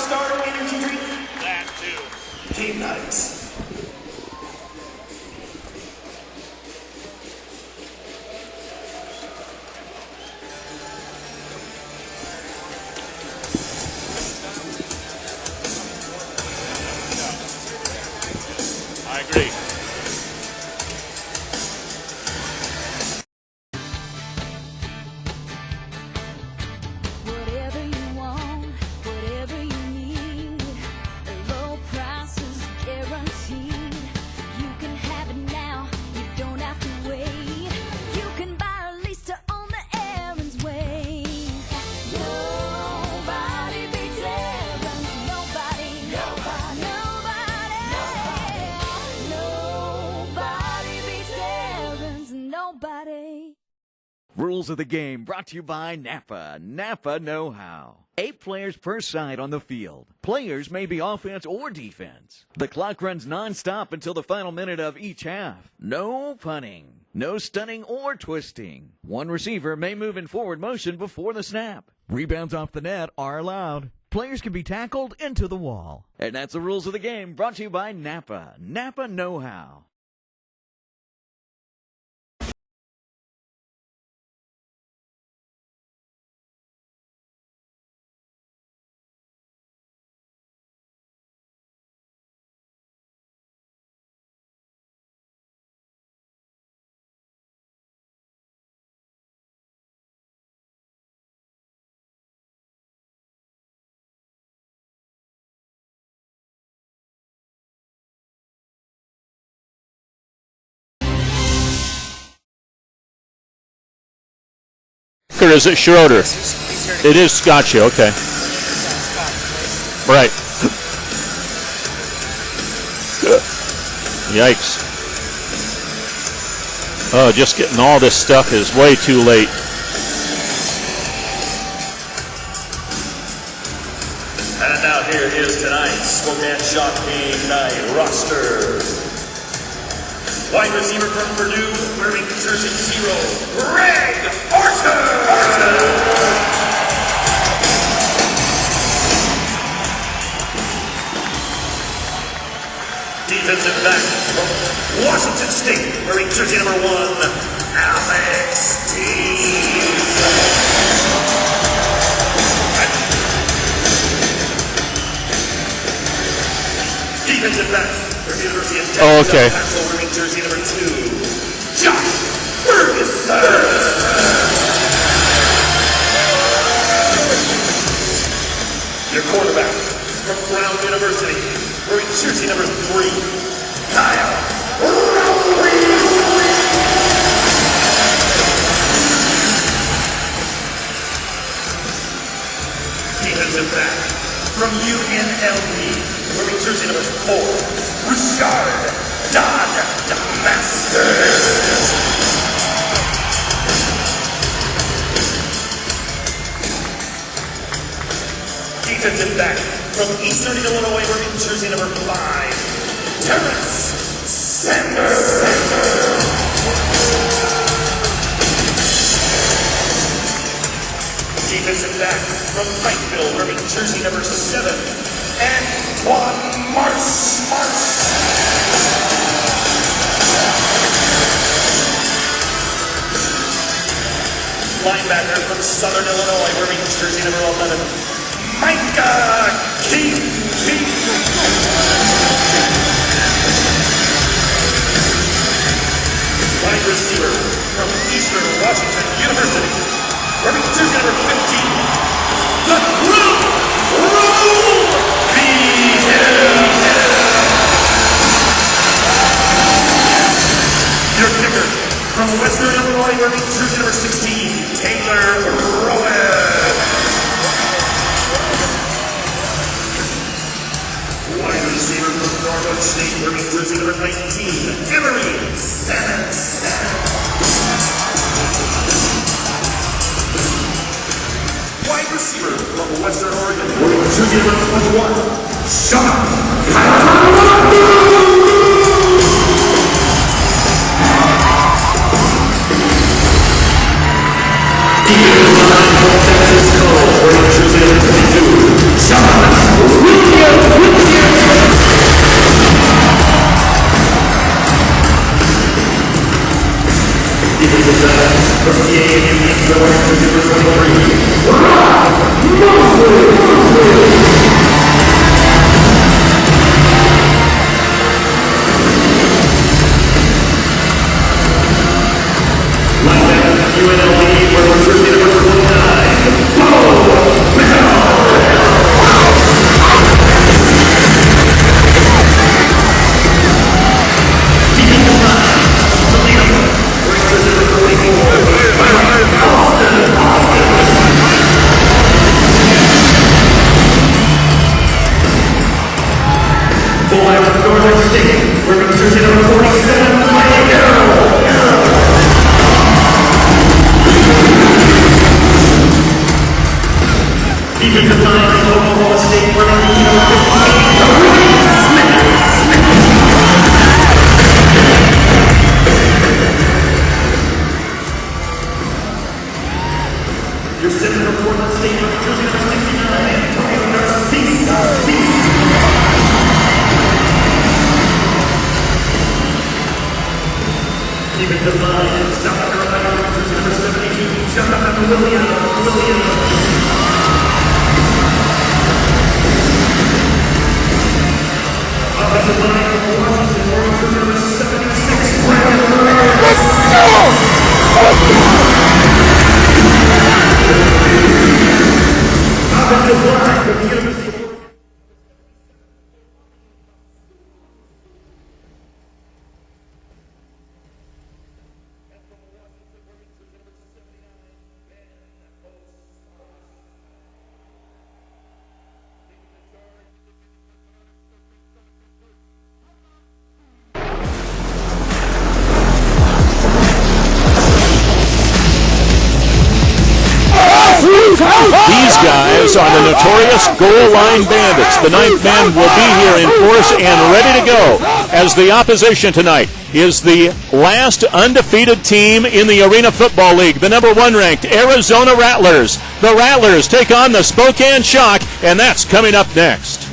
Rockstar Energy Drink. That too. Team night. I agree. Whatever you want, whatever you need, the low price is guaranteed. You can have it now, you don't have to wait. You can buy a lease to own the Aaron's way. Nobody beats Aaron's, nobody, nobody beats Aaron's, nobody. Rules of the game brought to you by Napa. Napa know-how. 8 players per side on the field. Players may be offense or defense. The clock runs non-stop until the final minute of each half. No punting. No stunning or twisting. One receiver may move in forward motion before the snap. Rebounds off the net are allowed. Players can be tackled into the wall. And that's the rules of the game brought to you by Napa. Napa know-how. Or is it Schroeder? It is Scotchy, okay. Right. Yikes. Oh, just getting all this stuff is way too late. And now here is tonight's Spokane Shot Game Night roster. Wide receiver from Purdue, wearing jersey 0, Greg Orton. Defensive back from Washington State, wearing jersey number 1, Alex Tees. Defensive back from the University of Texas. Oh, okay. Wearing jersey number 2, Josh Ferguson. Your quarterback from Brown University, wearing jersey number 3, Kyle Rowley. Defensive back from UNLV, wearing jersey number 4, Richard Damascus. Defensive back from Eastern Illinois, wearing jersey number 5, Terrence Sanders. Defensive back from Pikeville, wearing jersey number 7, Antoine Marsh. Linebacker from Southern Illinois, wearing jersey number 11, Micah King. Wide receiver from Eastern Washington University, wearing jersey number 15, the Blue Rule Beatles. Your kicker from Western Illinois, wearing jersey number 16, Taylor Rowan. Wide receiver from Norfolk State, wearing jersey number 19, Emery Simmons. Wide receiver from Western Oregon, wearing jersey number 21, Sean Texas Cole, wearing jersey number 22, Sean These guys are the notorious goal line bandits. The ninth man will be here in force and ready to go, as the opposition tonight is the last undefeated team in the Arena Football League, the number 1 ranked Arizona Rattlers. The Rattlers take on the Spokane Shock, and that's coming up next.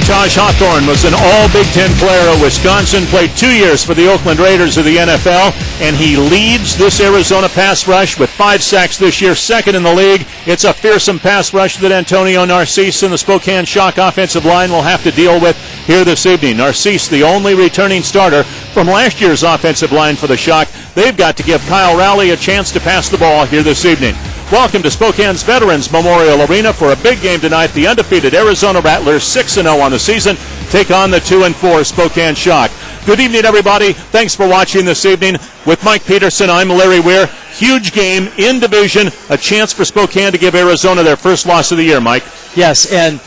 Tosh Hawthorne was an all-Big Ten player at Wisconsin, played 2 years for the Oakland Raiders of the NFL, and he leads this Arizona pass rush with 5 sacks this year, second in the league. It's a fearsome pass rush that Antonio Narcisse and the Spokane Shock offensive line will have to deal with here this evening. Narcisse, the only returning starter from last year's offensive line for the Shock. They've got to give Kyle Rowley a chance to pass the ball here this evening. Welcome to Spokane's Veterans Memorial Arena for a big game tonight. The undefeated Arizona Rattlers, 6-0 on the season, take on the 2-4 Spokane Shock. Good evening, everybody. Thanks for watching this evening. With Mike Peterson, I'm Larry Weir. Huge game in division, a chance for Spokane to give Arizona their first loss of the year, Mike. Yes, and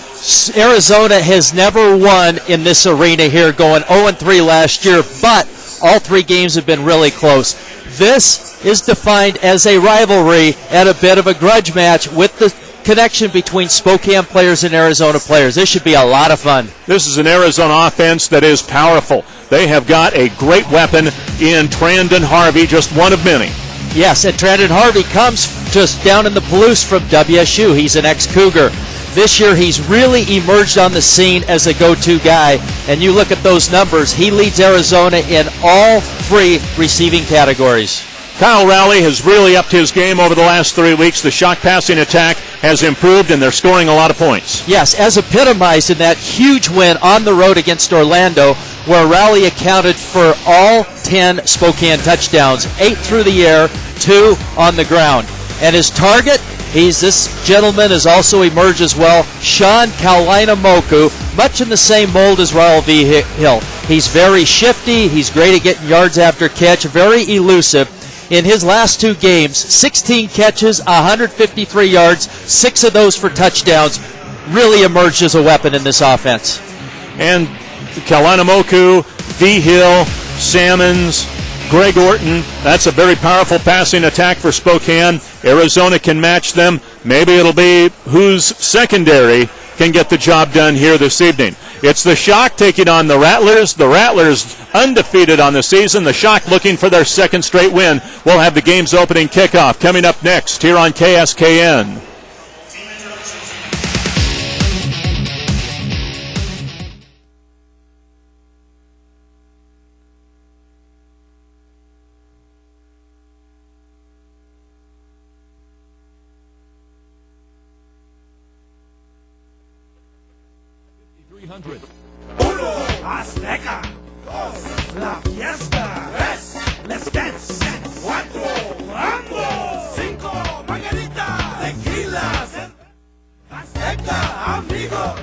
Arizona has never won in this arena here, going 0-3 last year, but all 3 games have been really close. This is defined as a rivalry and a bit of a grudge match with the connection between Spokane players and Arizona players. This should be a lot of fun. This is an Arizona offense that is powerful. They have got a great weapon in Trandon Harvey, just one of many. Yes, and Trandon Harvey comes just down in the Palouse from WSU. He's an ex-Cougar. This year he's really emerged on the scene as a go-to guy, and you look at those numbers, he leads Arizona in all 3 receiving categories. Kyle Rowley has really upped his game over the last 3 weeks. The Shock passing attack has improved, and they're scoring a lot of points. Yes, as epitomized in that huge win on the road against Orlando, where Rowley accounted for all 10 Spokane touchdowns, 8 through the air, 2 on the ground. And his target, this gentleman has also emerged as well, Sean Kaulainamoku, much in the same mold as Raul V. Hill. He's very shifty, he's great at getting yards after catch, very elusive. In his last 2 games, 16 catches, 153 yards, 6 of those for touchdowns, really emerged as a weapon in this offense. And Kaulainamoku, V. Hill, Salmons, Greg Orton, that's a very powerful passing attack for Spokane. Arizona can match them. Maybe it'll be whose secondary can get the job done here this evening. It's the Shock taking on the Rattlers. The Rattlers undefeated on the season. The Shock looking for their second straight win. We'll have the game's opening kickoff coming up next here on KSKN. Uno, Azteca. Dos, la fiesta. Tres, let's dance. Cuatro, mambo. Cinco, margarita. Tequila. Azteca, amigos.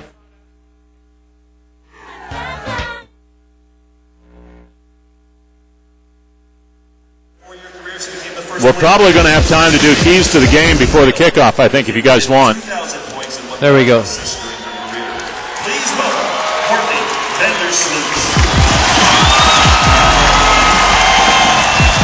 We're probably going to have time to do keys to the game before the kickoff, I think, if you guys want. There we go. Please welcome Courtney Vandersloot.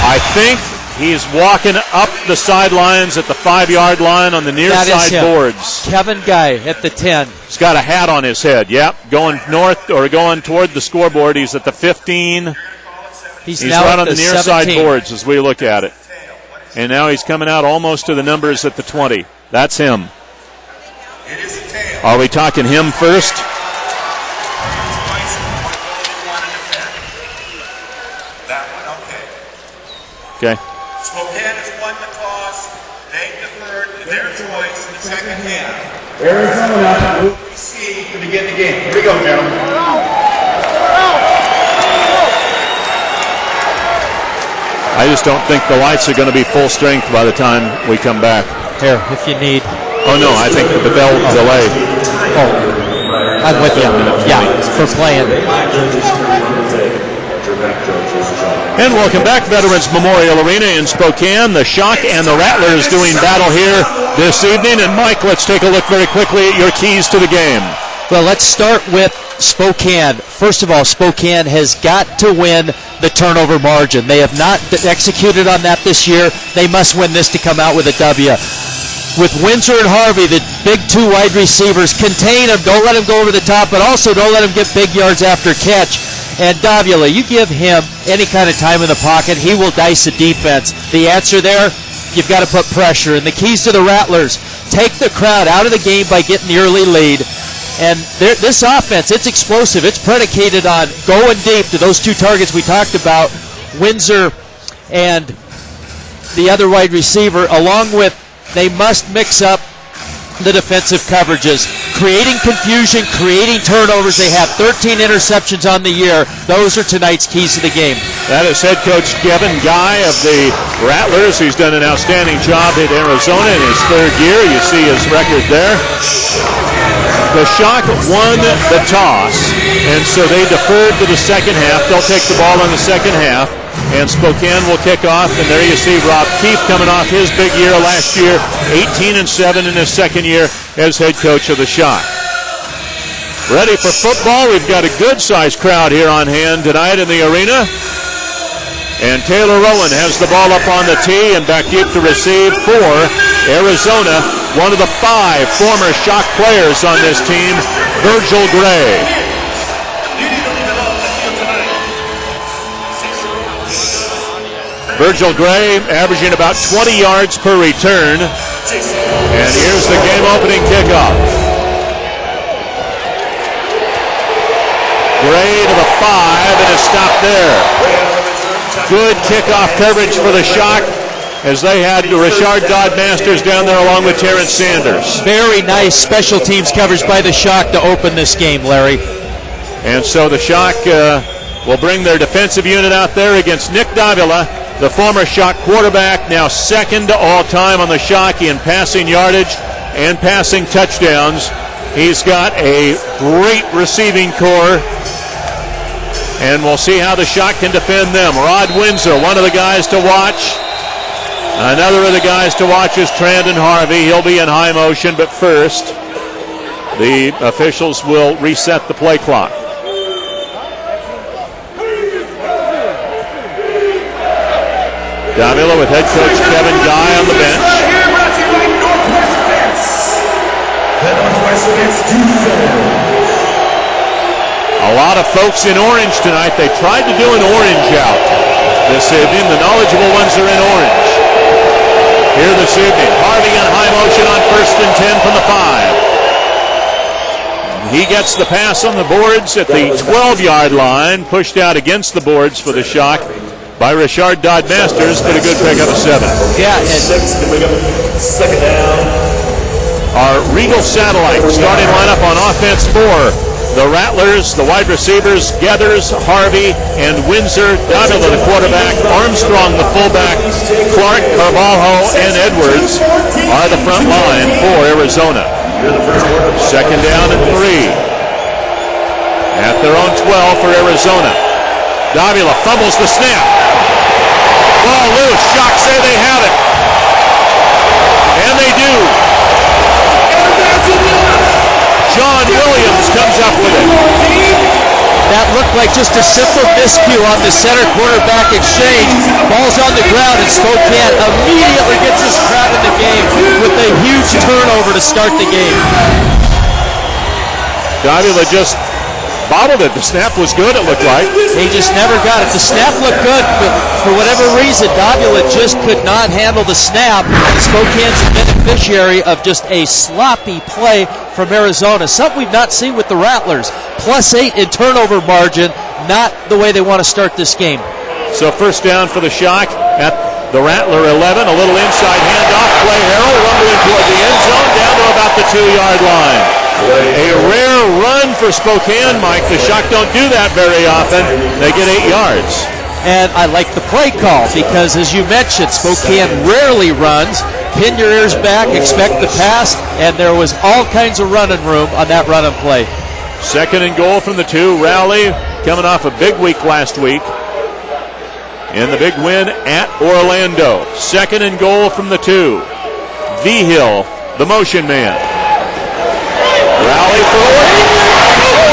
I think he's walking up the sidelines at the 5-yard line on the near side boards. Kevin Guy at the 10. He's got a hat on his head. Yep, going north or going toward the scoreboard. He's at the 15. He's now right at on the near 17. side boards as we look at it. And now he's coming out almost to the numbers at the 20. That's him. Are we talking him first? Okay. Spokane has won the toss. They deferred their choice in the second half. Arizona will receive to begin the game. Here we go, gentlemen. I just don't think the lights are going to be full strength by the time we come back. Here, if you need. Oh, no, I think the bell delay. Oh, I'm with you. Yeah, for playing. And welcome back, Veterans Memorial Arena in Spokane. The Shock and the Rattlers doing battle here this evening. And Mike, let's take a look very quickly at your keys to the game. Well, let's start with Spokane. First of all, Spokane has got to win the turnover margin. They have not executed on that this year. They must win this to come out with a W. With Windsor and Harvey, the big two wide receivers, contain them. Don't let them go over the top, but also don't let them get big yards after catch. And Davila, you give him any kind of time in the pocket, he will dice the defense. The answer there, you've got to put pressure. And the keys to the Rattlers, take the crowd out of the game by getting the early lead. And this offense, it's explosive. It's predicated on going deep to those two targets we talked about, Windsor and the other wide receiver, along with they must mix up the defensive coverages, creating confusion, creating turnovers. They have 13 interceptions on the year. Those are tonight's keys to the game. That is head coach Kevin Guy of the Rattlers, who's done an outstanding job at Arizona in his third year. You see his record there. The Shock won the toss, and so they deferred to the second half. They'll take the ball in the second half, and Spokane will kick off. And there you see Rob Keefe coming off his big year last year, 18-7 in his second year as head coach of the Shock. Ready for football. We've got a good-sized crowd here on hand tonight in the arena. And Taylor Rowan has the ball up on the tee and back deep to receive for Arizona. One of the 5 former Shock players on this team, Virgil Gray. Virgil Gray averaging about 20 yards per return. And here's the game-opening kickoff. Gray to the 5 and is stopped there. Good kickoff coverage for the Shock as they had Richard Dodd-Masters down there along with Terrence Sanders. Very nice special teams coverage by the Shock to open this game, Larry. And so the Shock will bring their defensive unit out there against Nick Davila, the former Shock quarterback, now second to all time on the Shock in passing yardage and passing touchdowns. He's got a great receiving core, and we'll see how the Shock can defend them. Rod Windsor, one of the guys to watch. Another of the guys to watch is Trandon Harvey. He'll be in high motion, but first, the officials will reset the play clock. Davila with head coach Kevin Guy on the bench. A lot of folks in orange tonight. They tried to do an orange out this evening. The knowledgeable ones are in orange here this evening. Harvey in high motion on 1st and 10 from the 5. He gets the pass on the boards at the 12-yard line, pushed out against the boards for the Shock by Richard Dodd-Masters, but a good pickup of 7. Yeah, Second down. Our Regal Satellite starting lineup on offense for the Rattlers, the wide receivers, Gethers, Harvey, and Windsor. Davila, the quarterback, Armstrong, the fullback, Clark, Carvalho, and Edwards are the front line for Arizona. Second down and 3. At their own 12 for Arizona. Davila fumbles the snap. Ball loose. Shock say they have it. And they do. John Williams comes up with it. that looked like just a simple miscue on the center quarterback exchange. Ball's on the ground, and Spokane immediately gets his crowd in the game with a huge turnover to start the game. Davila just bobbled it. The snap was good, it looked like. He just never got it. The snap looked good, but for whatever reason, Davila just could not handle the snap. Spokane's a beneficiary of just a sloppy play from Arizona, something we've not seen with the Rattlers. +8 in turnover margin, not the way they want to start this game. So first down for the Shock at The Rattler 11, a little inside handoff. Clay Harrell rumbling toward the end zone, down to about the 2-yard line. A rare run for Spokane, Mike. The Shock don't do that very often. They get 8 yards. And I like the play call because, as you mentioned, Spokane rarely runs. Pin your ears back, expect the pass, and there was all kinds of running room on that run and play. 2nd and goal from the 2. Rowley coming off a big week last week in the big win at Orlando. 2nd and goal from the 2. V-Hill, the motion man. Rowley for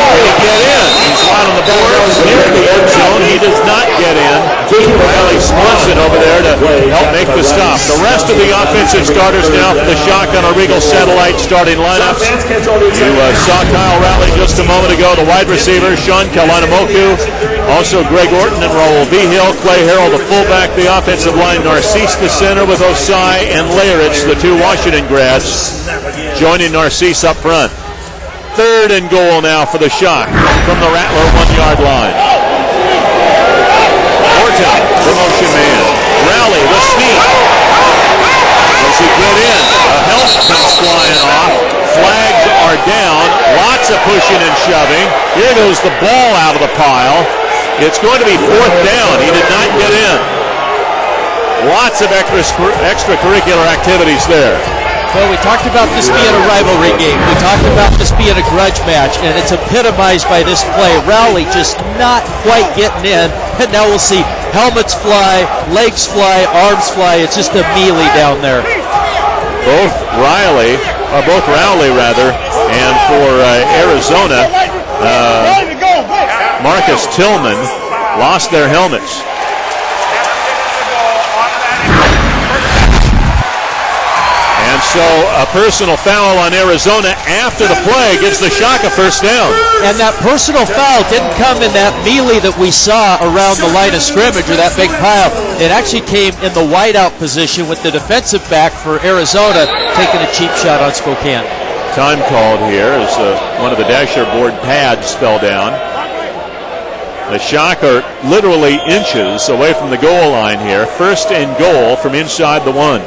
Can he get in? He's out on the board near the end zone. He does not get in. Riley splits it over there to help make the stop. The rest of the offensive starters now for the Shock on our Regal Satellite starting lineups. You saw Kyle Rowley just a moment ago. The wide receiver, Sean Kalanamoku. Also Greg Orton and Raul V-Hill. Clay Harrell, the fullback. The offensive line, Narcisse, the center with Osai and Lairich, the 2 Washington grads, joining Narcisse up front. 3rd and goal now for the Shock from the Rattler 1-yard line. Orton, the motion man. Rowley, the sneak. Does he get in? A helmet comes flying off. Flags are down. Lots of pushing and shoving. Here goes the ball out of the pile. It's going to be 4th down. He did not get in. Lots of extracurricular activities there. Well, we talked about this being a rivalry game. We talked about this being a grudge match, and it's epitomized by this play. Rowley just not quite getting in, and now we'll see helmets fly, legs fly, arms fly. It's just a melee down there. Both Rowley, and for Arizona, Marcus Tillman lost their helmets. And so a personal foul on Arizona after the play gives the Shock a 1st down. And that personal foul didn't come in that melee that we saw around the line of scrimmage or that big pile. It actually came in the wideout position with the defensive back for Arizona taking a cheap shot on Spokane. Time called here as one of the dasher board pads fell down. The Shock are literally inches away from the goal line here. 1st and goal from inside the 1.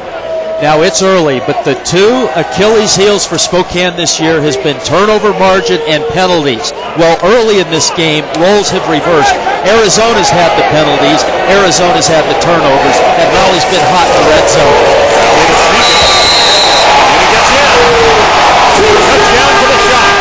Now it's early, but the 2 Achilles heels for Spokane this year has been turnover margin and penalties. Well, early in this game, roles have reversed. Arizona's had the penalties, Arizona's had the turnovers, and Rowley's been hot in the red zone. And he gets in. Touchdown for the Shock.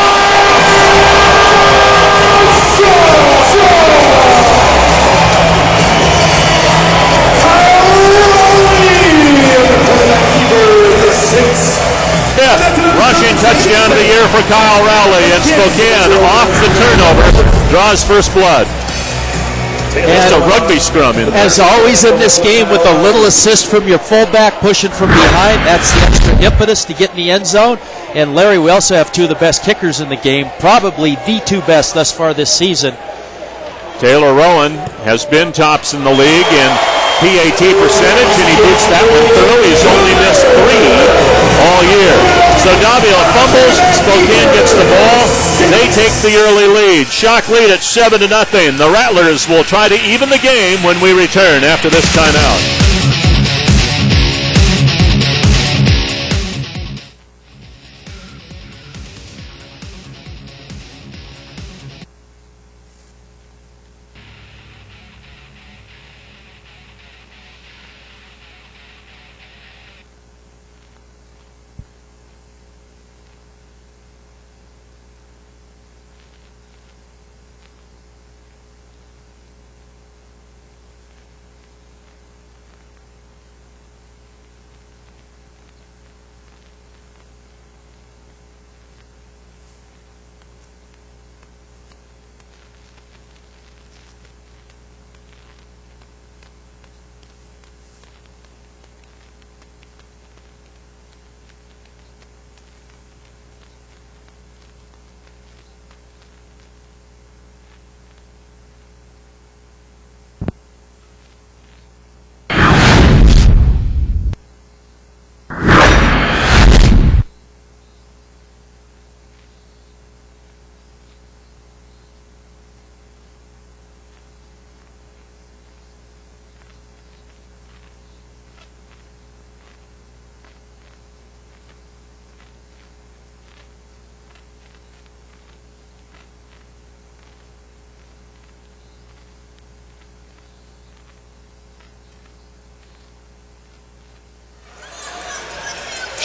Rushing touchdown of the year for Kyle Rowley, and Spokane off the turnover draws first blood. It's a rugby scrum in there. As always in this game, with a little assist from your fullback pushing from behind, that's the extra impetus to get in the end zone. And Larry, we also have 2 of the best kickers in the game, probably the 2 best thus far this season. Taylor Rowan has been tops in the league in PAT percentage, and he beats that one through. He's only missed 3 all year. So Davio fumbles, Spokane gets the ball, they take the early lead. Shock lead at 7-0. The Rattlers will try to even the game when we return after this timeout.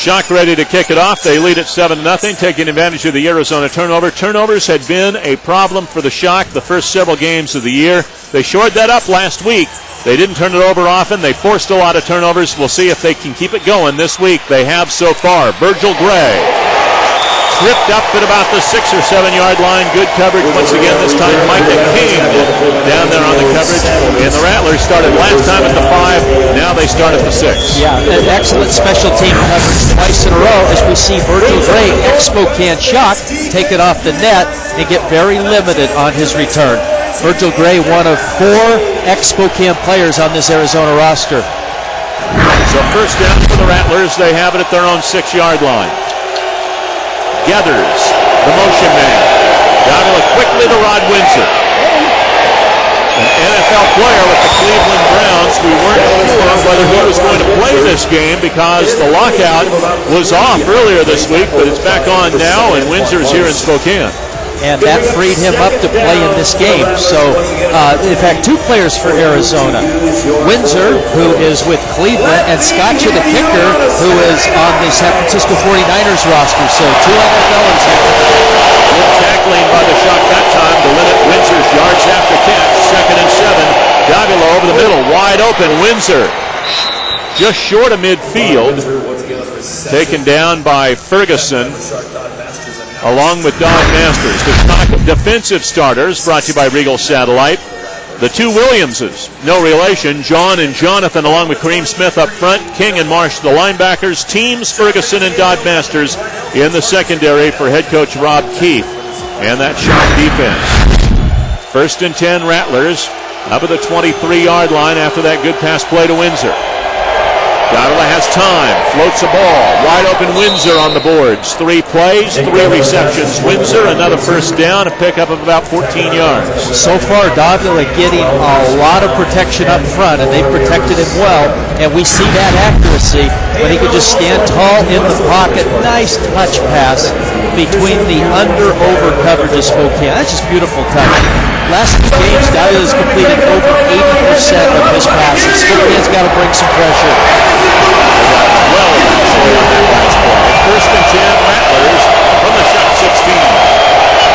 Shock ready to kick it off. They lead at 7-0, taking advantage of the Arizona turnover. Turnovers had been a problem for the Shock the first several games of the year. They shored that up last week. They didn't turn it over often. They forced a lot of turnovers. We'll see if they can keep it going this week. They have so far. Virgil Gray tripped up at about the 6 or 7 yard line. Good coverage once again. This time Micah King down there on the coverage. And the Rattlers started last time at the 5. Now they start at the 6. Yeah, an excellent special team coverage twice in a row as we see Virgil Gray, ex-Spokane Shock, take it off the net and get very limited on his return. Virgil Gray, one of 4 ex-Spokane players on this Arizona roster. So first down for the Rattlers. They have it at their own 6 yard line. Gathers the motion man. Davila quickly to Rod Windsor. An NFL player with the Cleveland Browns. We weren't sure whether he was going to play this game because the lockout was off earlier this week, but it's back on now, and Windsor's here in Spokane. And that freed him up to play in this game. So, in fact, 2 players for Arizona. Windsor, who is with Cleveland, and Scotcha, the kicker, who is on the San Francisco 49ers roster. So 2 NFLers here. Good tackling by the Shock that time to limit Windsor's yards after catch. 2nd and 7. Davila over the middle, wide open. Windsor just short of midfield. Taken down by Ferguson, along with Don Masters. The Shock defensive starters, brought to you by Regal Satellite. The 2 Williamses, no relation, John and Jonathan, along with Kareem Smith up front, King and Marsh the linebackers, teams Ferguson and Dodd Masters in the secondary for head coach Rob Keefe. And that Shock defense. 1st and 10 Rattlers, up at the 23-yard line after that good pass play to Windsor. Davila has time, floats a ball, wide open Windsor on the boards. 3 plays, 3 receptions. Windsor, another first down, a pickup of about 14 yards. So far, Davila getting a lot of protection up front, and they've protected him well. And we see that accuracy when he could just stand tall in the pocket. Nice touch pass between the under-over coverage of Spokane. That's just beautiful touch. Last 2 games, Davila's completed over 80% of his passes. Spokane's got to bring some pressure. Well, on that last play. 1st and 10 Rattlers from the Shock 16.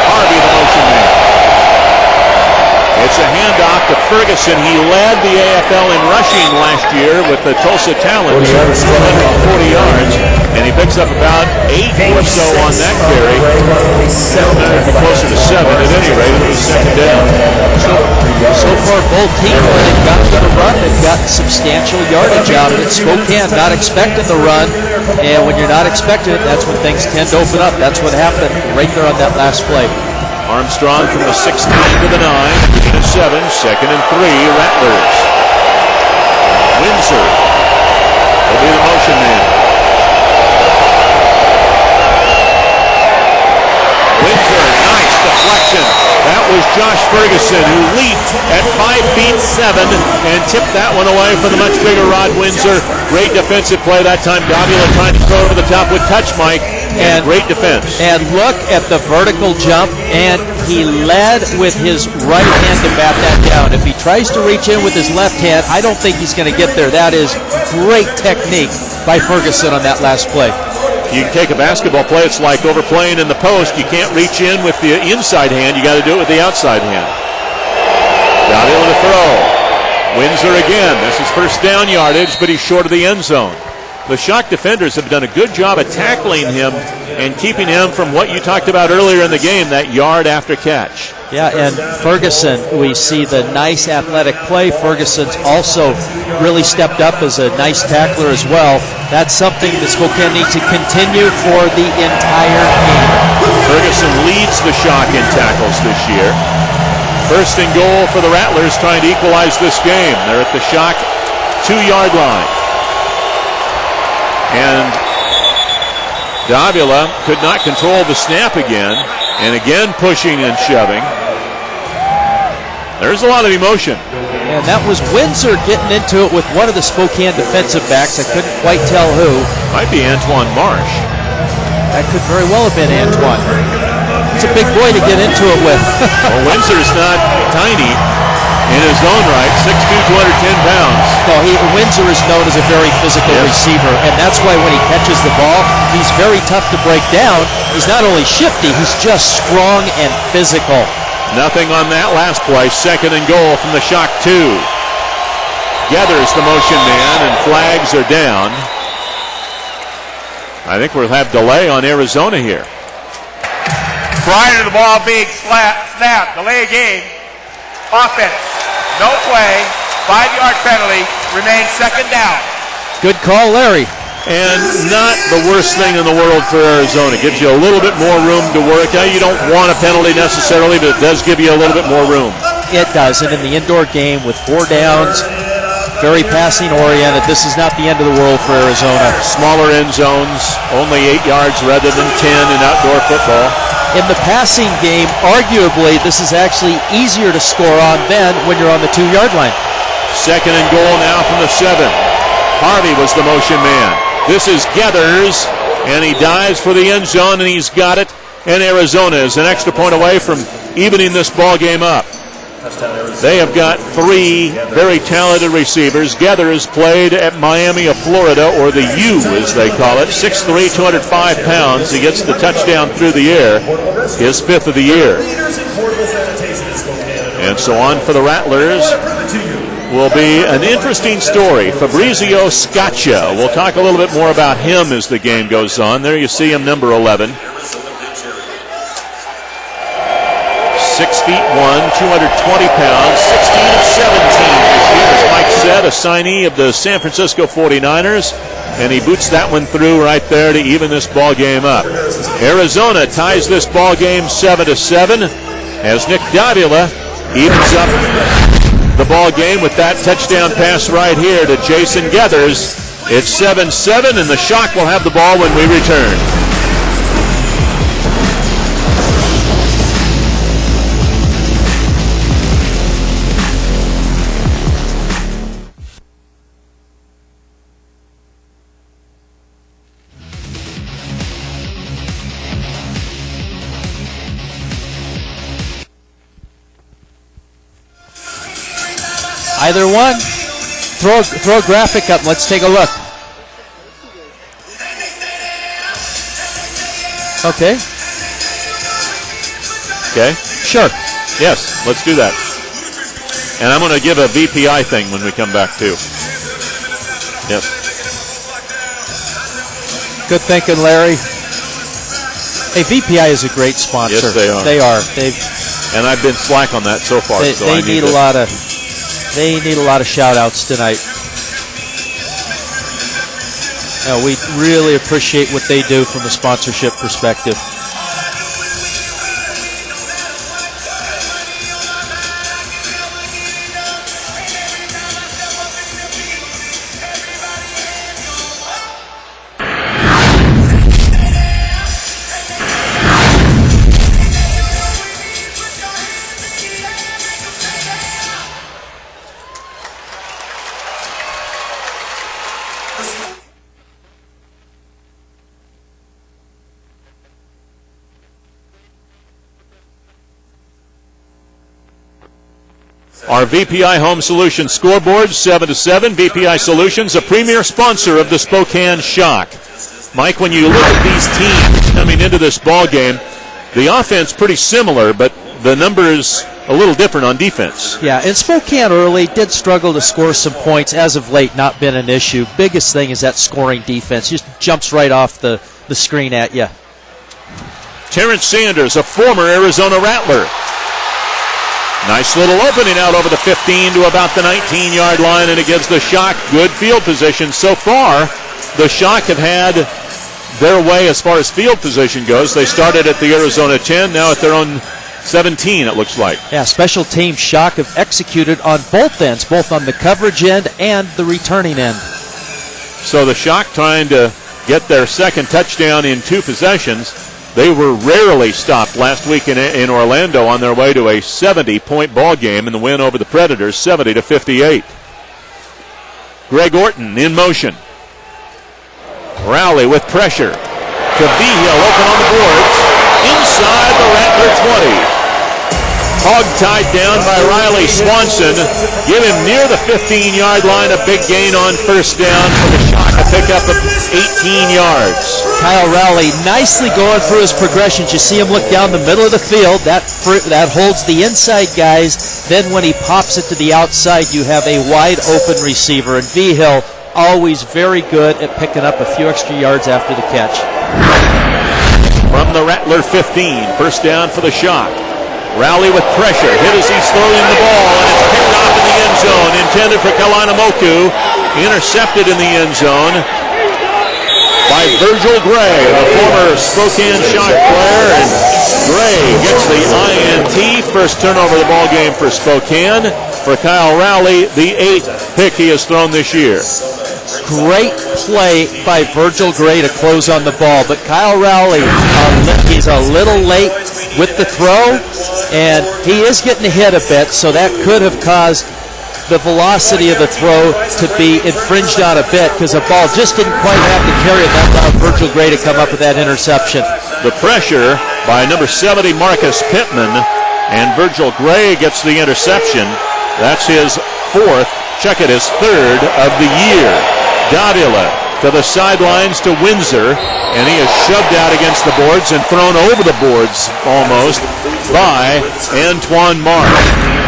Harvey the motion man. It's a handoff to Ferguson. He led the AFL in rushing last year with the Tulsa Talons, 40 yards, and he picks up about 8 or so on that carry. Closer to 7 at any rate. It was 2nd down. So far, both teams, when they've got to the run, they've got substantial yardage out of it. Spokane not expecting the run, and when you're not expecting it, that's when things tend to open up. That's what happened right there on that last play. Armstrong from the 16 to the 9, 8 and 7, 2nd and 3, Rattlers. Windsor will be the motion man. Windsor, nice deflection. That was Josh Ferguson, who leaped at 5 feet 7 and tipped that one away for the much bigger Rod Windsor. Great defensive play that time. Davila trying to throw over the top with touch, Mike. And great defense. And look at the vertical jump, and he led with his right hand to bat that down. If he tries to reach in with his left hand, I don't think he's going to get there. That is great technique by Ferguson on that last play. You can take a basketball play, it's like overplaying in the post. You can't reach in with the inside hand, you got to do it with the outside hand. Davila to throw. Windsor again. This is first down yardage, but he's short of the end zone. The Shock defenders have done a good job of tackling him and keeping him from what you talked about earlier in the game, that yard after catch. Yeah, and Ferguson, we see the nice athletic play. Ferguson's also really stepped up as a nice tackler as well. That's something that Spokane needs to continue for the entire game. Ferguson leads the Shock in tackles this year. 1st and goal for the Rattlers, trying to equalize this game. They're at the Shock 2-yard line. And Davila could not control the snap again, and again pushing and shoving. There's a lot of emotion. And that was Windsor getting into it with one of the Spokane defensive backs. I couldn't quite tell who. Might be Antoine Marsh. That could very well have been Antoine. It's a big boy to get into it with. Well, Windsor's not tiny. in his own right, 6'2", 210 pounds. No, Windsor is known as a very physical receiver, and that's why when he catches the ball, he's very tough to break down. He's not only shifty, he's just strong and physical. Nothing on that last play. 2nd and goal from the Shock 2. Gathers the motion man, and flags are down. I think we'll have delay on Arizona here. Prior to the ball being snapped, delay game, offense, no play, 5-yard penalty, remains 2nd down. Good call, Larry. And not the worst thing in the world for Arizona. Gives you a little bit more room to work. Now, you don't want a penalty necessarily, but it does give you a little bit more room. It does, and in the indoor game with 4 downs, very passing oriented, this is not the end of the world for Arizona. Smaller end zones, only 8 yards rather than 10 in outdoor football. In the passing game, arguably, this is actually easier to score on than when you're on the 2-yard line. 2nd and goal now from the 7. Harvey was the motion man. This is Gathers, and he dives for the end zone, and he's got it. And Arizona is an extra point away from evening this ball game up. They have got 3 very talented receivers. Gathers played at Miami of Florida, or the U as they call it, 6'3", 205 pounds. He gets the touchdown through the air, his 5th of the year. And so on for the Rattlers will be an interesting story. Fabrizio Scaccia. We'll talk a little bit more about him as the game goes on. There you see him, number 11. 6'1", 220 pounds, 16 of 17 this year, as Mike said, a signee of the San Francisco 49ers, and he boots that one through right there to even this ball game up. Arizona ties this ball game 7-7 as Nick Davila evens up the ball game with that touchdown pass right here to Jason Gathers. It's 7-7, and the Shock will have the ball when we return. Either one. Throw a graphic up. Let's take a look. Okay. Okay. Sure. Yes, let's do that. And I'm going to give a VPI thing when we come back, too. Yes. Good thinking, Larry. Hey, VPI is a great sponsor. Yes, they are. They are. And I've been slack on that so far. They need a lot of. They need a lot of shout-outs tonight. We really appreciate what they do from a sponsorship perspective. Our VPI Home Solutions scoreboard, 7-7. VPI Solutions, a premier sponsor of the Spokane Shock. Mike, when you look at these teams coming into this ball game, the offense pretty similar, but the numbers a little different on defense. Yeah, and Spokane early did struggle to score some points. As of late, not been an issue. Biggest thing is that scoring defense. Just jumps right off the screen at you. Terrence Sanders, a former Arizona Rattler. Nice little opening out over the 15 to about the 19-yard line, and it gives the Shock good field position. So far, the Shock have had their way as far as field position goes. They started at the Arizona 10, now at their own 17, it looks like. Yeah, special team Shock have executed on both ends, both on the coverage end and the returning end. So the Shock trying to get their second touchdown in 2 possessions. They were rarely stopped last week in Orlando on their way to a 70-point ball game in the win over the Predators, 70-58. Greg Orton in motion. Rowley with pressure. Cavill open on the boards. Inside the Rattler 20. Hog-tied down by Riley Swanson. Give him near the 15-yard line. A big gain on first down for the Shock to pick up 18 yards. Kyle Rowley nicely going through his progressions. You see him look down the middle of the field. That holds the inside guys. Then when he pops it to the outside, you have a wide open receiver. And V-Hill always very good at picking up a few extra yards after the catch. From the Rattler 15, first down for the Shock. Rowley with pressure, hit as he's throwing the ball, and it's picked off in the end zone. Intended for Kalanamoku, intercepted in the end zone by Virgil Gray, the former Spokane Shock player, and Gray gets the INT. First turnover of the ball game for Spokane. For Kyle Rowley, the 8th pick he has thrown this year. Great play by Virgil Gray to close on the ball, but Kyle Rowley, he's a little late with the throw, and he is getting hit a bit, so that could have caused the velocity of the throw to be infringed on a bit because the ball just didn't quite have to carry it. That allowed Virgil Gray to come up with that interception. The pressure by number 70 Marcus Pittman, and Virgil Gray gets the interception. That's his 4th, check it, his 3rd of the year. Davila to the sidelines to Windsor, and he is shoved out against the boards and thrown over the boards almost by Antoine Mark.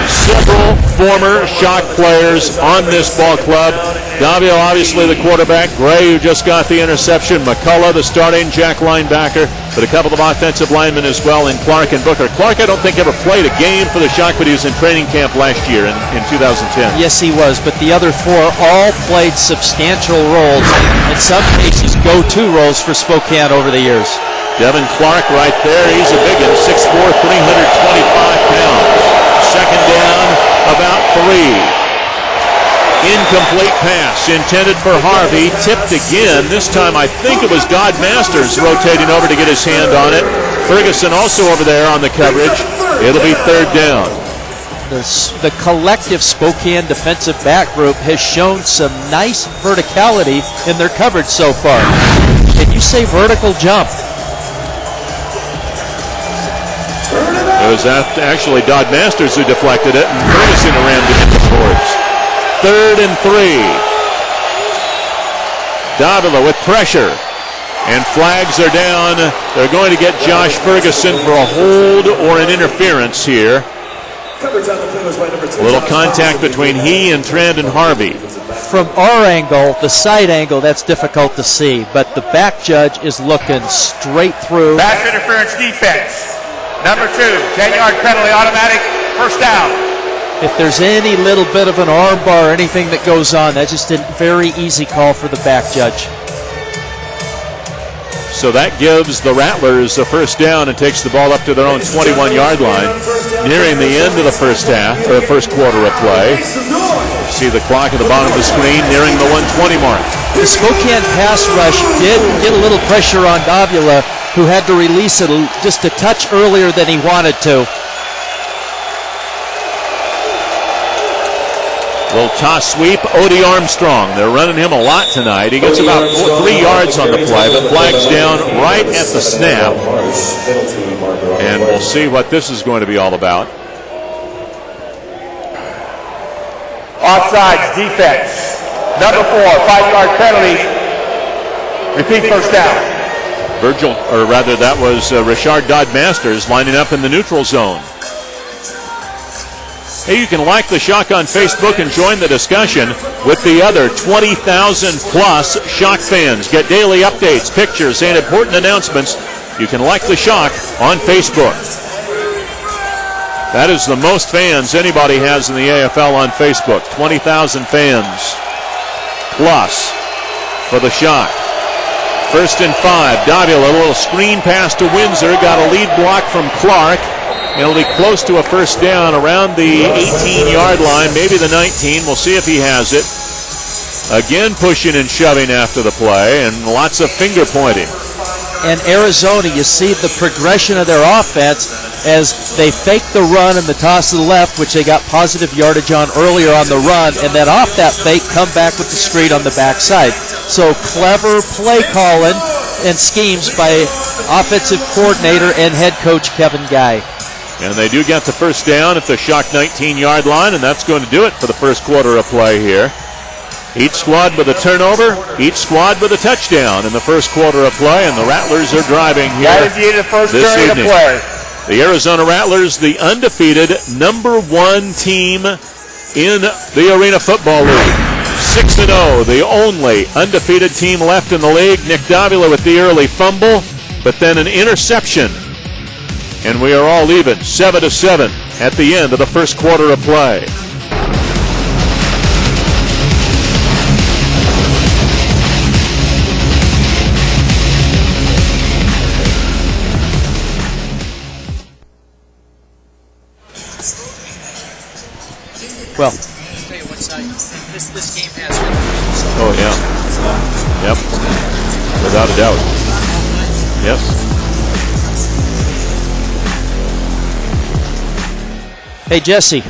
Several former Shock players on this ball club. Davila, obviously the quarterback. Gray, who just got the interception. McCullough, the starting Jack linebacker. But a couple of offensive linemen as well in Clark and Booker. Clark, I don't think, ever played a game for the Shock, but he was in training camp last year in 2010. Yes, he was. But the other 4 all played substantial roles. In some cases, go-to roles for Spokane over the years. Devin Clark right there. He's a big one. 6'4", 325 pounds. Second down, about 3. Incomplete pass intended for Harvey. Tipped again. This time I think it was Dodd Masters rotating over to get his hand on it. Ferguson also over there on the coverage. It'll be 3rd down. The collective Spokane defensive back group has shown some nice verticality in their coverage so far. Can you say vertical jump? It was actually Dodd Masters who deflected it, and Ferguson rammed it into the boards. 3rd and 3. Davila with pressure, and flags are down. They're going to get Josh Ferguson for a hold or an interference here. A little contact between he and Trandon Harvey. From our angle, the side angle, that's difficult to see, but the back judge is looking straight through. Pass interference defense. Number 2, 10-yard penalty, automatic, first down. If there's any little bit of an arm bar or anything that goes on, that's just a very easy call for the back judge. So that gives the Rattlers a first down and takes the ball up to their own 21-yard line, nearing the end of the first half, or the first quarter of play. See the clock at the bottom of the screen, nearing the 1:20 mark. The Spokane pass rush did get a little pressure on Davila, who had to release it just a touch earlier than he wanted to. Little toss sweep, Odie Armstrong. They're running him a lot tonight. He gets about 3 yards on the play, but flags down right at the snap. And we'll see what this is going to be all about. Offsides defense. Number 4, 5-yard penalty. Repeat first down. Virgil, or rather that was Richard Dodd Masters lining up in the neutral zone. Hey, you can like the Shock on Facebook and join the discussion with the other 20,000 plus Shock fans. Get daily updates, pictures, and important announcements. You can like the Shock on Facebook. That is the most fans anybody has in the AFL on Facebook. 20,000 fans plus for the Shock. 1st and 5. Davila, a little screen pass to Windsor. Got a lead block from Clark. It'll be close to a first down around the 18-yard line, maybe the 19. We'll see if he has it. Again, pushing and shoving after the play, and lots of finger pointing. And Arizona, you see the progression of their offense as they fake the run and the toss to the left, which they got positive yardage on earlier on the run, and then off that fake, come back with the screen on the backside. So clever play calling and schemes by offensive coordinator and head coach Kevin Guy. And they do get the first down at the Shock 19-yard line, and that's going to do it for the first quarter of play here. Each squad with a turnover, each squad with a touchdown in the first quarter of play, and the Rattlers are driving here That is the first this period evening. of play. The Arizona Rattlers, the undefeated #1 team in the Arena Football League. 6-0, the only undefeated team left in the league. Nick Davila with the early fumble, but then an interception. And we are all even, 7-7 at the end of the first quarter of play. Well, I'll tell you what side this game has. Oh, yeah. Yep. Without a doubt. Yes. Hey, Jesse.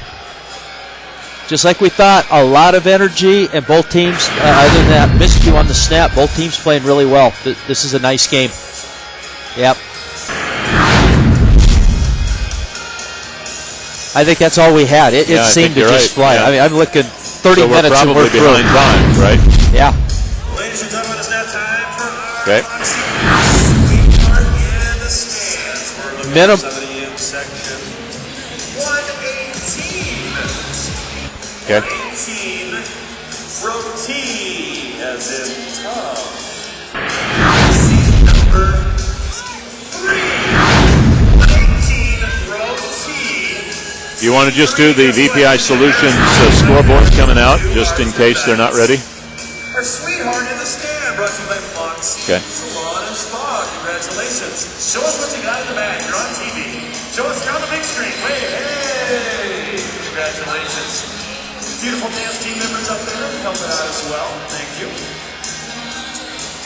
Just like we thought, a lot of energy, and both teams, other than that miscue on the snap, both teams playing really well. This is a nice game. Yep. I think that's all we had. It seemed to just fly. Yeah. I mean, I'm looking 30 so minutes and we're we're probably behind time, right? Yeah. Ladies and gentlemen, it's now time for Okay. Sweetheart in the stands. We're looking Minimum. at 70 in section 118. Okay. 18 from T as in Tom. Seat number 3. 118 from T. You want to just do the VPI Solutions scoreboard coming out, just in case they're not ready? Our Sweetheart in the Stand, brought to you by Fox Okay. Salon and Spa. Congratulations. Show us what you got in the bag. You're on TV. Show us you're on the big screen. Wait, hey! Congratulations. Beautiful dance team members up there helping out as well. Thank you.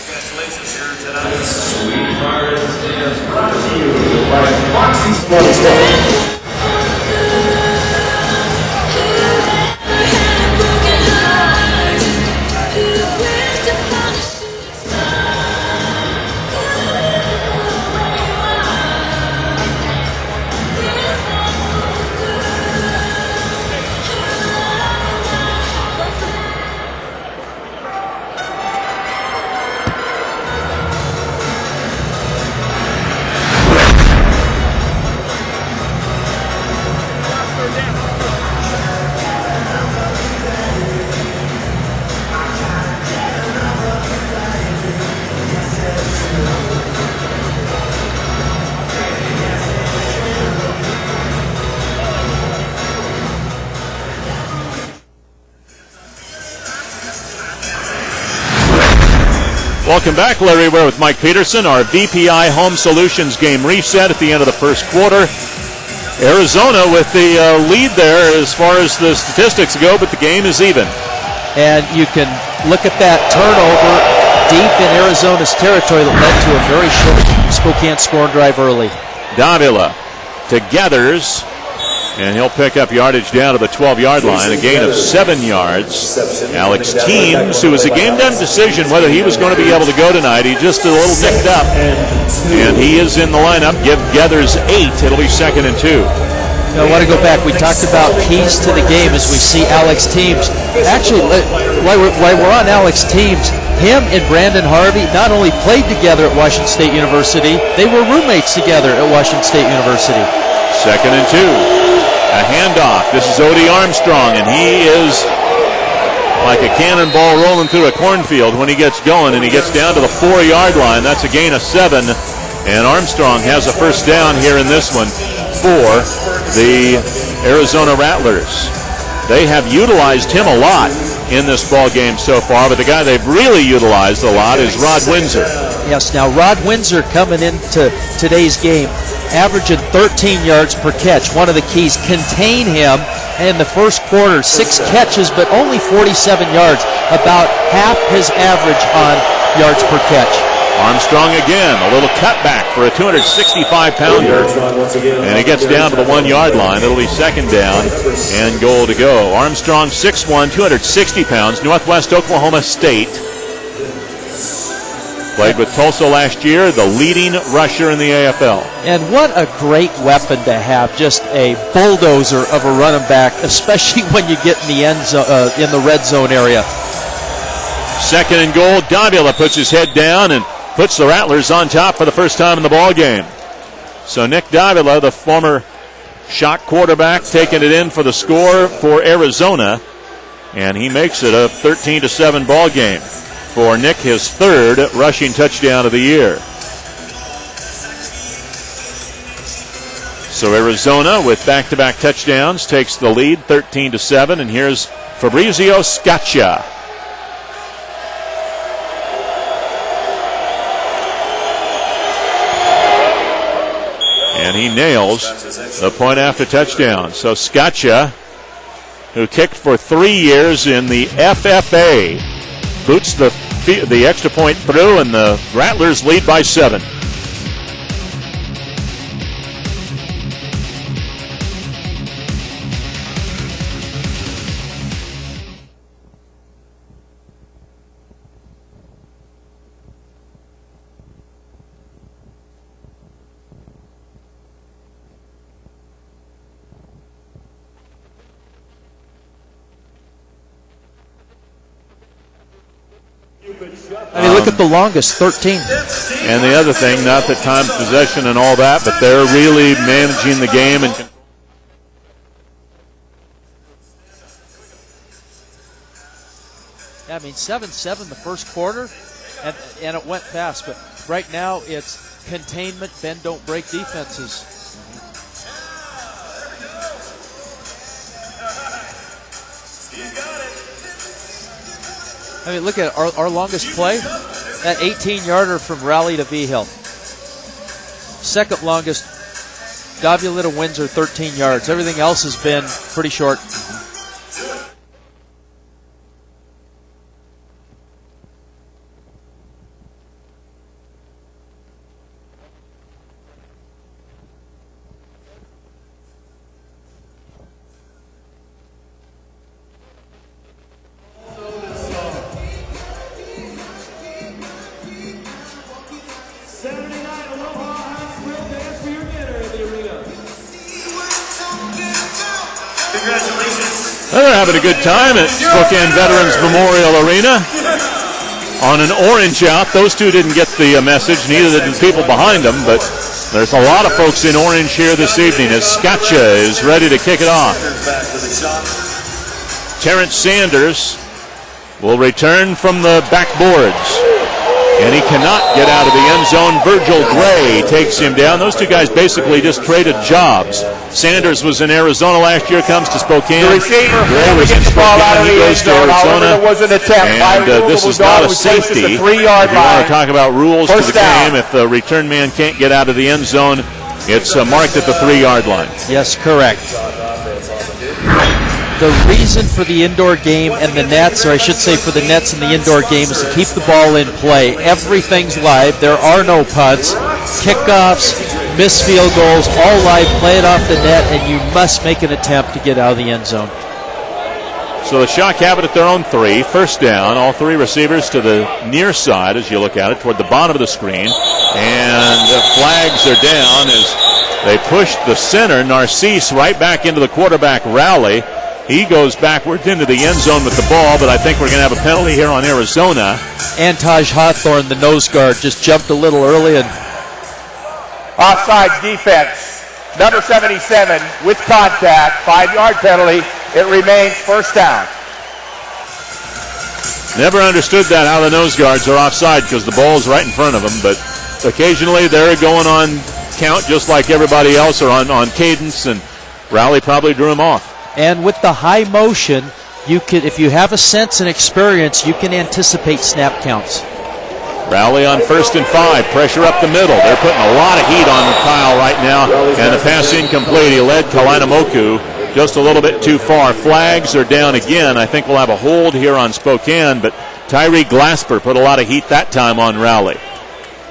Congratulations here tonight. Sweetheart in the Stand, brought to you by Foxy Sports. Welcome back, Larry Ware with Mike Peterson. Our VPI Home Solutions game reset at the end of the first quarter. Arizona with the lead there as far as the statistics go, but the game is even. And you can look at that turnover deep in Arizona's territory that led to a very short Spokane scoring drive early. Davila to Gathers, and he'll pick up yardage down to the 12-yard line, a gain of 7 yards. Alex Teams, who was a game-time decision whether he was going to be able to go tonight. He just a little nicked up, and he is in the lineup. Give Gathers 8. It'll be 2nd and 2. I want to go back. We talked about keys to the game as we see Alex Teams. Actually, while we're on Alex Teams, him and Brandon Harvey not only played together at Washington State University, they were roommates together at Washington State University. 2nd and 2. A handoff. This is Odie Armstrong, and he is like a cannonball rolling through a cornfield when he gets going, and he gets down to the 4-yard line. That's a gain of 7, and Armstrong has a first down here in this one for the Arizona Rattlers. They have utilized him a lot in this ball game so far, but the guy they've really utilized a lot is Rod Windsor. Yes, now Rod Windsor coming into today's game, averaging 13 yards per catch. One of the keys, contain him in the first quarter. 6 catches, but only 47 yards, about half his average on yards per catch. Armstrong again, a little cutback for a 265-pounder, and he gets down to the 1-yard line. It'll be 2nd down and goal to go. Armstrong, 6'1", 260 pounds, Northwest Oklahoma State. Played with Tulsa last year, the leading rusher in the AFL. And what a great weapon to have, just a bulldozer of a running back, especially when you get in the end zone, in the red zone area. Second and goal, Davila puts his head down and puts the Rattlers on top for the first time in the ball game. So Nick Davila, the former Shock quarterback, taking it in for the score for Arizona, and he makes it a 13-7 ball game. For Nick, his third rushing touchdown of the year. So Arizona, with back-to-back touchdowns, takes the lead 13-7, and here's Fabrizio Scaccia. And he nails the point after touchdown. So Scaccia, who kicked for 3 years in the FFA, boots the extra point through, and the Rattlers lead by 7. I mean, look at the longest, 13. And the other thing, not that time possession and all that, but they're really managing the game. And I mean, 7-7 the first quarter, and it went fast. But right now, it's containment, bend, don't break defenses. I mean, look at our longest play, that 18-yarder from Raleigh to V-Hill. Second longest, Davila to Windsor, 13 yards. Everything else has been pretty short. They're having a good time at Spokane Veterans Memorial Arena on an orange out. Those two didn't get the message, neither did the people behind them, but there's a lot of folks in orange here this evening as Scaccia is ready to kick it off. Terrence Sanders will return from the backboards, and he cannot get out of the end zone. Virgil Gray takes him down. Those two guys basically just traded jobs. Sanders was in Arizona last year, comes to Spokane. The receiver Gray was in gets the ball out Spokane, of he the end goes to zone. However, Arizona. there was an attempt. And this is not a safety. If you want to talk about rules to the game, if the return man can't get out of the end zone, it's marked at the 3-yard line. Yes, correct. The reason for the indoor game and the nets, or I should say for the nets and the indoor game, is to keep the ball in play. Everything's live. There are no punts, kickoffs, missed field goals, all live. Play it off the net, and you must make an attempt to get out of the end zone. So the Shock have it at their own 3. First down, all 3 receivers to the near side as you look at it, toward the bottom of the screen. And the flags are down as they push the center, Narcisse, right back into the quarterback rally. He goes backwards into the end zone with the ball, but I think we're going to have a penalty here on Arizona. And Taj Hawthorne, the nose guard, just jumped a little early. And offside defense. Number 77 with contact. 5-yard penalty. It remains first down. Never understood that, how the nose guards are offside, because the ball's right in front of them, but occasionally they're going on count just like everybody else, or on cadence, and Raleigh probably drew him off. And with the high motion, you could, if you have a sense and experience, you can anticipate snap counts. Raleigh on 1st and 5, pressure up the middle. They're putting a lot of heat on Kyle right now, and the pass incomplete. He led Kalanamoku just a little bit too far. Flags are down again. I think we'll have a hold here on Spokane, but Tyree Glasper put a lot of heat that time on Raleigh.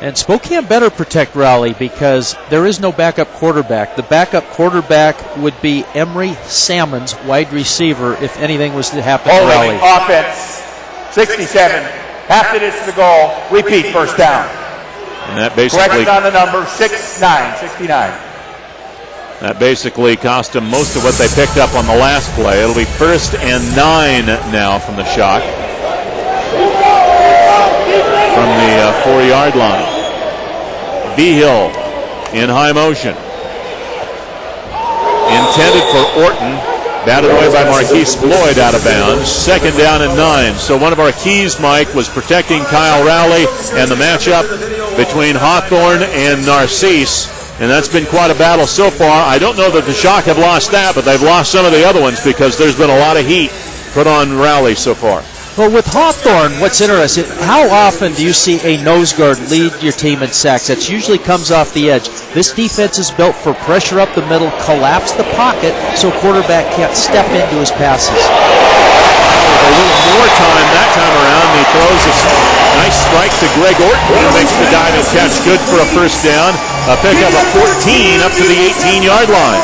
And Spokane better protect Raleigh because there is no backup quarterback. The backup quarterback would be Emery Salmons, wide receiver, if anything was to happen to Raleigh. Offense, 67. Half the distance to the goal. Repeat, first down. And that basically Correction on the number, 69. That basically cost them most of what they picked up on the last play. It'll be 1st and 9 now from the shock. From the 4-yard line. V-Hill in high motion. Intended for Orton. Batted away by Marquise Floyd out of bounds. 2nd down and 9. So one of our keys, Mike, was protecting Kyle Rowley and the matchup between Hawthorne and Narcisse. And that's been quite a battle so far. I don't know that the Shock have lost that, but they've lost some of the other ones because there's been a lot of heat put on Rowley so far. Well, with Hawthorne, what's interesting, how often do you see a nose guard lead your team in sacks? That usually comes off the edge. This defense is built for pressure up the middle, collapse the pocket, so quarterback can't step into his passes. A little more time that time around. He throws a nice strike to Greg Orton, who makes the diving catch. Good for a first down. A pickup of 14 up to the 18-yard line.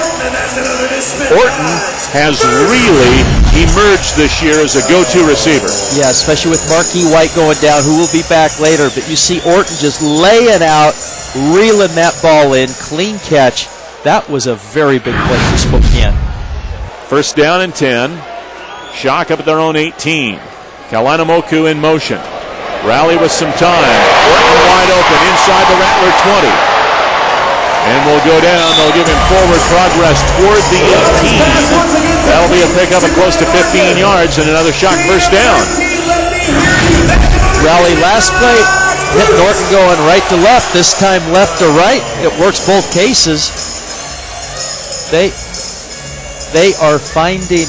Orton has really emerged this year as a go-to receiver. Yeah, especially with Marquis White going down, who will be back later. But you see Orton just laying out, reeling that ball in, clean catch. That was a very big play for Spokane. 1st down and 10. Shock up at their own 18. Kalanamoku in motion. Rally with some time. Orton wide open inside the Rattler 20. And will go down. They'll give him forward progress toward the 18. That'll be a pickup of close to 15 yards and another Shock first down. Rally last play hit Norton going right to left. This time left to right. It works both cases. They are finding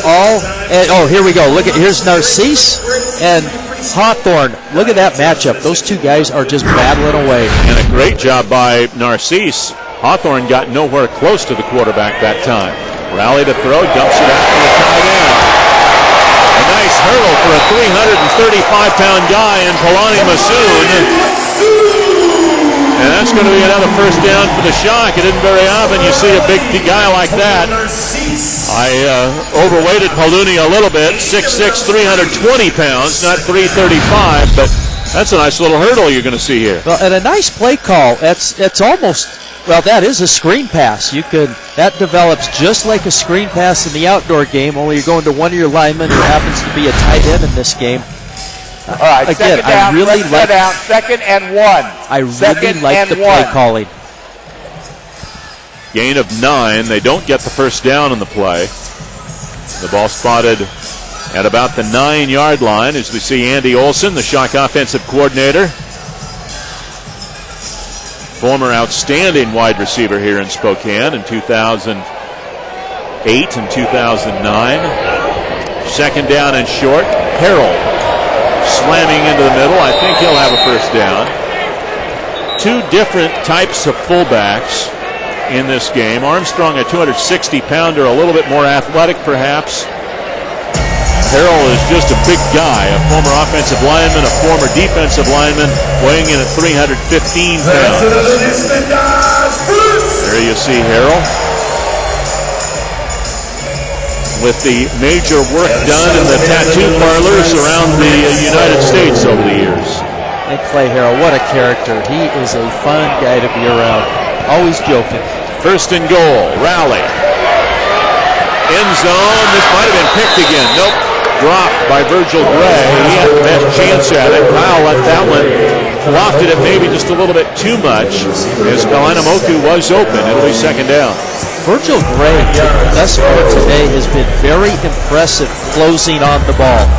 all. And, oh, here we go. Look at here's Narcisse and Hawthorne. Look at that matchup. Those two guys are just battling away. And a great job by Narcisse. Hawthorne got nowhere close to the quarterback that time. Rally to throw, dumps it out to the tight end. A nice hurdle for a 335-pound guy in Polani Masoon. And that's going to be another first down for the Shock. It isn't very often you see a big guy like that. I overweighted Poluni a little bit, 6'6", 320 pounds, not 335, but that's a nice little hurdle you're going to see here. Well, and a nice play call. That's almost, well, that is a screen pass. That develops just like a screen pass in the outdoor game, only you're going to one of your linemen who happens to be a tight end in this game. All right, Again, second down, I really like 2nd and 1. I really like the play calling. Gain of 9. They don't get the first down on the play. The ball spotted at about the 9-yard line as we see Andy Olson, the Shock offensive coordinator. Former outstanding wide receiver here in Spokane in 2008 and 2009. 2nd down and short. Harrell slamming into the middle. I think he'll have a first down. Two different types of fullbacks in this game. Armstrong, a 260-pounder, a little bit more athletic perhaps. Harrell is just a big guy, a former offensive lineman, a former defensive lineman, weighing in at 315 pounds. There you see Harrell with the major work done in the tattoo parlors around the United States over the years. And Clay Harrell, what a character. He is a fun guy to be around. Always joking. 1st and goal. Rally. End zone. This might have been picked again. Nope. Dropped by Virgil Gray. He had the best chance at it. Kyle let that one. Lofted it maybe just a little bit too much as Kalanamoku was open. It'll be 2nd down. Virgil Gray, thus far today, has been very impressive closing on the ball.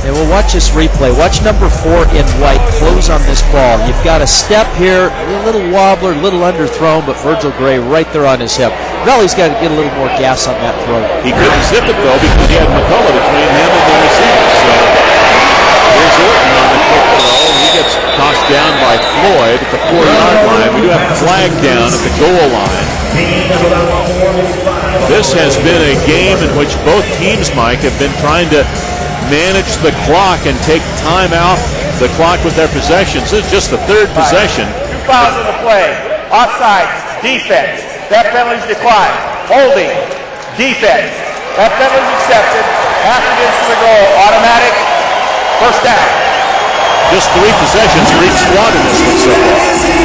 And we'll watch this replay. Watch number 4 in white close on this ball. You've got a step here, a little wobbler, a little underthrown, but Virgil Gray right there on his hip. Rally's got to get a little more gas on that throw. He couldn't zip it, though, because he had McCullough between him and the receiver. So here's Orton on the quick throw. He gets tossed down by Floyd at the 4-yard line. We do have a flag down at the goal line. This has been a game in which both teams, Mike, have been trying to manage the clock and take time out the clock with their possessions. This is just the 3rd possession. 2 fouls on the play. Offside, defense. That penalty is declined. Holding, defense. That penalty is accepted. Half the distance to the goal. Automatic First down. Just 3 possessions for each squad in this one so far.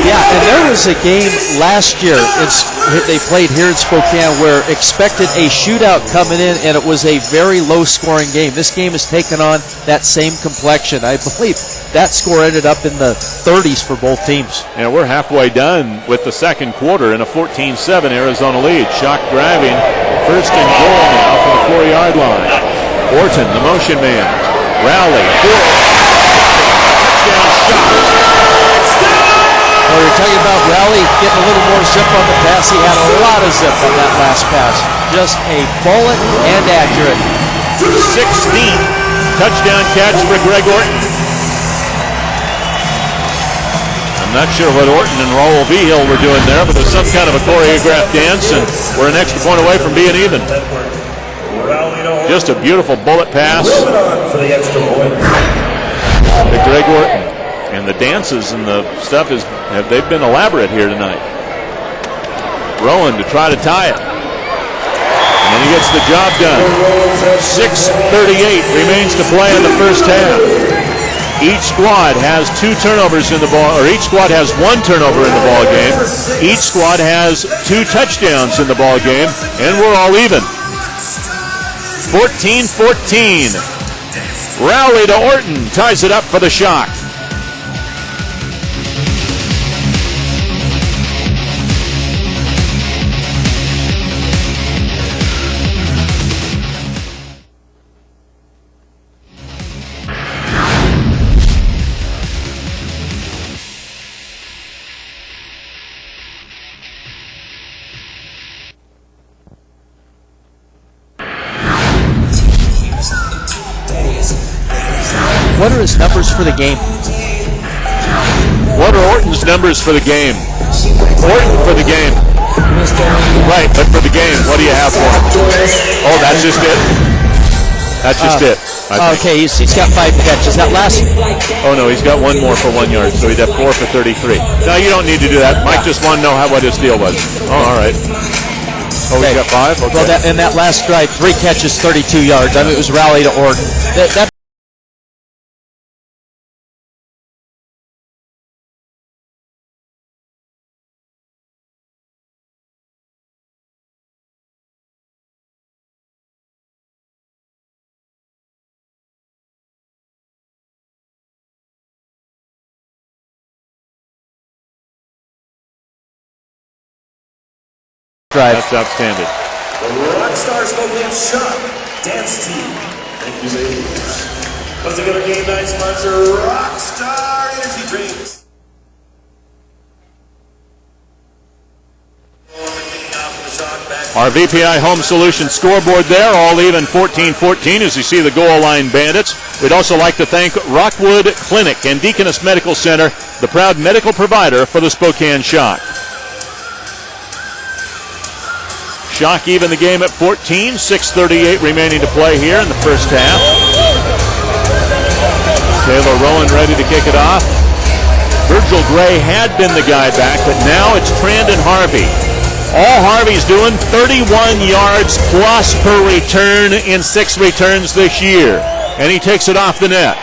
Yeah, and there was a game last year they played here in Spokane where expected a shootout coming in, and it was a very low-scoring game. This game has taken on that same complexion. I believe that score ended up in the 30s for both teams. And we're halfway done with the second quarter in a 14-7 Arizona lead. Shock driving, first and goal now for the 4-yard line. Orton, the motion man. Rowley, touchdown Shock. Well, you're talking about Rowley getting a little more zip on the pass. He had a lot of zip on that last pass. Just a bullet and accurate. 16th touchdown catch for Greg Orton. I'm not sure what Orton and Raul Vigil were doing there, but there's some kind of a choreographed dance, and we're an extra point away from being even. Just a beautiful bullet pass For the extra point. to Greg Orton. And the dances and the stuff they've been elaborate here tonight. Rowan to try to tie it. And he gets the job done. 6:38 remains to play in the first half. Each squad has 2 turnovers in the ball, or each squad has 1 turnover in the ball game. Each squad has 2 touchdowns in the ball game, and we're all even. 14-14. Rowley to Orton ties it up for the Shock. What are his numbers for the game? What are Orton's numbers for the game? Orton for the game. Right, but for the game, what do you have for him? Oh, that's just it? That's just it. I think. Okay, he's got 5 catches. That last... Oh, no, he's got 1 more for 1 yard, so he'd have 4 for 33. No, you don't need to do that. Mike just wanted to know what his deal was. Oh, all right. Oh, he's got 5? Okay. Well, in that last drive, 3 catches, 32 yards. I mean, it was Rowley to Orton. That drive. That's outstanding. The Rockstar Spokane Shock Dance Team. Thank you, ladies. Once again, our game night sponsor, Rockstar Energy Drinks. Our VPI Home Solutions scoreboard there, all even 14-14 as you see the goal line bandits. We'd also like to thank Rockwood Clinic and Deaconess Medical Center, the proud medical provider for the Spokane Shock. Shock even the game at 14, 6:38 remaining to play here in the first half. Taylor Rowan ready to kick it off. Virgil Gray had been the guy back, but now it's Trandon Harvey. All Harvey's doing 31 yards plus per return in 6 returns this year. And he takes it off the net.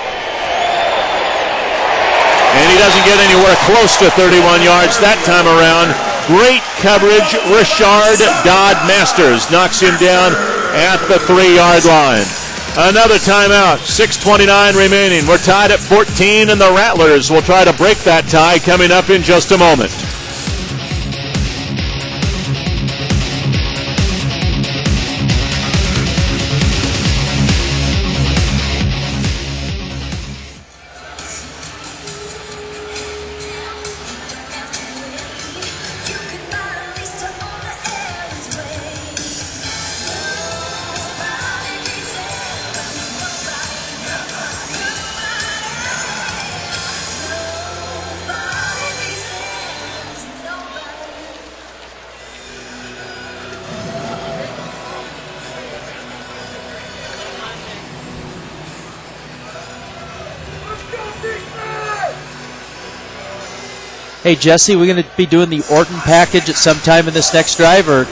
And he doesn't get anywhere close to 31 yards that time around. Great coverage. Richard Dodd Masters knocks him down at the 3-yard line. Another timeout. 6:29 remaining. We're tied at 14, and the Rattlers will try to break that tie coming up in just a moment. Hey, Jesse, we're going to be doing the Orton package at some time in this next drive, or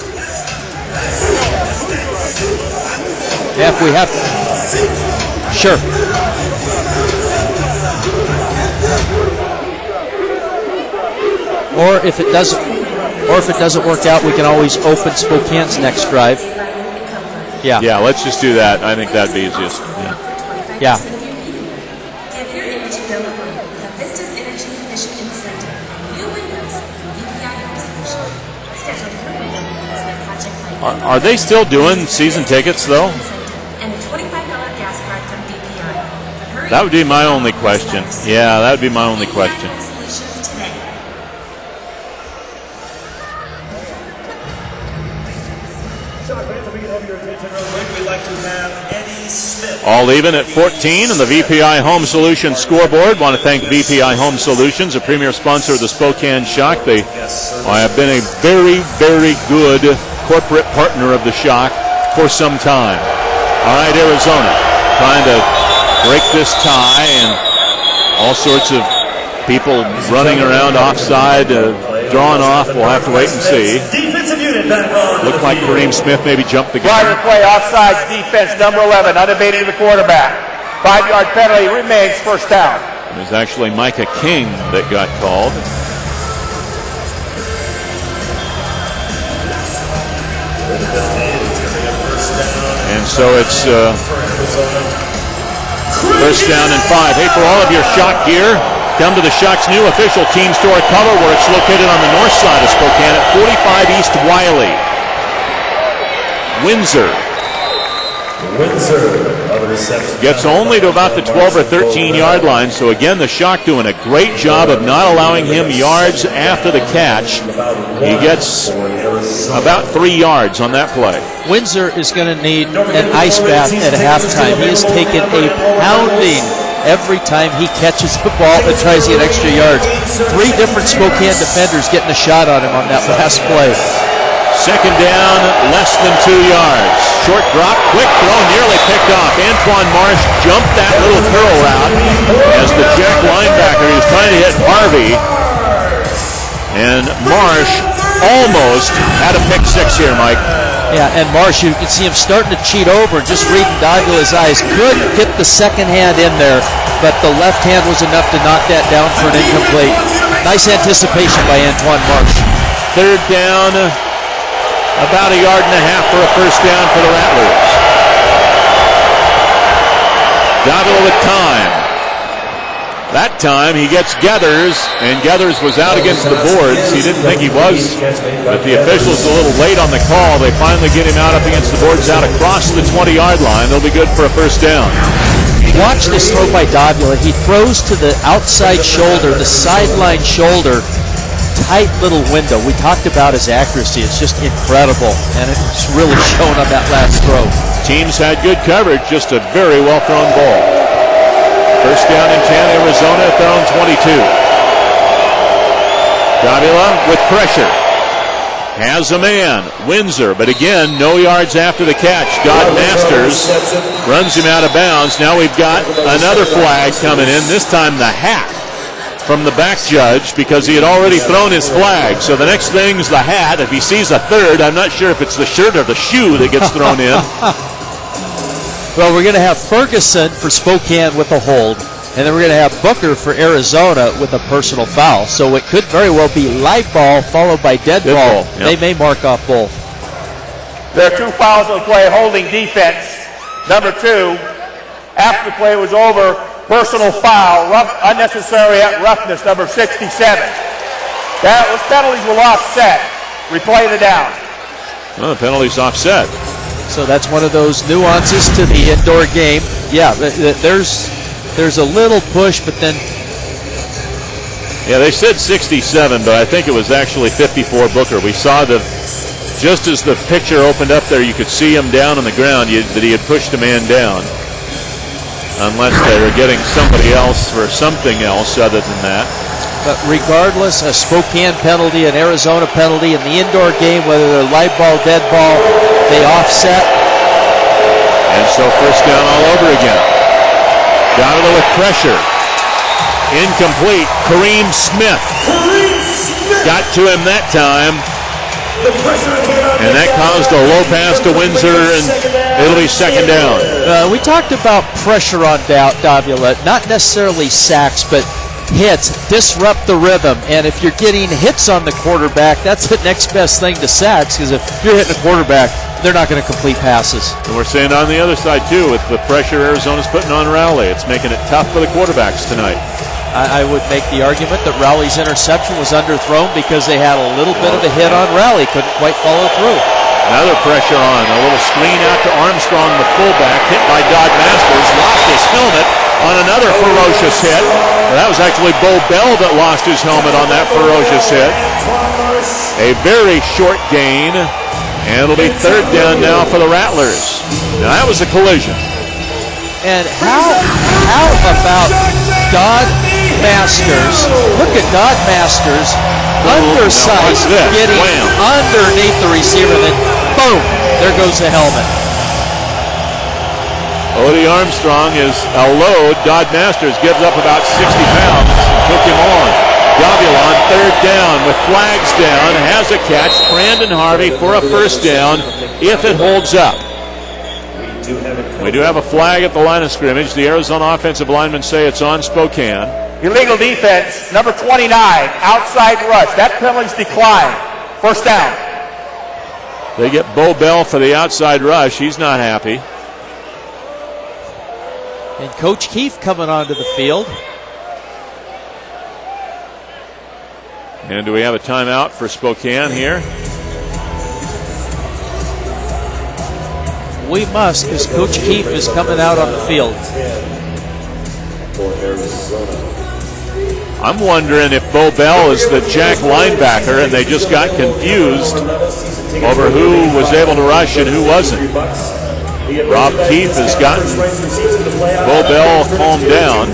yeah, if we have, sure. Or if it doesn't work out, we can always open Spokane's next drive. Yeah. Yeah, let's just do that. I think that'd be easiest. Yeah. Give your energy bill a break with a Vista's Energy Efficient Incentive. New windows, VPI home solution. Schedule your window replacement project by Are they still doing season tickets, though? and a $25 gas card from VPI. Hurry That would be my only question. Yeah, that would be my only question. VPI Home Solutions today. We'd like to have Eddie Smith. All even at 14 on the VPI Home Solutions scoreboard. Want to thank VPI Home Solutions, a premier sponsor of the Spokane Shock. They have been a very, very good corporate partner of the Shock for some time. All right, Arizona trying to break this tie, and all sorts of people running around offside, drawn off. We'll have to wait and see. Defensive unit back on. Looked like Kareem Smith maybe jumped the gun. Private play, offsides, defense, number 11, unabated to the quarterback. 5-yard penalty remains first down. It was actually Micah King that got called. And so it's first down and 5. Hey, for all of your Shock gear, come to the Shock's new official team store, Colorworks, located on the north side of Spokane at 45 East Wiley. Windsor on the reception. gets only to about the 12 or 13 yard line. So again, the Shock doing a great job of not allowing him yards after the catch. He gets about 3 yards on that play. Windsor is going to need an ice bath at halftime. He has taken a pounding every time he catches the ball and tries to get extra yards. 3 different Spokane defenders getting a shot on him on that last play. Second down, less than 2 yards. Short drop, quick throw, nearly picked off. Antoine Marsh jumped that little curl route as the Jack linebacker, he was trying to hit Harvey. And Marsh almost had a pick 6 here, Mike. Yeah, and Marsh, you can see him starting to cheat over, just reading Davila's eyes. Couldn't get the second hand in there, but the left hand was enough to knock that down for an incomplete. Nice anticipation by Antoine Marsh. Third down, about 1.5 yards for a first down for the Rattlers. Davila with time. That time he gets Gathers, and Gathers was out against the boards. He didn't think he was, but the officials a little late on the call. They finally get him out up against the boards, out across the 20-yard line. They'll be good for a first down. Watch this throw by Davila. He throws to the outside shoulder, the sideline shoulder. Tight little window. We talked about his accuracy. It's just incredible, and it's really shown on that last throw. Teams had good coverage, just a very well-thrown ball. First down and 10, Arizona at their own 22. Davila with pressure. Has a man, Windsor, but again, no yards after the catch. God Masters runs him out of bounds. Now we've got another flag coming in, this time the hat from the back judge, because he had already thrown his flag. So the next thing's the hat. If he sees a third, I'm not sure if it's the shirt or the shoe that gets thrown in. Well, we're going to have Ferguson for Spokane with a hold, and then we're going to have Booker for Arizona with a personal foul. So it could very well be live ball followed by dead ball. Yep. They may mark off both. There are 2 fouls on the play, holding defense. Number 2, after the play was over, personal foul, unnecessary roughness, number 67. Those penalties will offset. Replay the down. Well, the penalty's offset. So that's one of those nuances to the indoor game. Yeah, there's a little push, but then... Yeah, they said 67, but I think it was actually 54 Booker. We saw just as the picture opened up there, you could see him down on the ground, that he had pushed a man down. Unless they were getting somebody else for something else other than that. But regardless, a Spokane penalty, an Arizona penalty in the indoor game, whether they're live ball, dead ball, they offset. And so first down all over again. Davila with pressure. Incomplete. Kareem Smith got to him that time. And that caused a low pass to Windsor, and it'll be second down. We talked about pressure on Davila, not necessarily sacks, but hits, disrupt the rhythm. And if you're getting hits on the quarterback, that's the next best thing to sacks, because if you're hitting a quarterback, they're not going to complete passes. And we're saying on the other side, too, with the pressure Arizona's putting on Rowley, it's making it tough for the quarterbacks tonight. I would make the argument that Rowley's interception was underthrown because they had a little bit of a hit on Rowley. Couldn't quite follow through. Another pressure on. A little screen out to Armstrong, the fullback, hit by Dodd Masters, lost his helmet on another ferocious hit. Well, that was actually Bo Bell that lost his helmet on that ferocious hit. A very short gain, and it'll be third down now for the Rattlers. Now that was a collision. And how about Dodd Masters? Look at Dodd Masters, undersized, getting underneath the receiver, then boom, there goes the helmet. Odie Armstrong is a load. Dodd Masters gives up about 60 pounds and took him on. Davila on third down with flags down, has a catch. Brandon Harvey for a first down if it holds up. We do have a flag at the line of scrimmage. The Arizona offensive linemen say it's on Spokane. Illegal defense, number 29, outside rush. That penalty's declined. First down. They get Bo Bell for the outside rush. He's not happy. And Coach Keefe coming onto the field. And do we have a timeout for Spokane here? We must, because Coach Keefe is coming out on the field. I'm wondering if Bo Bell is the jack linebacker and they just got confused over who was able to rush and who wasn't. Rob Keefe has gotten Bo Bell calmed down.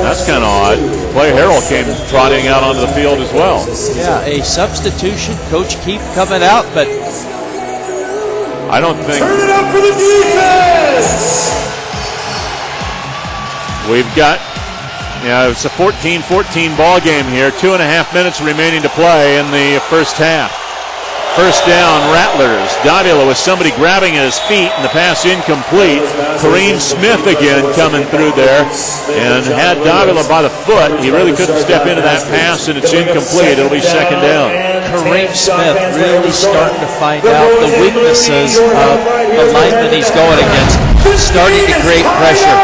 That's kind of odd. Clay Harrell came trotting out onto the field as well. Yeah, a substitution. Coach Keefe coming out, but I don't think. Turn it up for the defense! We've got, it's a 14-14 ball game here. 2.5 minutes remaining to play in the first half. First down, Rattlers. Davila with somebody grabbing at his feet, and the pass incomplete. Kareem Smith again coming through there, and had Davila by the foot. He really couldn't step into that pass, and it's incomplete. It'll be second down. Kareem Smith really starting to find out the weaknesses of the lineman he's going against. Starting to create pressure.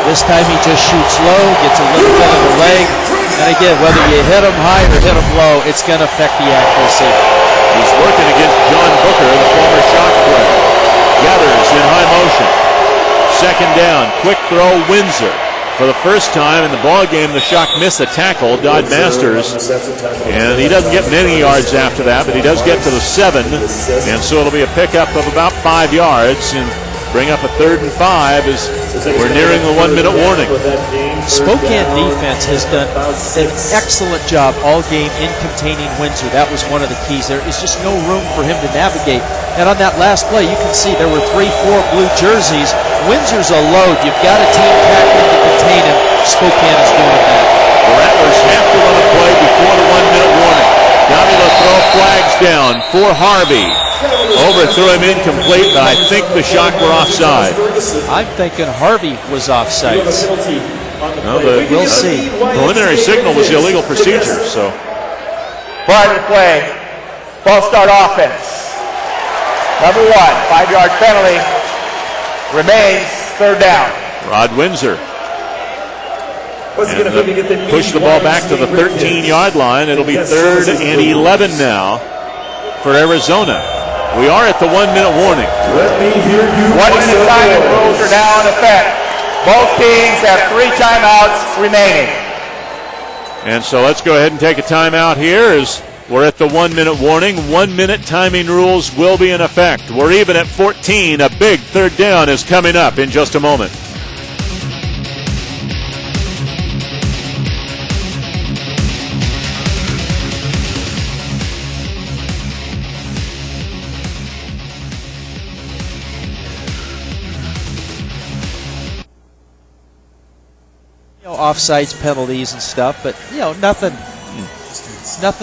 This time he just shoots low, gets a little bit of the leg. And again, whether you hit him high or hit him low, it's going to affect the accuracy. He's working against John Booker, the former Shock player. Gathers in high motion. Second down, quick throw, Windsor. For the first time in the ball game, the Shock missed a tackle, Dodd Masters. And he doesn't get many yards after that, but he does get to the 7. And so it'll be a pickup of about 5 yards. And bring up a 3rd and 5 as we're nearing the 1-minute warning. Spokane defense has done an excellent job all game in containing Windsor. That was one of the keys. There is just no room for him to navigate. And on that last play, you can see there were 3-4 blue jerseys. Windsor's a load. You've got a team tackling to contain him. Spokane is doing that. The Rattlers have to run a play before the 1-minute warning. Davila throw flags down for Harvey. Overthrew him incomplete, but I think the Shock were offside. I'm thinking Harvey was offside. No, we'll see. Preliminary signal was illegal procedure, so. Prior to play, false start offense. Number 1, 5-yard penalty. Remains third down. Rod Windsor. And push the ball back to the 13-yard line. It'll be 3rd and 11 now for Arizona. We are at the 1-minute warning. Let me hear you. 1-minute timing rules are now in effect. Both teams have 3 timeouts remaining. And so let's go ahead and take a timeout here as we're at the 1-minute warning. 1-minute timing rules will be in effect. We're even at 14. A big third down is coming up in just a moment. Offsides penalties and stuff, but nothing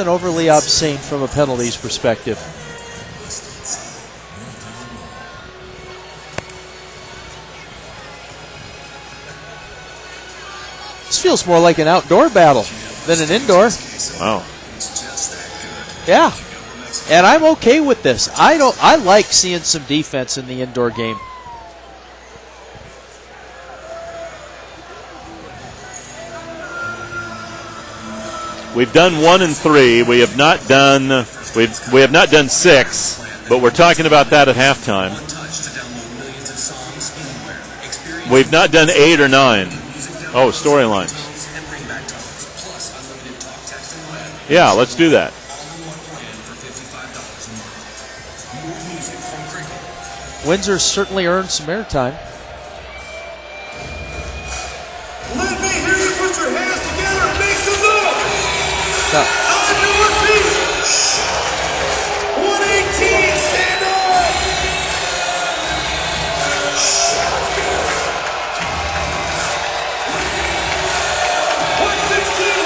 overly obscene from a penalties perspective. feels more like an outdoor battle than an indoor. Wow. Yeah. And I'm okay with this. I like seeing some defense in the indoor game. We've done 1 and 3. We have not done 6, but we're talking about that at halftime. We've not done 8 or 9. Oh, storylines. Yeah, let's do that. Windsor certainly earned some airtime. Let me hear you put your hands together and make some noise. No. On your feet. 118, stand up. 116,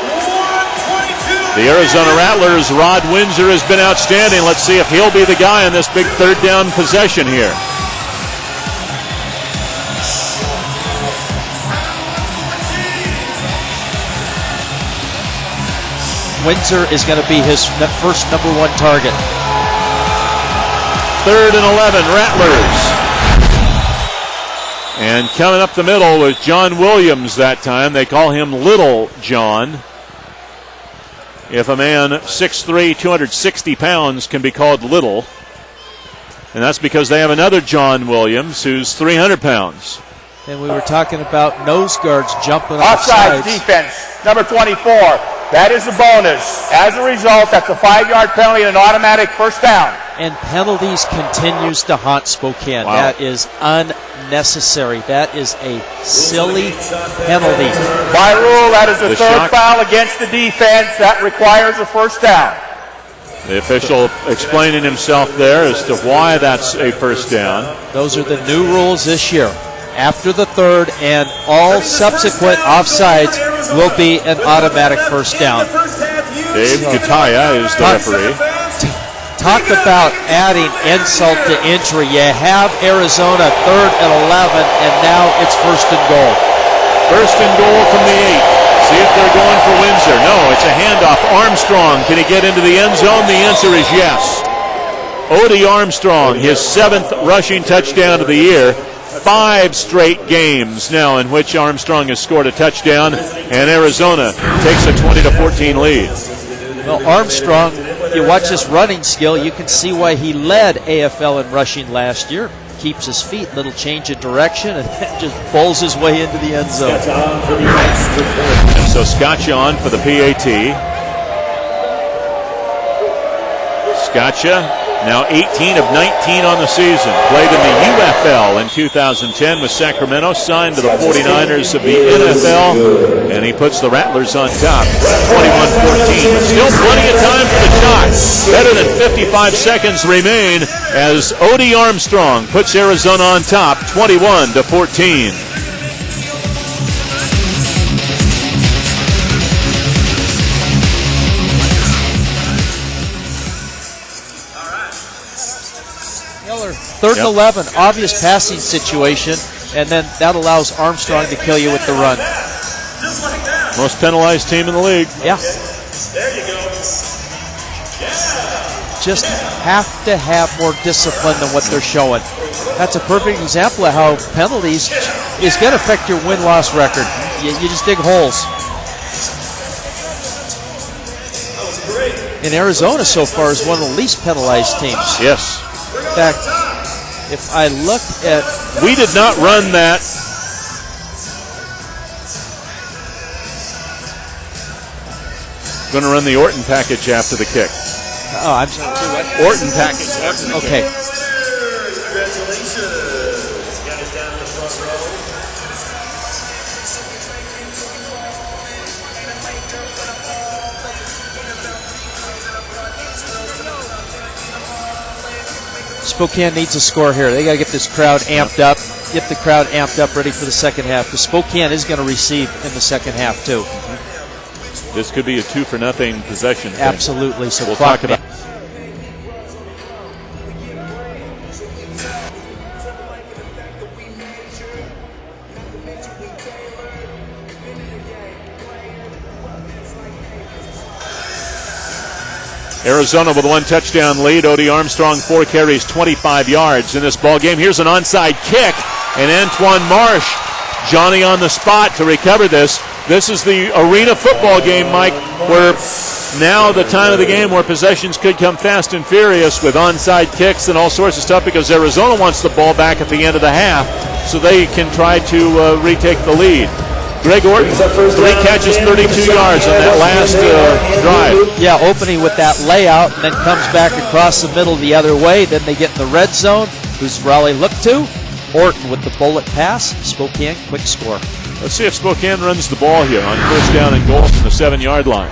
122. The Arizona Rattlers' Rod Windsor has been outstanding. Let's see if he'll be the guy on this big third down possession here. Windsor is going to be his first number 1 target. 3rd and 11, Rattlers. And coming up the middle was John Williams that time. They call him Little John. If a man 6'3", 260 pounds can be called little. And that's because they have another John Williams who's 300 pounds. And we were talking about nose guards jumping off Offside sides. defense, number 24. That is a bonus. As a result, that's a 5-yard penalty and an automatic first down. And penalties continues to haunt Spokane. Wow. That is unnecessary. That is a silly penalty. By rule, that is the The third shock. foul against the defense. That requires a first down. The official explaining himself there as to why that's a first down. Those are the new rules this year. After the third and all subsequent offsides will be an automatic first down. Dave Gutaya is the referee. Talk about adding insult to injury. You have Arizona 3rd and 11, and now it's 1st and goal. 1st and goal from the 8. See if they're going for Windsor. No, it's a handoff. Armstrong, can he get into the end zone? The answer is yes. Odie Armstrong, his 7th rushing touchdown of the year. 5 straight games now in which Armstrong has scored a touchdown, and Arizona takes a 20-14 lead. Well, Armstrong, you watch his running skill, you can see why he led AFL in rushing last year. Keeps his feet, little change of direction, and just bowls his way into the end zone. And so Scotcha on for the PAT. Scotcha, now 18 of 19 on the season. Played in the UFL in 2010 with Sacramento, signed to the 49ers of the NFL, and he puts the Rattlers on top, 21-14. But still plenty of time for the shot. Better than 55 seconds remain as Odie Armstrong puts Arizona on top, 21-14. Third and 11, obvious passing situation, and then that allows Armstrong to kill you with the run. Most penalized team in the league. Yeah. There you go. Just have to have more discipline than what they're showing. That's a perfect example of how penalties is going to affect your win-loss record. You just dig holes. In Arizona so far is one of the least penalized teams. Yes. In fact, if I look at... We did not run that. Going to run the Orton package after the kick. Oh, I'm sorry. Orton package after the Okay. kick. Congratulations, guys down in the front row. Spokane needs a score here. They got to get this crowd amped up, get the crowd amped up, ready for the second half. Because Spokane is going to receive in the second half too. This could be a 2-0 possession thing. Absolutely. So We'll clock talk about. Arizona with a 1 touchdown lead. Odie Armstrong, 4 carries, 25 yards in this ball game. Here's an onside kick, and Antoine Marsh, Johnny on the spot to recover this. This is the arena football game, Mike, where now the time of the game where possessions could come fast and furious with onside kicks and all sorts of stuff, because Arizona wants the ball back at the end of the half so they can try to retake the lead. Greg Orton, 3 catches, 32 yards on that last drive. Yeah, opening with that layout, and then comes back across the middle the other way. Then they get in the red zone. Who's Raleigh look to? Orton with the bullet pass. Spokane, quick score. Let's see if Spokane runs the ball here on 1st down and goal from the 7-yard line.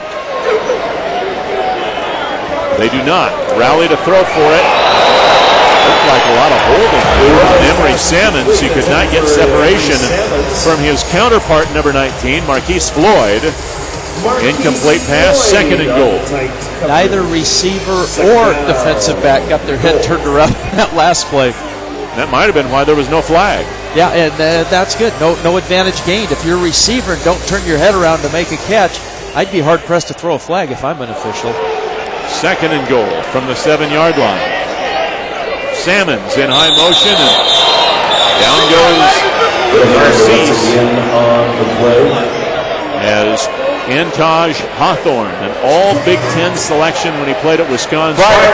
They do not. Raleigh to throw for it. Looked like a lot of holding. Emery Sammons, he could not get separation from his counterpart, number 19, Marquise Floyd. Incomplete pass, 2nd and goal. Neither receiver or defensive back got their head turned around in that last play. That might have been why there was no flag. Yeah, and that's good. No advantage gained. If you're a receiver and don't turn your head around to make a catch, I'd be hard-pressed to throw a flag if I'm an official. 2nd and goal from the 7-yard line. Sammons in high motion, and down goes Narcisse as Antaj Hawthorne, an all Big Ten selection when he played at Wisconsin. Prior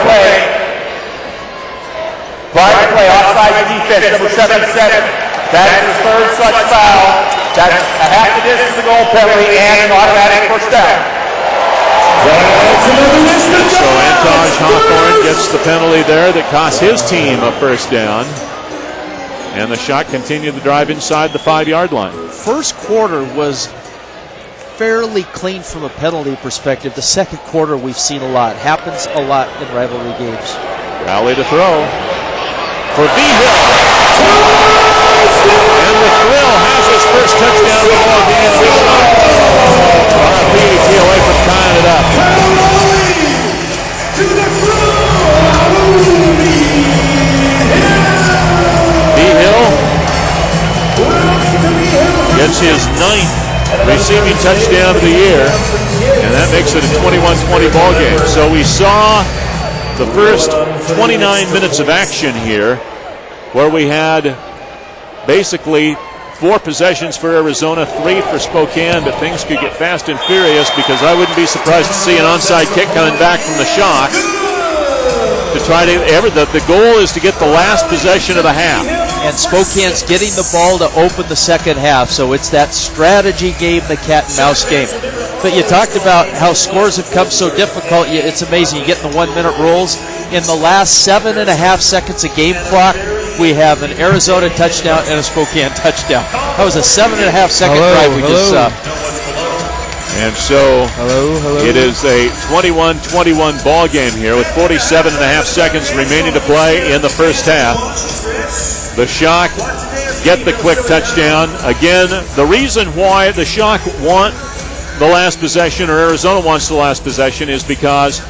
play, offside defense, number 77. That is his 3rd such foul. That's a half the distance to goal penalty and an automatic first down. So Antaj Hawthorne gets the penalty there that cost his team a 1st down. And the shot continued the drive inside the 5-yard line. First quarter was fairly clean from a penalty perspective. The second quarter we've seen a lot. Happens a lot in rivalry games. Raleigh to throw for V-Hill. And the Thrill has his first touchdown of the ball game. PAT away from tying it up. V-Hill gets his 9th receiving touchdown of the year, and that makes it a 21-20 ball game. So we saw the first 29 minutes of action here, where we had basically 4 possessions for Arizona, 3 for Spokane, but things could get fast and furious, because I wouldn't be surprised to see an onside kick coming back from the Shock to try to the goal is to get the last possession of the half. And Spokane's getting the ball to open the second half, so it's that strategy game, the cat and mouse game. But you talked about how scores have come so difficult. It's amazing. You get in the 1-minute rules. In the last 7.5 seconds of game clock, we have an Arizona touchdown and a Spokane touchdown. That was a 7.5-second drive we just saw. And so it is a 21-21 ball game here with 47.5 seconds remaining to play in the first half. The Shock get the quick touchdown. Again, the reason why the Shock want the last possession, or Arizona wants the last possession, is because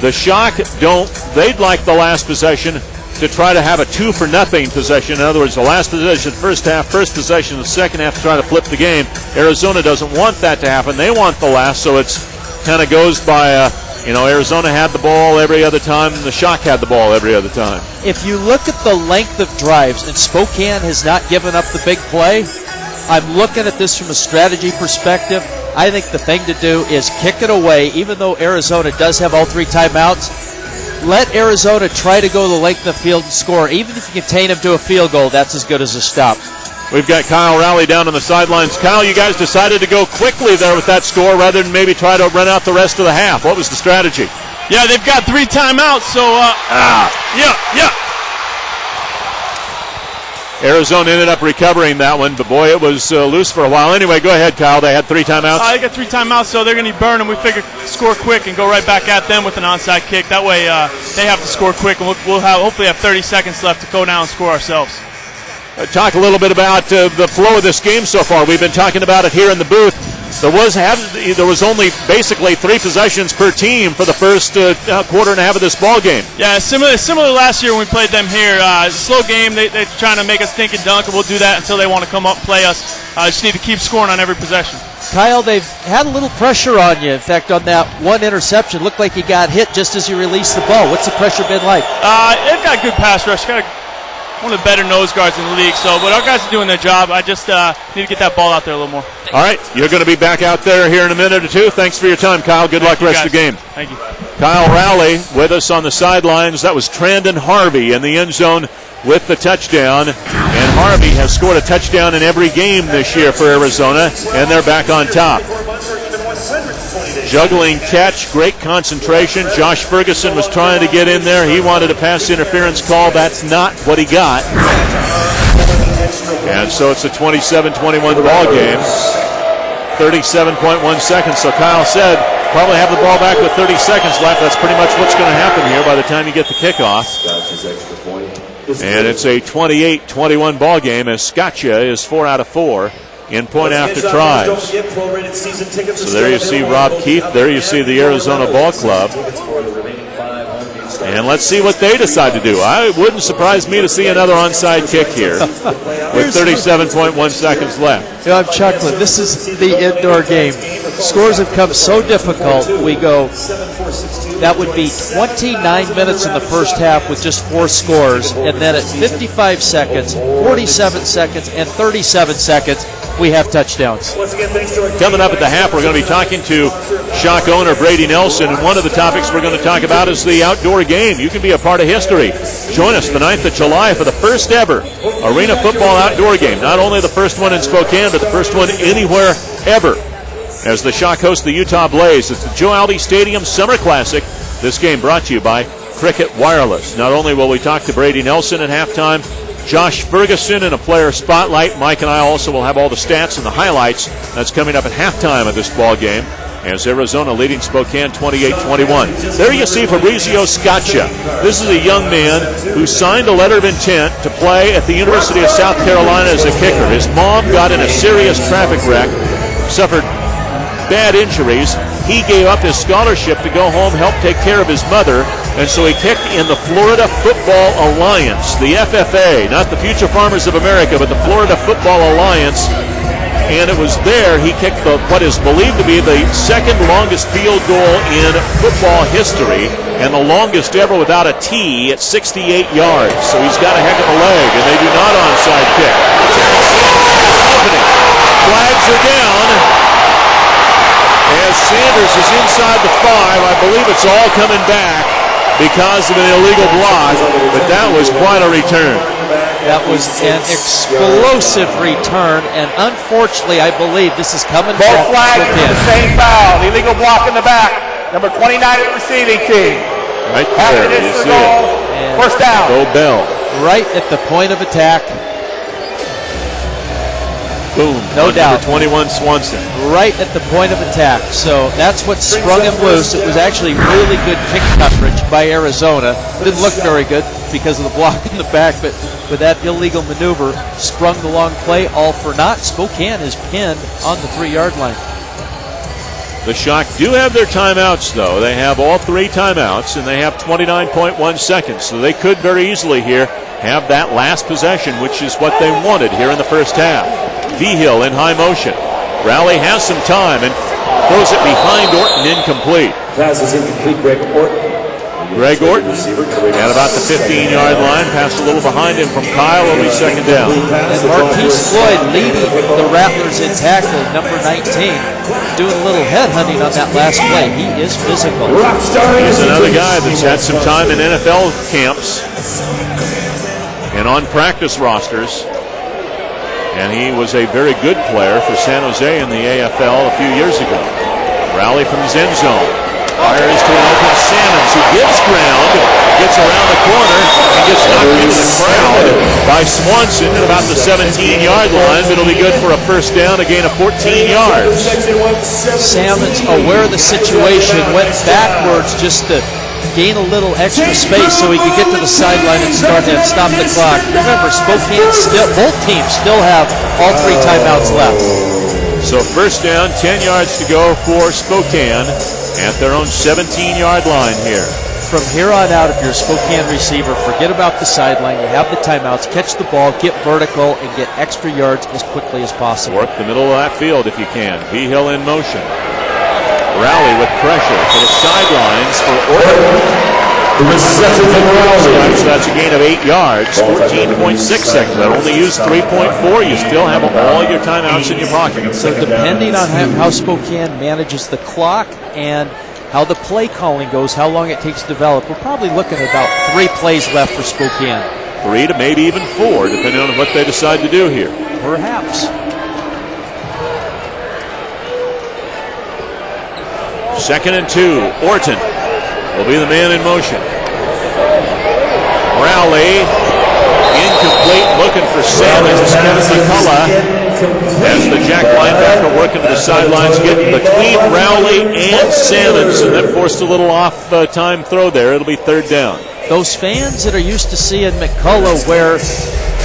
the Shock they'd like the last possession to try to have a 2-for-0 possession. In other words, the last possession first half, first possession the second half to try to flip the game. Arizona doesn't want that to happen. They want the last, so it's kind of goes by, Arizona had the ball every other time, and the Shock had the ball every other time. If you look at the length of drives, and Spokane has not given up the big play, I'm looking at this from a strategy perspective. I think the thing to do is kick it away, even though Arizona does have all 3 timeouts. Let Arizona try to go the length of the field and score. Even if you contain them to a field goal, that's as good as a stop. We've got Kyle Rowley down on the sidelines. Kyle, you guys decided to go quickly there with that score rather than maybe try to run out the rest of the half. What was the strategy? Yeah, they've got 3 timeouts, so, Arizona ended up recovering that one, but boy, it was loose for a while. Anyway, go ahead, Kyle. They had 3 timeouts. They got 3 timeouts, so they're going to burn them. We figure score quick and go right back at them with an onside kick. That way they have to score quick, and we'll hopefully have 30 seconds left to go down and score ourselves. Talk a little bit about the flow of this game so far. We've been talking about it here in the booth. There was only basically 3 possessions per team for the first quarter and a half of this ball game. Yeah, similar last year when we played them here. Slow game. They're trying to make us think and dunk, and we'll do that until they want to come up and play us. Just need to keep scoring on every possession. Kyle, they've had a little pressure on you. In fact, on that one interception, looked like you got hit just as you released the ball. What's the pressure been like? They've got good pass rush. Got one of the better nose guards in the league. But our guys are doing their job. I just need to get that ball out there a little more. All right, you're going to be back out there here in a minute or two. Thanks for your time, Kyle. Good luck rest of the game. Thank you. Kyle Rowley with us on the sidelines. That was Trandon Harvey in the end zone with the touchdown. And Harvey has scored a touchdown in every game this year for Arizona, and they're back on top. Juggling catch, great concentration. Josh Ferguson was trying to get in there. He wanted a pass interference call. That's not what he got. And so it's a 27-21 ball game. 37.1 seconds. So Kyle said, probably have the ball back with 30 seconds left. That's pretty much what's going to happen here by the time you get the kickoff. And it's a 28-21 ball game as Scotia is 4 out of 4 in point after tries. So there you see Rob Keith. There you see the Arizona Ball Club. And let's see what they decide to do. It wouldn't surprise me to see another onside kick here with 37.1 seconds left. I'm chuckling. This is the indoor game. Scores have come so difficult. We go, that would be 29 minutes in the first half with just 4 scores. And then at 55 seconds, 47 seconds, and 37 seconds, we have touchdowns. Coming up at the half, we're going to be talking to Shock owner Brady Nelson, and one of the topics we're going to talk about is the outdoor game. You can be a part of history. Join us the 9th of July for the first ever arena football outdoor game. Not only the first one in Spokane, but the first one anywhere ever. As the Shock host the Utah Blaze, it's the Joe Aldi Stadium Summer Classic. This game brought to you by Cricket Wireless. Not only will we talk to Brady Nelson at halftime, Josh Ferguson in a player spotlight. Mike and I also will have all the stats and the highlights. That's coming up at halftime of this ball game as Arizona leading Spokane 28-21. There you see Fabrizio Scaccia. This is a young man who signed a letter of intent to play at the University of South Carolina as a kicker. His mom got in a serious traffic wreck, suffered bad injuries. He gave up his scholarship to go home, help take care of his mother, and so he kicked in the Florida Football Alliance, the FFA, not the Future Farmers of America, but the Florida Football Alliance. And it was there he kicked what is believed to be the second longest field goal in football history, and the longest ever without a tee at 68 yards. So he's got a heck of a leg, and they do not onside kick. Flags are down as Sanders is inside the 5. I believe it's all coming back because of an illegal block, but that was quite a return. That was an explosive return, and unfortunately, I believe this is coming Both from flags Spokane. for the same foul. Illegal block in the back. Number 29 at the receiving team. Right there, you see it. First down. Go Bell. Right at the point of attack. Boom. No doubt. Number 21 Swanson. Right at the point of attack. So that's what sprung him loose. It was actually really good kick coverage by Arizona. Didn't look very good because of the block in the back, but with that illegal maneuver, sprung the long play, all for naught. Spokane is pinned on the 3-yard line. The Shock do have their timeouts, though. They have all 3 timeouts, and they have 29.1 seconds. So they could very easily here have that last possession, which is what they wanted here in the first half. Vigil in high motion. Rowley has some time and throws it behind Orton, incomplete. Pass is incomplete, Greg Orton. Greg Orton at about the 15-yard line, passed a little behind him from Kyle, only second down. And Marquise Floyd leading the Rattlers in tackle, number 19, doing a little headhunting on that last play. He is physical. He's another guy that's had some time in NFL camps and on practice rosters. And he was a very good player for San Jose in the AFL a few years ago. Rowley from his end zone. Fires to an open Salmons, who gives ground, gets around the corner, and gets knocked into the crowd by Swanson at about the 17-yard line. But it'll be good for a first down, a gain of 14 yards. Salmons, aware of the situation, went backwards just to gain a little extra space so he could get to the sideline and stop the clock. Remember, Spokane both teams still have all 3 timeouts left. So first down, 10 yards to go for Spokane at their own 17-yard line here. from here on out, if you're a Spokane receiver, forget about the sideline. You have the timeouts. Catch the ball, get vertical, and get extra yards as quickly as possible. Work the middle of that field if you can. V-Hill in motion. Rally with pressure to the sidelines for Orton. So that's a gain of 8 yards, 14.6 seconds. That only used 3.4. You still have all your timeouts in your pocket. So depending on how Spokane manages the clock and how the play calling goes, how long it takes to develop, we're probably looking at about 3 plays left for Spokane. 3 to maybe even 4, depending on what they decide to do here. Perhaps. Second and 2. Orton will be the man in motion. Rowley, incomplete, looking for Salmons. Kevin McCullough as the Jack linebacker working to the sidelines, getting between Rowley and Salmons, and that forced a little off-time throw there. It'll be third down. Those fans that are used to seeing McCullough wear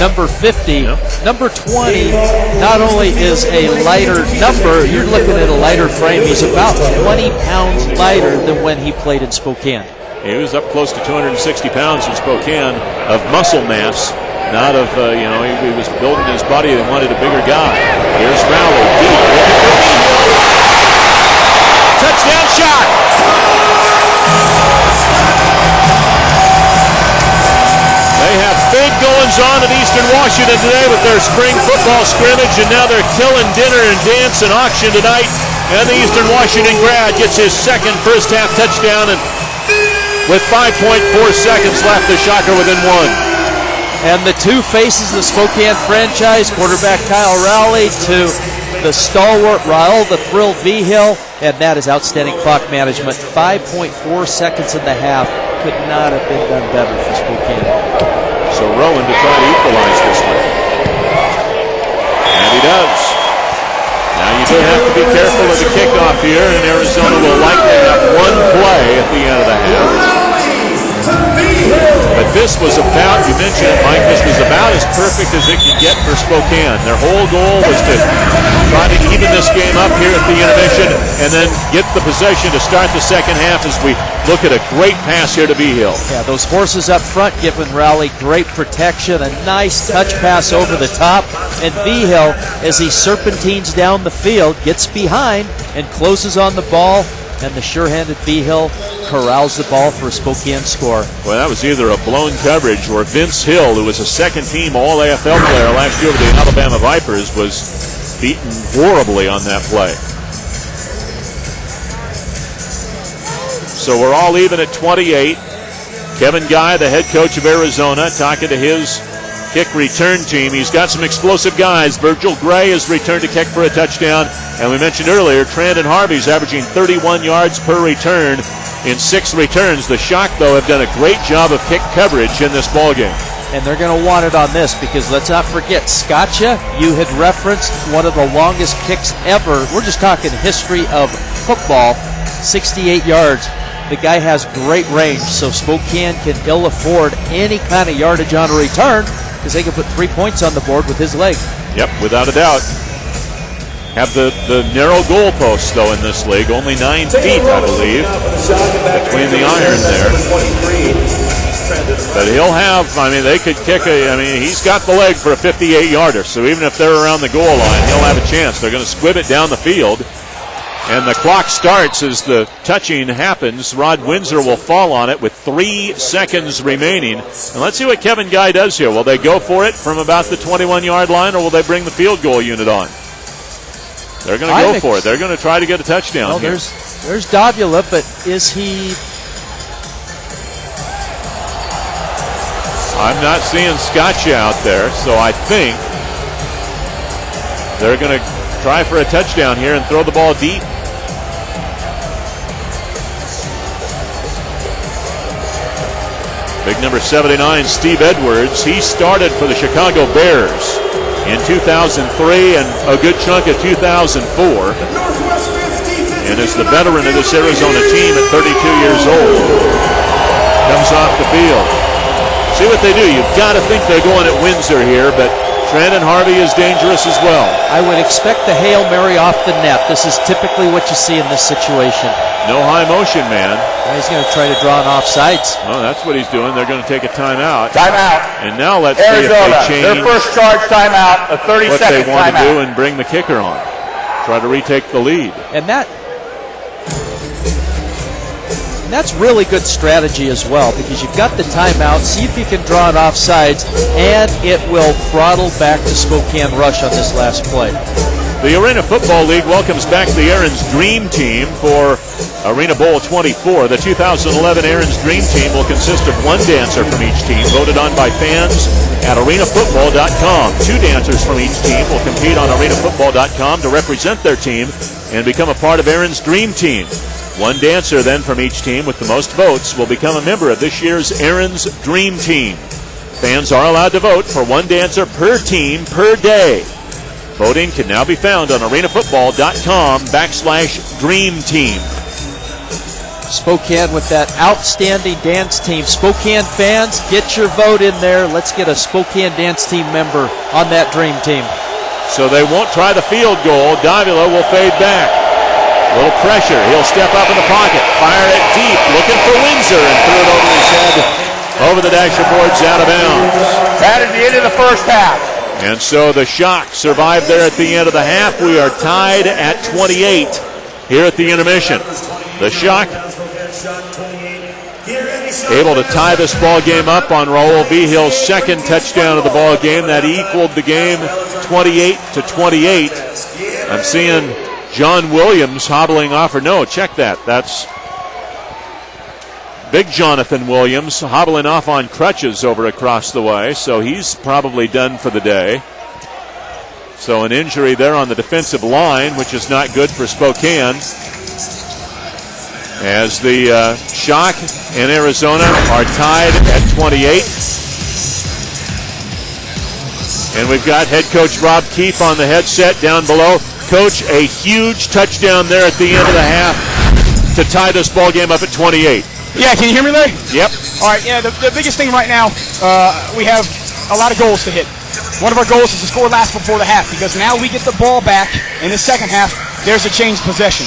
number 50, number 20 not only is a lighter number, you're looking at a lighter frame. He's about 20 pounds lighter than when he played in Spokane. He was up close to 260 pounds in Spokane of muscle mass, not of, he was building his body and wanted a bigger guy. Here's Rowley, deep. Touchdown shot! They have big goings-on at Eastern Washington today with their spring football scrimmage, and now they're killing dinner and dance and auction tonight. And the Eastern Washington grad gets his second first-half touchdown, and with 5.4 seconds left, the Shocker within 1. And the two faces of the Spokane franchise, quarterback Kyle Rowley to the stalwart Raul the Thrill V-Hill, and that is outstanding clock management. 5.4 seconds in the half. Could not have been done better for Spokane. So Rowan to try to equalize this one. And he does. Now you do have to be careful of the kickoff here, and Arizona will likely have one play at the end of the half. But this was about, you mentioned it, Mike, this was about as perfect as it could get for Spokane. Their whole goal was to try to even this game up here at the intermission and then get the possession to start the second half as we look at a great pass here to V-Hill. Yeah, those horses up front giving Rowley great protection, a nice touch pass over the top, and V-Hill, as he serpentines down the field, gets behind and closes on the ball, and the sure-handed V-Hill corrals the ball for a Spokane score. Well, that was either a blown coverage or Vince Hill, who was a second-team All-AFL player last year with the Alabama Vipers, was beaten horribly on that play. So we're all even at 28. Kevin Guy, the head coach of Arizona, talking to his kick return team. He's got some explosive guys. Virgil Gray has returned to kick for a touchdown. And we mentioned earlier, Trandon Harvey's averaging 31 yards per return in 6 returns. The Shock, though, have done a great job of kick coverage in this ballgame. And they're going to want it on this because let's not forget, Scotcha, you had referenced one of the longest kicks ever. We're just talking history of football, 68 yards. The guy has great range, so Spokane can ill afford any kind of yardage on a return because they can put 3 points on the board with his leg. Yep, without a doubt. Have the narrow goalposts, though, in this league. Only 9 feet, I believe, between the iron there. But he'll have, they could kick he's got the leg for a 58-yarder, so even if they're around the goal line, he'll have a chance. They're going to squib it down the field. And the clock starts as the touching happens. Rod Windsor will fall on it with 3 seconds remaining. And let's see what Kevin Guy does here. Will they go for it from about the 21-yard line, or will they bring the field goal unit on? They're going to go for it. They're going to try to get a touchdown here. There's Davila, but is he... I'm not seeing Scotcha out there, so I think they're going to try for a touchdown here and throw the ball deep. Big number 79, Steve Edwards. He started for the Chicago Bears in 2003 and a good chunk of 2004. And is the veteran of this Arizona team at 32 years old. Comes off the field. See what they do. You've got to think they're going at Windsor here, but Trent and Harvey is dangerous as well. I would expect the Hail Mary off the net. This is typically what you see in this situation. No high motion, man. He's going to try to draw an offsides. Well, that's what he's doing. They're going to take a timeout. Timeout. And now let's Arizona, see if they change their first charge timeout, a 30-second timeout. what they want to do and bring the kicker on. Try to retake the lead. And that's really good strategy as well, because you've got the timeout, see if you can draw an offsides, and it will throttle back the Spokane Rush on this last play. The Arena Football League welcomes back the Aaron's Dream Team for Arena Bowl 24. The 2011 Aaron's Dream Team will consist of one dancer from each team, voted on by fans at arenafootball.com. Two dancers from each team will compete on arenafootball.com to represent their team and become a part of Aaron's Dream Team. One dancer then from each team with the most votes will become a member of this year's Aaron's Dream Team. Fans are allowed to vote for one dancer per team per day. Voting can now be found on arenafootball.com/Dream Team. Spokane with that outstanding dance team. Spokane fans, get your vote in there. Let's get a Spokane dance team member on that dream team. So they won't try the field goal. Davila will fade back. A little pressure. He'll step up in the pocket. Fire it deep. Looking for Windsor and threw it over his head. Over the dasher boards, out of bounds. That is the end of the first half. And so the Shock survived there at the end of the half. We are tied at 28 here at the intermission. The Shock able to tie this ball game up on Raul Vihil's second touchdown of the ball game. That equaled the game 28-28. I'm seeing John Williams hobbling off, or no, check that. That's Big Jonathan Williams hobbling off on crutches over across the way, so he's probably done for the day. So an injury there on the defensive line, which is not good for Spokane, as the Shock and Arizona are tied at 28. And we've got head coach Rob Keefe on the headset down below. Coach, a huge touchdown there at the end of the half to tie this ball game up at 28. Yeah, can you hear me, Larry? Yep. All right, yeah, the biggest thing right now, we have a lot of goals to hit. One of our goals is to score last before the half, because now we get the ball back in the second half. There's a changed possession.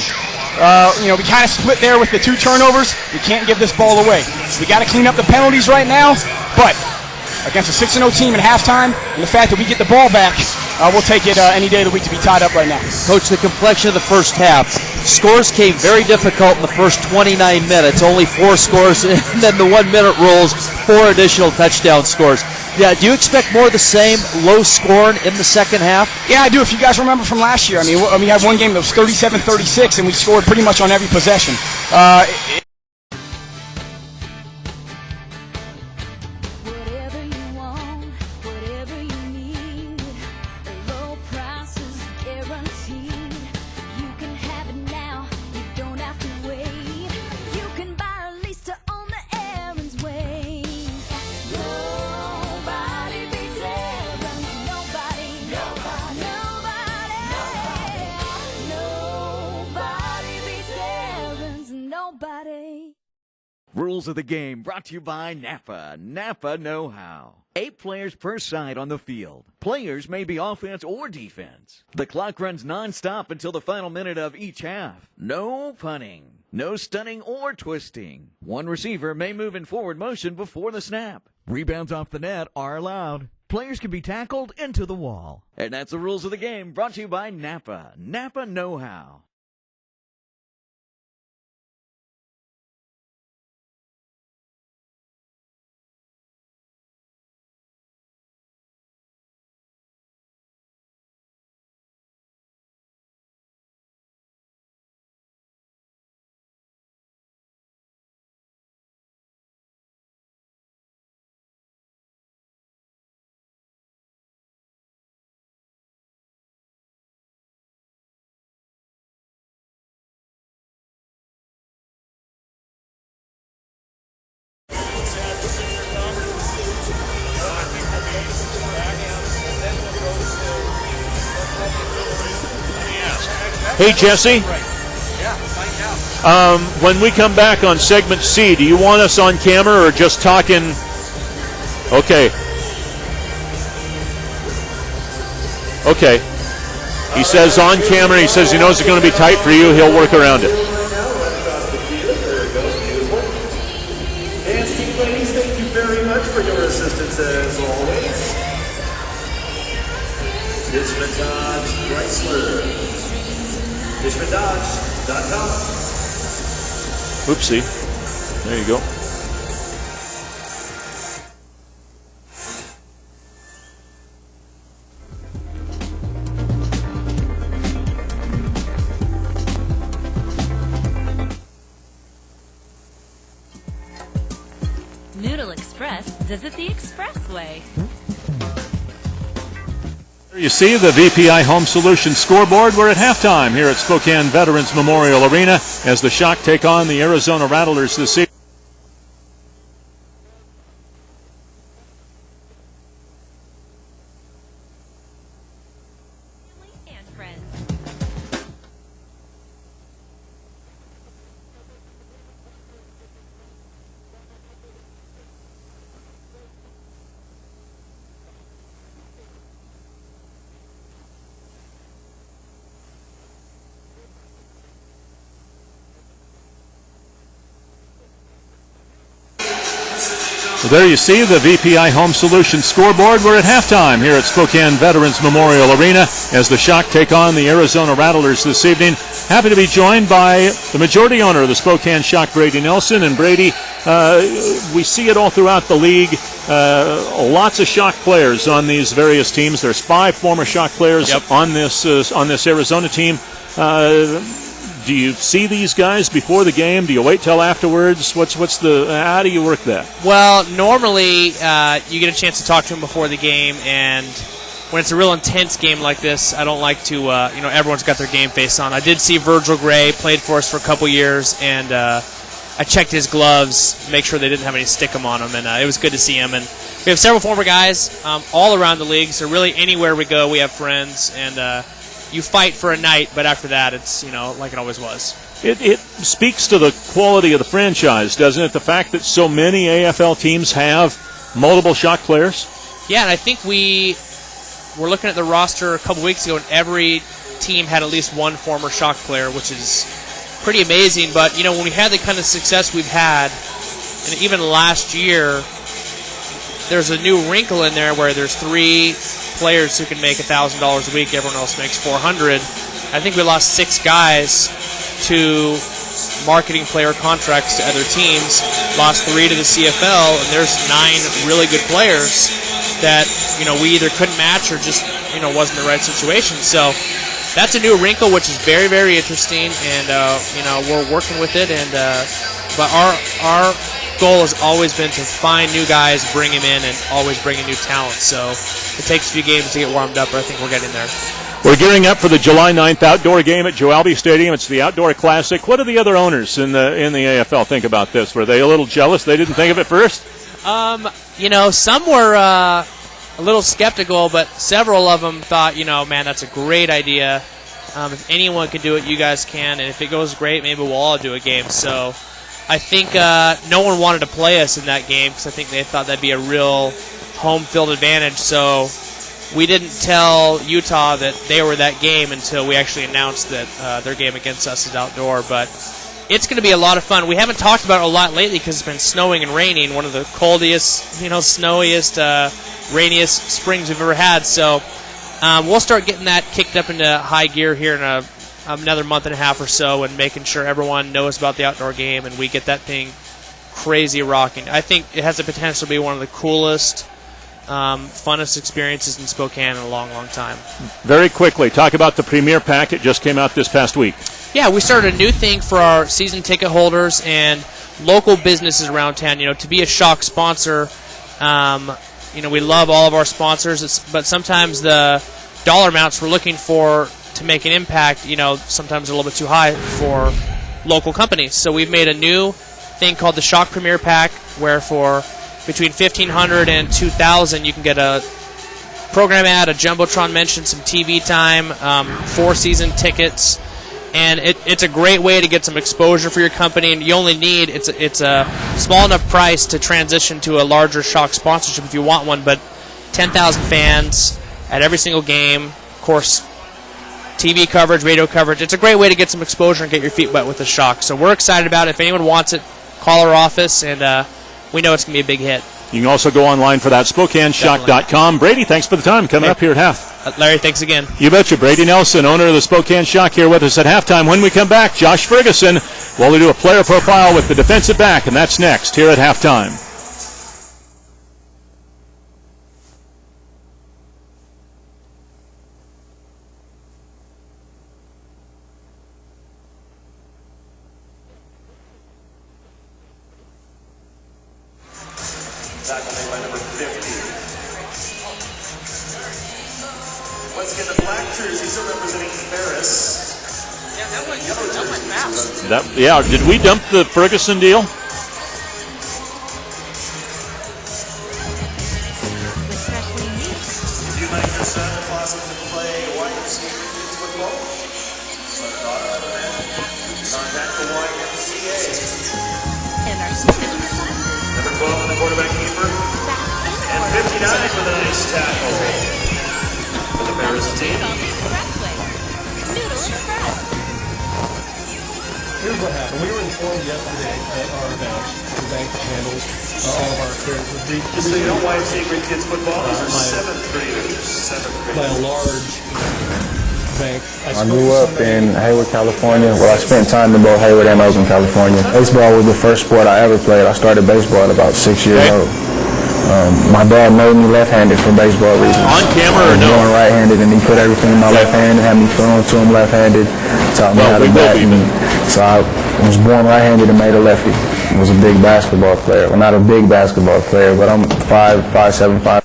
We kind of split there with the 2 turnovers. We can't give this ball away. We got to clean up the penalties right now, but against a 6-0 team at halftime, and the fact that we get the ball back, we'll take it any day of the week to be tied up right now. Coach, the complexion of the first half. Scores came very difficult in the first 29 minutes. Only 4 scores, and then the 1-minute rules, 4 additional touchdown scores. Yeah, do you expect more of the same, low scoring in the second half? Yeah, I do. If you guys remember from last year, we had one game that was 37-36, and we scored pretty much on every possession. Whatever you want, whatever you need, the low price is guaranteed. You can have it now, you don't have to wait. You can buy a lease to own the Aaron's way. Nobody beats Aaron's, nobody, nobody beats Aaron's, nobody. Rules of the game brought to you by Napa. Napa know-how. 8 players per side on the field. Players may be offense or defense. The clock runs non-stop until the final minute of each half. No punting. No stunning or twisting. One receiver may move in forward motion before the snap. Rebounds off the net are allowed. Players can be tackled into the wall. And that's the rules of the game brought to you by Napa. Napa know-how. Hey, Jesse. When we come back on segment C, do you want us on camera or just talking? Okay. Okay. He says on camera, he says he knows it's going to be tight for you. He'll work around it. And Steve, ladies, thank you very much for your assistance as always. It's Dodge Chrysler. DodgeChrysler.com. Oopsie. There you go. Noodle Express does it the express way. You see the VPI Home Solutions scoreboard. We're at halftime here at Spokane Veterans Memorial Arena as the Shock take on the Arizona Rattlers this evening. And friends. So there you see the VPI Home Solutions scoreboard. We're at halftime here at Spokane Veterans Memorial Arena as the Shock take on the Arizona Rattlers this evening. Happy to be joined by the majority owner of the Spokane Shock, Brady Nelson. And Brady, we see it all throughout the league. Lots of Shock players on these various teams. There's 5 former Shock players on this Arizona team. Do you see these guys before the game? Do you wait till afterwards? How do you work that? Well, normally you get a chance to talk to them before the game, and when it's a real intense game like this, I don't like to, everyone's got their game face on. I did see Virgil Gray, played for us for a couple years, and I checked his gloves, make sure they didn't have any stickum on them, and it was good to see him. And we have several former guys all around the league, so really anywhere we go, we have friends, and you fight for a night, but after that, it's, like it always was. It speaks to the quality of the franchise, doesn't it? The fact that so many AFL teams have multiple Shock players? Yeah, and I think we were looking at the roster a couple weeks ago, and every team had at least one former Shock player, which is pretty amazing. But, when we had the kind of success we've had, and even last year, there's a new wrinkle in there where there's 3 players who can make $1,000 a week. Everyone else makes $400. I think we lost 6 guys to marketing player contracts to other teams. Lost 3 to the CFL, and there's 9 really good players that we either couldn't match or just wasn't the right situation. So that's a new wrinkle, which is very, very interesting, and we're working with it. And but our goal has always been to find new guys, bring them in, and always bring in new talent. So it takes a few games to get warmed up, but I think we're getting there. We're gearing up for the July 9th outdoor game at Joe Albi Stadium. It's the Outdoor Classic. What do the other owners in the AFL think about this? Were they a little jealous? They didn't think of it first? Some were a little skeptical, but several of them thought, man, that's a great idea. If anyone can do it, you guys can. And if it goes great, maybe we'll all do a game. So I think no one wanted to play us in that game because I think they thought that'd be a real home field advantage. So we didn't tell Utah that they were that game until we actually announced that their game against us is outdoor. But it's going to be a lot of fun. We haven't talked about it a lot lately because it's been snowing and raining, one of the coldest, snowiest, rainiest springs we've ever had. So we'll start getting that kicked up into high gear here in another month and a half or so, and making sure everyone knows about the outdoor game and we get that thing crazy rocking. I think it has the potential to be one of the coolest, funnest experiences in Spokane in a long, long time. Very quickly, talk about the Premier Pack. It just came out this past week. Yeah, we started a new thing for our season ticket holders and local businesses around town. To be a Shock sponsor, we love all of our sponsors, but sometimes the dollar amounts we're looking for to make an impact, sometimes a little bit too high for local companies. So we've made a new thing called the Shock Premier Pack, where for between $1,500 and $2,000 you can get a program ad, a Jumbotron mention, some TV time, 4 season tickets, and it's a great way to get some exposure for your company. And you only need it's a small enough price to transition to a larger Shock sponsorship if you want one, but 10,000 fans at every single game, course, TV coverage, radio coverage. It's a great way to get some exposure and get your feet wet with the shock. So we're excited about it. If anyone wants it, call our office, and we know it's going to be a big hit. You can also go online for that, SpokaneShock.com. Brady, thanks for the time coming up here at half. Larry, thanks again. You betcha. Brady Nelson, owner of the Spokane Shock, here with us at halftime. When we come back, Josh Ferguson, we'll do a player profile with the defensive back, and that's next here at halftime. Tackled by number 50. Once again, the black jersey still representing Ferris. Yeah, that went fast. Did we dump the Ferguson deal? Would you like your son to possibly play wide receiver in football? Son or daughter, other man? Contact the YMCA. And our students. Number 12 on the quarterback keeper. And 59 for the nice tackle. For the Ferris team. Noodle Express. Here's what happened. We were informed yesterday at our event, the bank that handles all of our affairs with the... Just so you know, YMCA Great Kids Football, these are seventh graders. By a large bank. I grew up in Hayward, California. Well, I spent time in both Hayward and Oakland, California. Baseball was the first sport I ever played. I started baseball at about 6 years old. My dad made me left-handed for baseball reasons. On camera or no? I was born right-handed, and he put everything in my left hand and had me throwing to him left-handed. Taught me how to bat. So I was born right-handed and made a lefty. I was a big basketball player. Well, not a big basketball player, but I'm 5'7", 5'.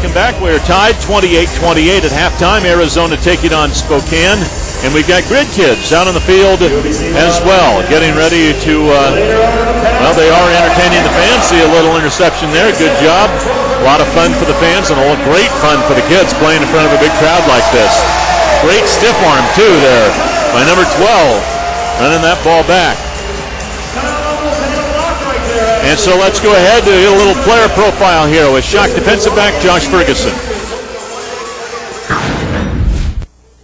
Welcome back. We're tied 28-28 at halftime. Arizona taking on Spokane. And we've got Grid Kids out on the field as well, getting ready to, well, they are entertaining the fans. See a little interception there. Good job. A lot of fun for the fans and great fun for the kids playing in front of a big crowd like this. Great stiff arm, too, there by number 12, running that ball back. And so let's go ahead to get a little player profile here with Shock defensive back Josh Ferguson.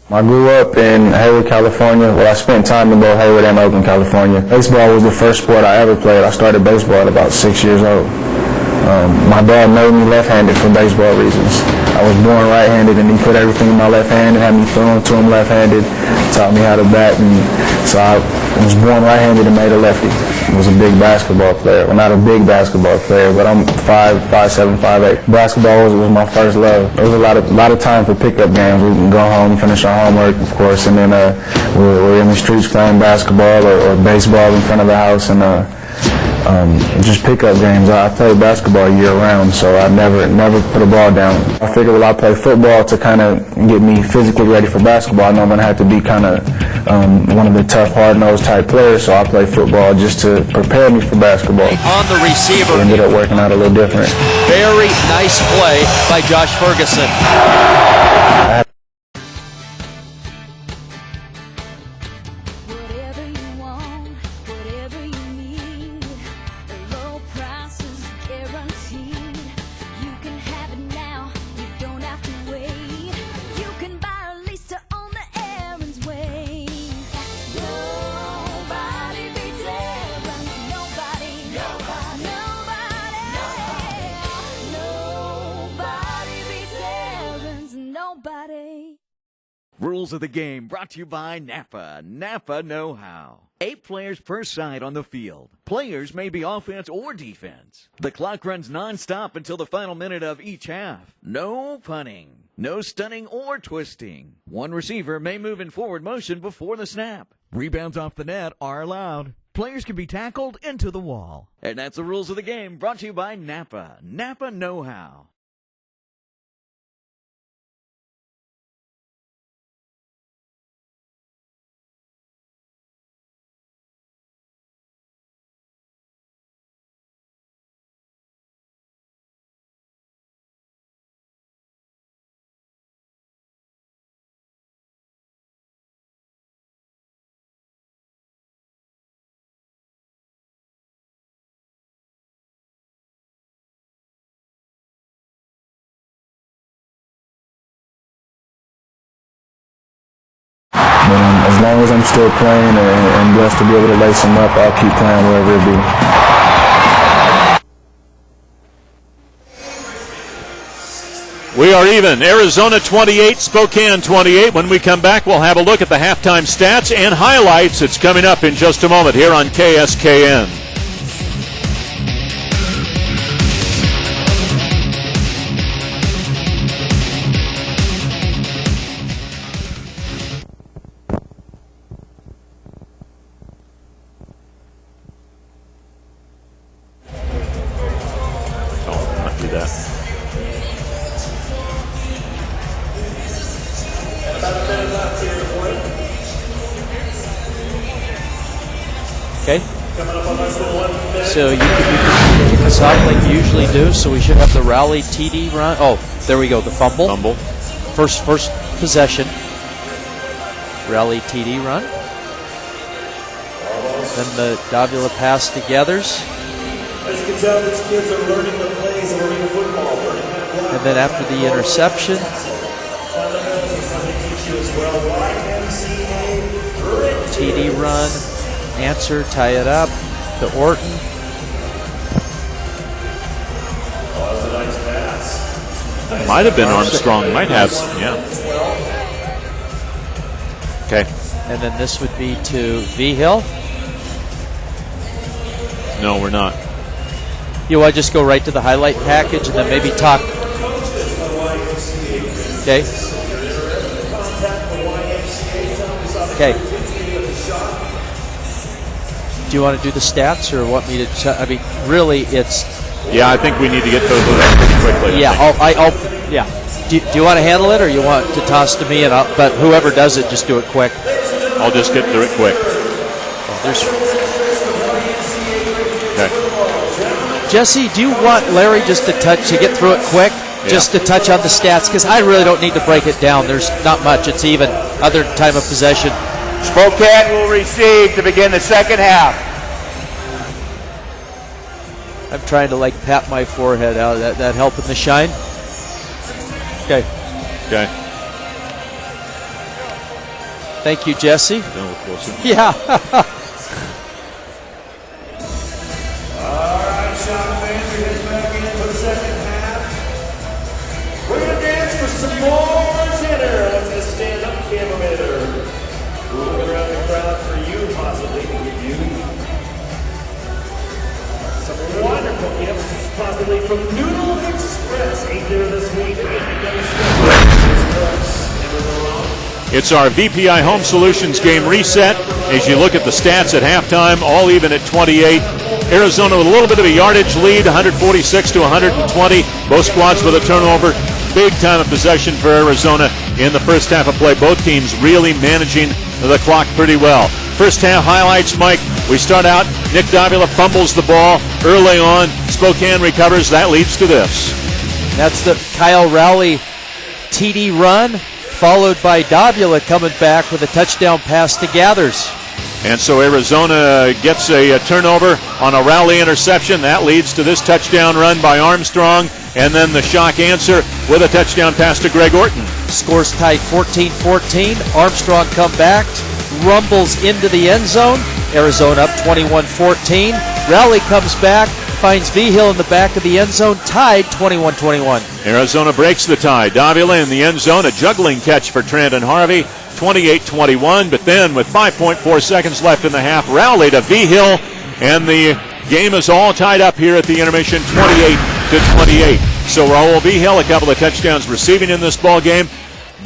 I grew up in Hayward, California. Well, I spent time in both Hayward and Oakland, California. Baseball was the first sport I ever played. I started baseball at about 6 years old. My dad made me left-handed for baseball reasons. I was born right-handed, and he put everything in my left hand and had me throwing to him left-handed. Taught me how to bat, and so I was born right-handed and made a lefty. I was a big basketball player. Well, not a big basketball player, but I'm 5'7", 5'8". Basketball was my first love. There was a lot of time for pickup games. We can go home, finish our homework, of course, and then we're in the streets playing basketball or baseball in front of the house, and just pickup games. I played basketball year-round, so I never put a ball down. I figured, well, I play football to kind of get me physically ready for basketball. I know I'm going to have to be kind of one of the tough, hard-nosed type players, so I play football just to prepare me for basketball. On the receiver. It ended up working out a little different. Very nice play by Josh Ferguson. Whatever you want, whatever you need, the low price is guaranteed. You can have it now, you don't have to wait. You can buy a lease to own the Aaron's way. Nobody beats Aaron's, nobody, nobody beats Aaron's, nobody. Rules of the game brought to you by Napa. Napa know-how. 8 players per side on the field. Players may be offense or defense. The clock runs non-stop until the final minute of each half. No punting. No stunning or twisting. One receiver may move in forward motion before the snap. Rebounds off the net are allowed. Players can be tackled into the wall. And that's the rules of the game, brought to you by Napa. Napa Know-How. And as long as I'm still playing and blessed to be able to lace them up, I'll keep playing wherever it be. We are even. Arizona 28, Spokane 28. When we come back, we'll have a look at the halftime stats and highlights. It's coming up in just a moment here on KSKN. Okay. So you can kick us off like you usually do. So we should have the rally TD run. Oh, there we go. The fumble. First possession. Rally TD run. Then the Davila pass to Gathers. As you can tell, these kids are learning the plays of arena football. And then after the interception. TD run. Answer, tie it up to Orton. Might have been Armstrong. Might have. Yeah. Okay. And then this would be to V Hill. No, we're not. You want to just go right to the highlight package and then maybe talk. Okay. Okay. Do you want to do the stats or want me to? I mean, really, it's. Yeah, I think we need to get those pretty quickly. Yeah, yeah. Do you want to handle it or you want to toss to me? But whoever does it, just do it quick. I'll just get through it quick. Okay. Jesse, do you want Larry just to get through it quick? Yeah. Just to touch on the stats, because I really don't need to break it down. There's not much. It's even. Other time of possession. Spokane will receive to begin the second half. I'm trying to pat my forehead out. That helping the shine? Okay. Okay. Thank you, Jesse. Yeah. All right, Shock fans, we're heading back in for the second half. We're going to dance for some more dinner with this stand-up cameraman. Moving around the crowd for you, possibly, to give you some wonderful gifts, possibly from Noodle Express. Ain't there this week? It's our VPI Home Solutions game reset. As you look at the stats at halftime, all even at 28. Arizona with a little bit of a yardage lead, 146 to 120. Both squads with a turnover. Big time of possession for Arizona in the first half of play. Both teams really managing the clock pretty well. First half highlights, Mike. We start out. Nick Davila fumbles the ball early on. Spokane recovers. That leads to this. That's the Kyle Rowley TD run, followed by Davila coming back with a touchdown pass to Gathers. And so Arizona gets a turnover on a Rowley interception. That leads to this touchdown run by Armstrong. And then the Shock answer with a touchdown pass to Greg Orton. Scores tied 14-14. Armstrong come back, rumbles into the end zone. Arizona up 21-14. Rowley comes back, finds V Hill in the back of the end zone, tied 21-21. Arizona breaks the tie. Davila in the end zone, a juggling catch for Trandon Harvey, 28-21. But then with 5.4 seconds left in the half, Rowley to V Hill, and the game is all tied up here at the intermission, 28-28. So Raul V Hill, a couple of touchdowns receiving in this ball game.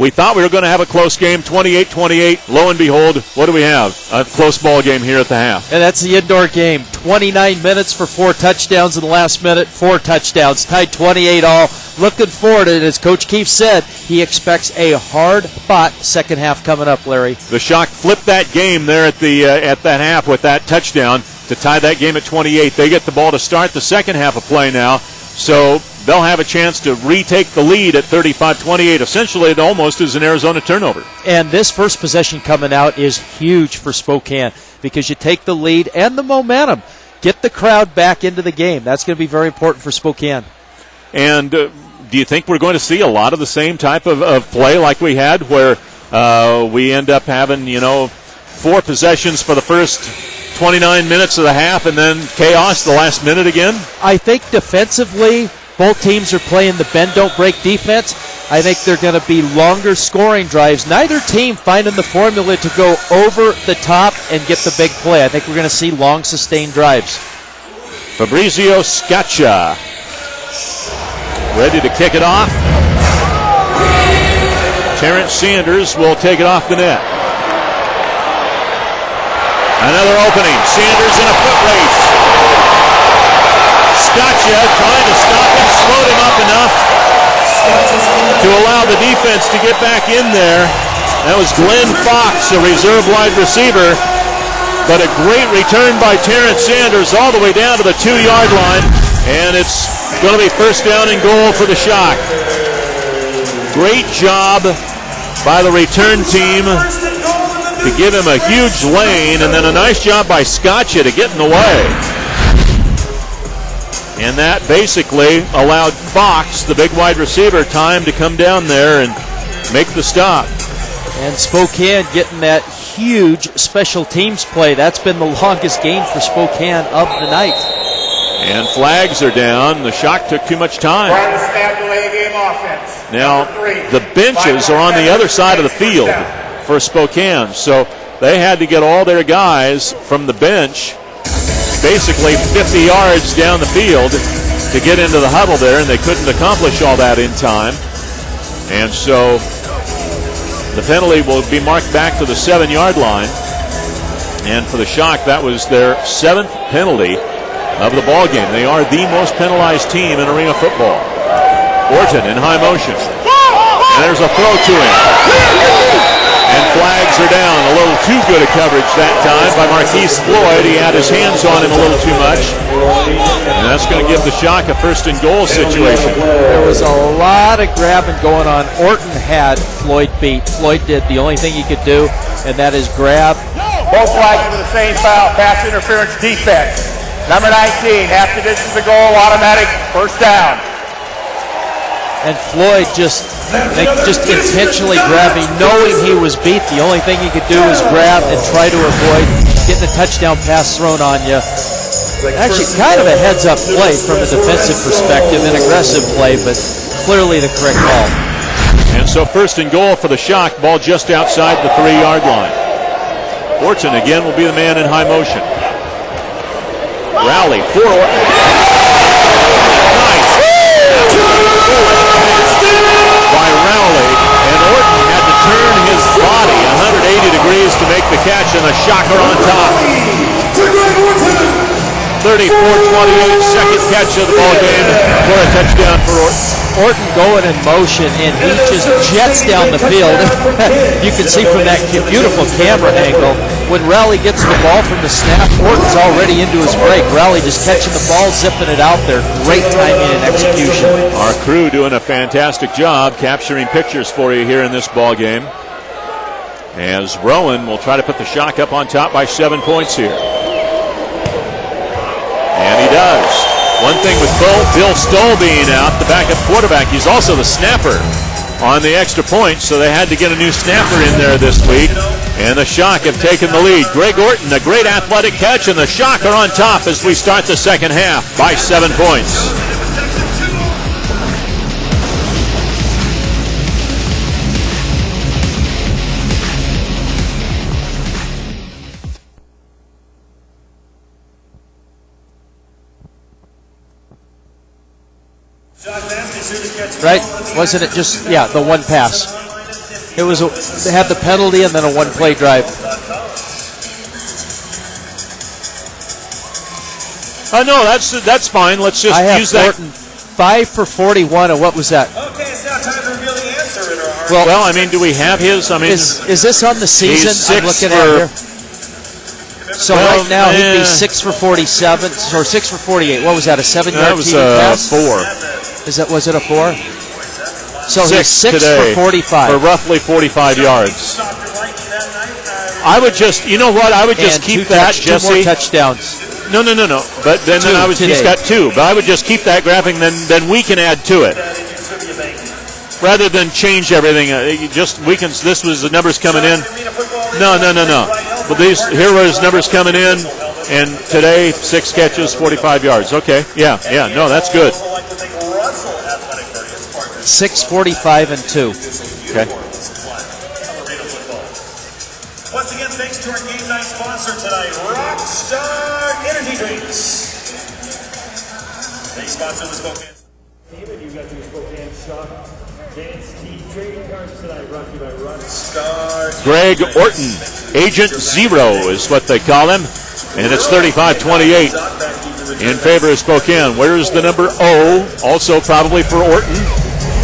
we thought we were going to have a close game, 28-28. Lo and behold, what do we have? A close ball game here at the half. And that's the indoor game. 29 minutes for 4 touchdowns in the last minute. 4 touchdowns, tied 28 all. Looking forward to it, as Coach Keefe said, he expects a hard-fought second half coming up, Larry. The Shock flipped that game there at that half with that touchdown to tie that game at 28. They get the ball to start the second half of play now, so they'll have a chance to retake the lead at 35-28. Essentially, it almost is an Arizona turnover. And this first possession coming out is huge for Spokane because you take the lead and the momentum. Get the crowd back into the game. That's going to be very important for Spokane. And do you think we're going to see a lot of the same type of play like we had where we end up having, 4 possessions for the first 29 minutes of the half and then chaos the last minute again? I think defensively, both teams are playing the bend-don't-break defense. I think they're going to be longer scoring drives. Neither team finding the formula to go over the top and get the big play. I think we're going to see long, sustained drives. Fabrizio Scaccia ready to kick it off. Terrence Sanders will take it off the net. Another opening. Sanders in a foot race. Scaccia trying to stop him, slowed him up enough to allow the defense to get back in there. That was Glenn Fox, a reserve wide receiver. But a great return by Terrence Sanders all the way down to the 2-yard line. And it's going to be first down and goal for the Shock. Great job by the return team to give him a huge lane, and then a nice job by Scaccia to get in the way. And that basically allowed Fox, the big wide receiver, time to come down there and make the stop. And Spokane getting that huge special teams play. That's been the longest game for Spokane of the night. And flags are down. The Shock took too much time. Now, the benches are on the other side of the field for Spokane, so they had to get all their guys from the bench basically 50 yards down the field to get into the huddle there, and they couldn't accomplish all that in time. And so the penalty will be marked back to the 7-yard line. And for the Shock, that was their 7th penalty of the ball game. They are the most penalized team in arena football. Orton in high motion. And there's a throw to him. And flags are down. A little too good a coverage that time by Marquise Floyd. He had his hands on him a little too much. And that's going to give the Shock a first and goal situation. There was a lot of grabbing going on. Orton had Floyd beat. Floyd did the only thing he could do, and that is grab. Both flags for the same foul, pass interference defense. Number 19, after this is the goal, automatic first down. And Floyd just intentionally grabbing, knowing he was beat. The only thing he could do is grab and try to avoid getting a touchdown pass thrown on you. Actually, kind of a heads-up play from a defensive perspective, an aggressive play, but clearly the correct call. And so first and goal for the Shock, ball just outside the 3-yard line. Orton again will be the man in high motion. Rowley for Orton. Nice. By Rowley, and Orton had to turn his body 180 degrees to make the catch, and a Shocker on top. 34-28, second catch of the ball game for a touchdown for Orton. Orton going in motion, and he just jets down the field. You can see from that beautiful camera angle, when Rowley gets the ball from the snap, Orton's already into his break. Rowley just catching the ball, zipping it out there. Great timing and execution. Our crew doing a fantastic job capturing pictures for you here in this ball game, as Rowan will try to put the Shock up on top by 7 points here. And he does. One thing with Bill Stoll being out, the backup quarterback, he's also the snapper on the extra point, so they had to get a new snapper in there this week. And the Shock have taken the lead. Greg Orton, a great athletic catch, and the Shock are on top as we start the second half by 7 points. Right? Wasn't it just, the one pass? It was they had the penalty and then a one-play drive. No, that's fine. Let's just I have use that. Thornton 5 for 41, and what was that? Okay, it's now time to reveal the answer in our Well, I mean, do we have his? I mean, is this on the season? he's I'm 6 looking for, at here. So well, right now he'd be 6 for 47 or 6 for 48. What was that? A 7-yard that was TD pass? 4. Was it a 4? So he's 6 today for 45 for roughly 45 yards. I would just, you know what? I would just and keep that, two Jesse. more touchdowns. No. But then I was. He's got 2. But I would just keep that graphic. Then we can add to it, rather than change everything. This was the numbers coming in. No. But here were his numbers coming in, and today 6 catches, 45 yards. Okay. Yeah. No, that's good. 6, 45, and 2. Okay. Once again, thanks to our game night sponsor tonight, Rockstar Energy Drinks. They sponsor the Spokane. David, you got the Spokane Shock Dance Tea trading cards tonight, brought to you by Rockstar. Greg Orton, Agent Zero is what they call him, and it's 35-28 in favor of Spokane. Where's the number O? Also probably for Orton.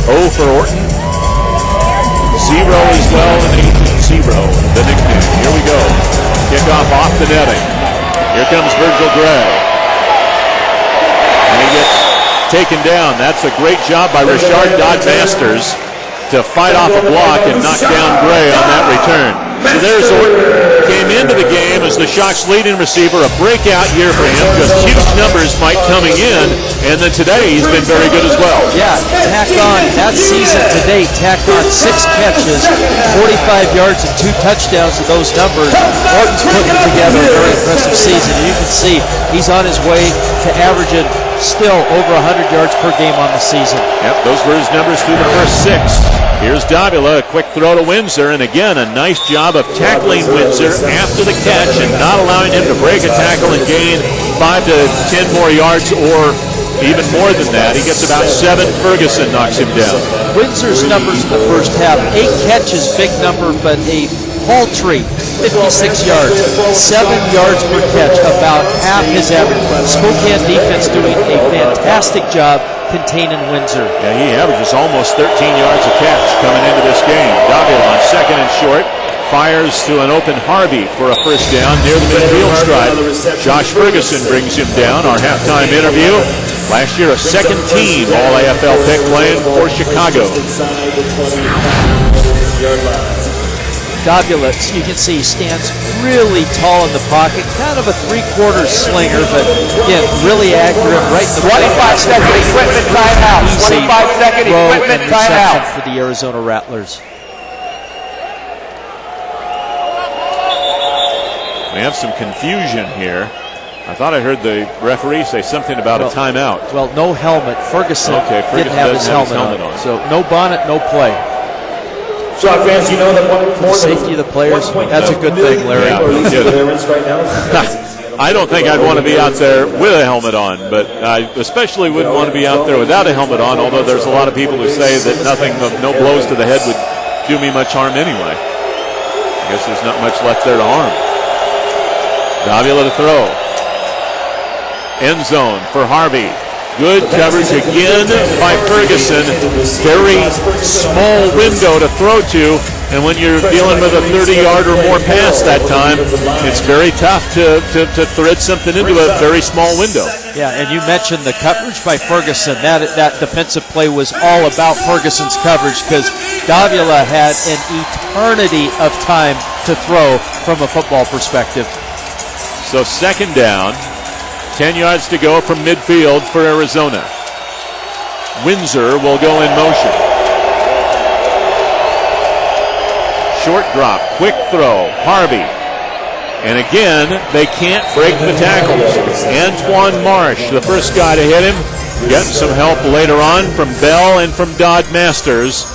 O for Orton. Zero as well, and Agent Zero, the nickname. Here we go. Kickoff off the netting. Here comes Virgil Gray. And he gets taken down. That's a great job by Richard Dodd-Masters to fight off a block and knock down Gray on that return. So there's Orton. Came into the game as the Shock's leading receiver. A breakout year for him. Just huge numbers Mike coming in. And then today he's been very good as well. Yeah, tacked on that season to date, tacked on 6 catches, 45 yards, and 2 touchdowns to those numbers. Orton's putting together a very impressive season. You can see he's on his way to averaging still over 100 yards per game on the season. Yep, those were his numbers through the first 6. Here's Davila, a quick throw to Windsor, and again a nice job of tackling Windsor after the catch and not allowing him to break a tackle and gain 5 to 10 more yards or even more than that. He gets about 7. Ferguson knocks him down. Windsor's numbers in the first half, 8 catches, big number, but a paltry 56 yards, 7 yards per catch, about half his average. Spokane defense doing a fantastic job containing Windsor. Yeah, he averages almost 13 yards a catch coming into this game. Davila on 2nd and short. Fires to an open Harvey for a first down near the midfield stripe. Josh Ferguson brings him down. Our halftime interview. Last year, a 2nd team All-AFL pick playing for Chicago. Davila, you can see, stands really tall in the pocket. Kind of a 3/4 slinger, but again, really accurate. Right in the 25-second equipment timeout. 25-second equipment timeout for the Arizona Rattlers. We have some confusion here. I thought I heard the referee say something about a timeout. Well, no helmet. Ferguson didn't have his helmet on. So no bonnet, no play. Shock fans, you know that more safety of the players, that's a good thing, Larry. I don't think I'd want to be out there with a helmet on, but I especially wouldn't want to be out there without a helmet on, although there's a lot of people who say that no blows to the head would do me much harm anyway. I guess there's not much left there to harm. Davila to throw. End zone for Harvey. Good coverage again by Ferguson. Very small window to throw to, and when you're dealing with a 30-yard or more pass that time, it's very tough to thread something into a very small window. Yeah, and you mentioned the coverage by Ferguson. That defensive play was all about Ferguson's coverage because Davila had an eternity of time to throw from a football perspective. So 2nd down. 10 yards to go from midfield for Arizona. Windsor will go in motion. Short drop, quick throw, Harvey. And again, they can't break the tackles. Antoine Marsh, the first guy to hit him, getting some help later on from Bell and from Dodd-Masters.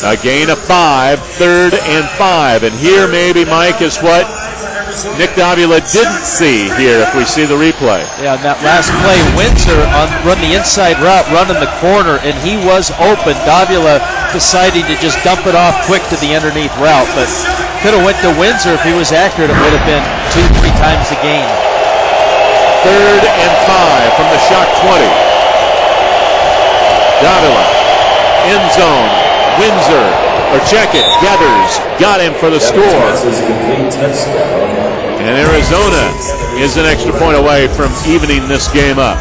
A gain of 5, 3rd and 5. And here maybe, Mike, is what Nick Davila didn't see here if we see the replay. Yeah, on that last play, Windsor run the inside route, run in the corner, and he was open. Davila decided to just dump it off quick to the underneath route, but could have went to Windsor if he was accurate. It would have been 2-3 times the gain. 3rd and 5 from the Shock 20. Davila, end zone, Windsor, or check it, Gathers, got him for the score. And Arizona is an extra point away from evening this game up.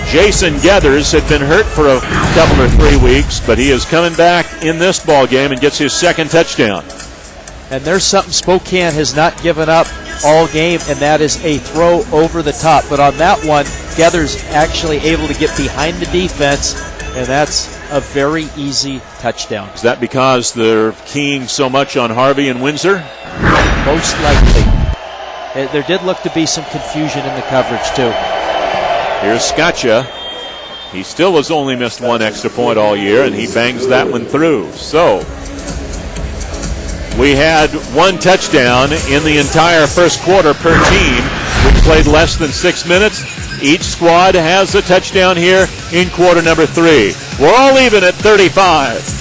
Jason Gathers had been hurt for a couple or 3 weeks, but he is coming back in this ball game and gets his 2nd touchdown. And there's something Spokane has not given up all game, and that is a throw over the top. But on that one, Gathers actually able to get behind the defense, and that's a very easy touchdown. Is that because they're keying so much on Harvey and Windsor? Most likely. There did look to be some confusion in the coverage, too. Here's Scotcha. He still has only missed 1 extra point all year, and he bangs that one through. So we had 1 touchdown in the entire first quarter per team. We played less than 6 minutes. Each squad has a touchdown here in quarter number 3. We're all even at 35.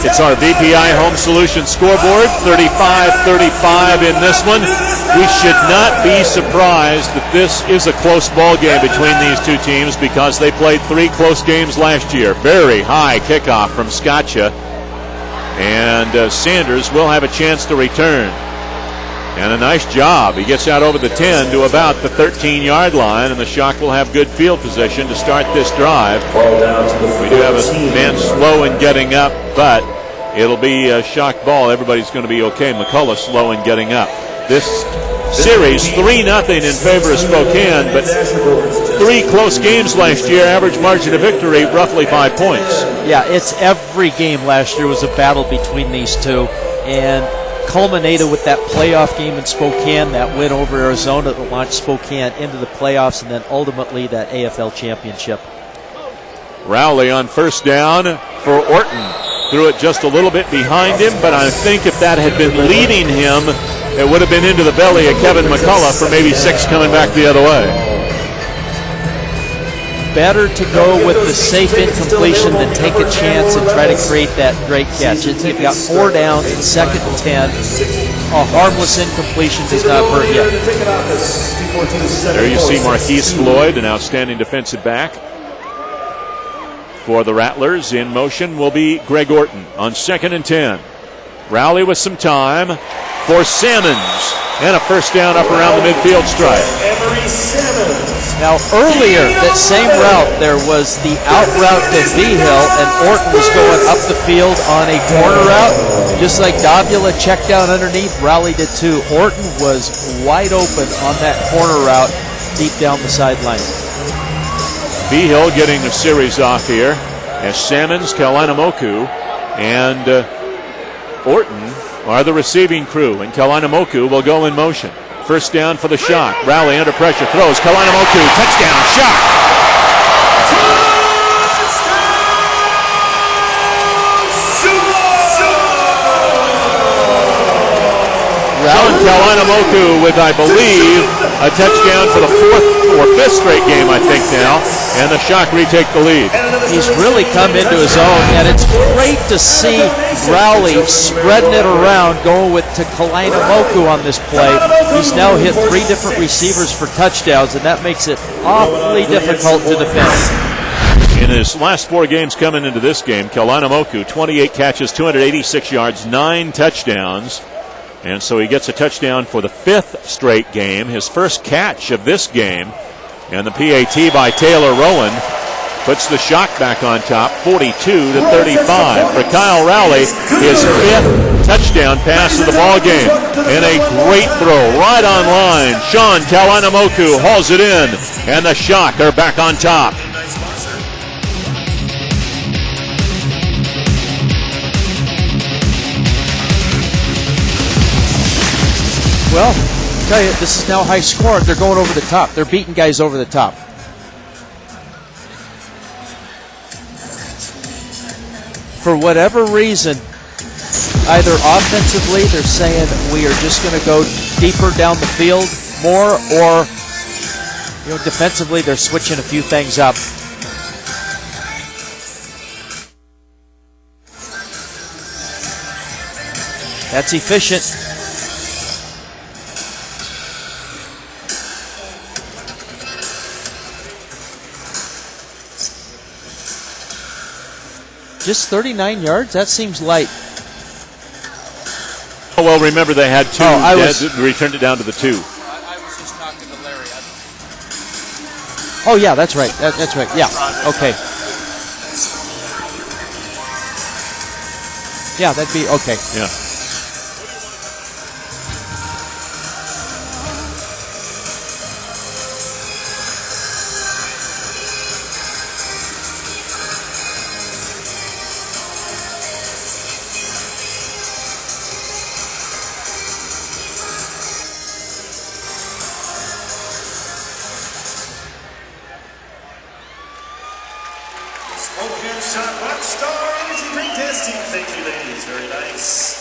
It's our VPI Home Solutions scoreboard, 35-35 in this one. We should not be surprised that this is a close ball game between these two teams because they played 3 close games last year. Very high kickoff from Scotcha, and Sanders will have a chance to return. And a nice job. He gets out over the 10 to about the 13-yard line, and the Shock will have good field position to start this drive. We do have a man slow in getting up, but it'll be a Shock ball. Everybody's going to be okay. McCullough slow in getting up. This series, 3-0 in favor of Spokane, but 3 close games last year. Average margin of victory, roughly 5 points. Yeah, it's every game last year was a battle between these two, and culminated with that playoff game in Spokane, that win over Arizona that launched Spokane into the playoffs, and then ultimately that AFL championship. Rowley on first down for Orton. Threw it just a little bit behind him, but I think if that had been leading him, it would have been into the belly of Kevin McCullough for maybe 6 coming back the other way. Better to go with the safe incompletion than take a chance and try to create that great catch. You've got 4 down, 2nd and 10. A harmless incompletion does not hurt you. There you see Marquise Floyd, an outstanding defensive back. For the Rattlers, in motion will be Greg Orton on 2nd and 10. Rowley with some time for Sammons, and a first down up around the midfield stripe. Now earlier, that same route, there was the out route to V-Hill, and Orton was going up the field on a corner route. Just like Davila checked down underneath, Rowley did too. Orton was wide open on that corner route deep down the sideline. Hill getting a series off here as Salmons, Kalanamoku, and Orton are the receiving crew, and Kalanamoku will go in motion. First down for the Shock. Rowley under pressure, throws. Kalanamoku, touchdown, Shock. John Kalanamoku with, I believe, a touchdown for the fourth or fifth straight game, I think now, and the Shock retake the lead. He's really come into his own, and it's great to see Rowley spreading it around, going to Kalanamoku on this play. He's now hit 3 different receivers for touchdowns, and that makes it awfully difficult to defend. In his last 4 games coming into this game, Kalanamoku, 28 catches, 286 yards, 9 touchdowns. And so he gets a touchdown for the 5th straight game, his first catch of this game. And the PAT by Taylor Rowan puts the Shock back on top, 42-35. For Kyle Rowley, his 5th touchdown pass of the ball game. And a great throw right on line. Sean Kalanamoku hauls it in, and the Shock are back on top. Well, I tell you, this is now high scoring. They're going over the top. They're beating guys over the top. For whatever reason, either offensively they're saying we are just going to go deeper down the field more, or defensively they're switching a few things up. That's efficient. Just 39 yards? That seems light. Oh, well, remember they had 2. Returned it down to the 2. I was just talking to Larry. Oh, yeah, that's right. That's right. Yeah, okay. Yeah, that'd be okay. Yeah. Spokane shot rock star energy drink testing. Thank you, ladies. Very nice.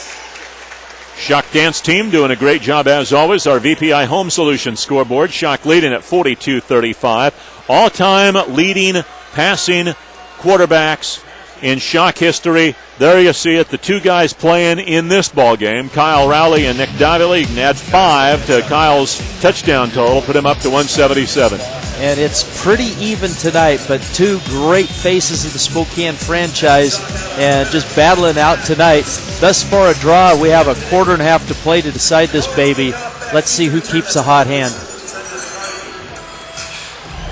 Shock dance team doing a great job as always. Our VPI Home Solutions scoreboard. Shock leading at 42-35. All-time leading passing quarterbacks in Shock history. There you see it. The 2 guys playing in this ball game, Kyle Rowley and Nick Davila. You can add 5 to Kyle's touchdown total, put him up to 177. And it's pretty even tonight, but 2 great faces of the Spokane franchise and just battling out tonight. Thus far a draw. We have a quarter and a half to play to decide this baby. Let's see who keeps a hot hand.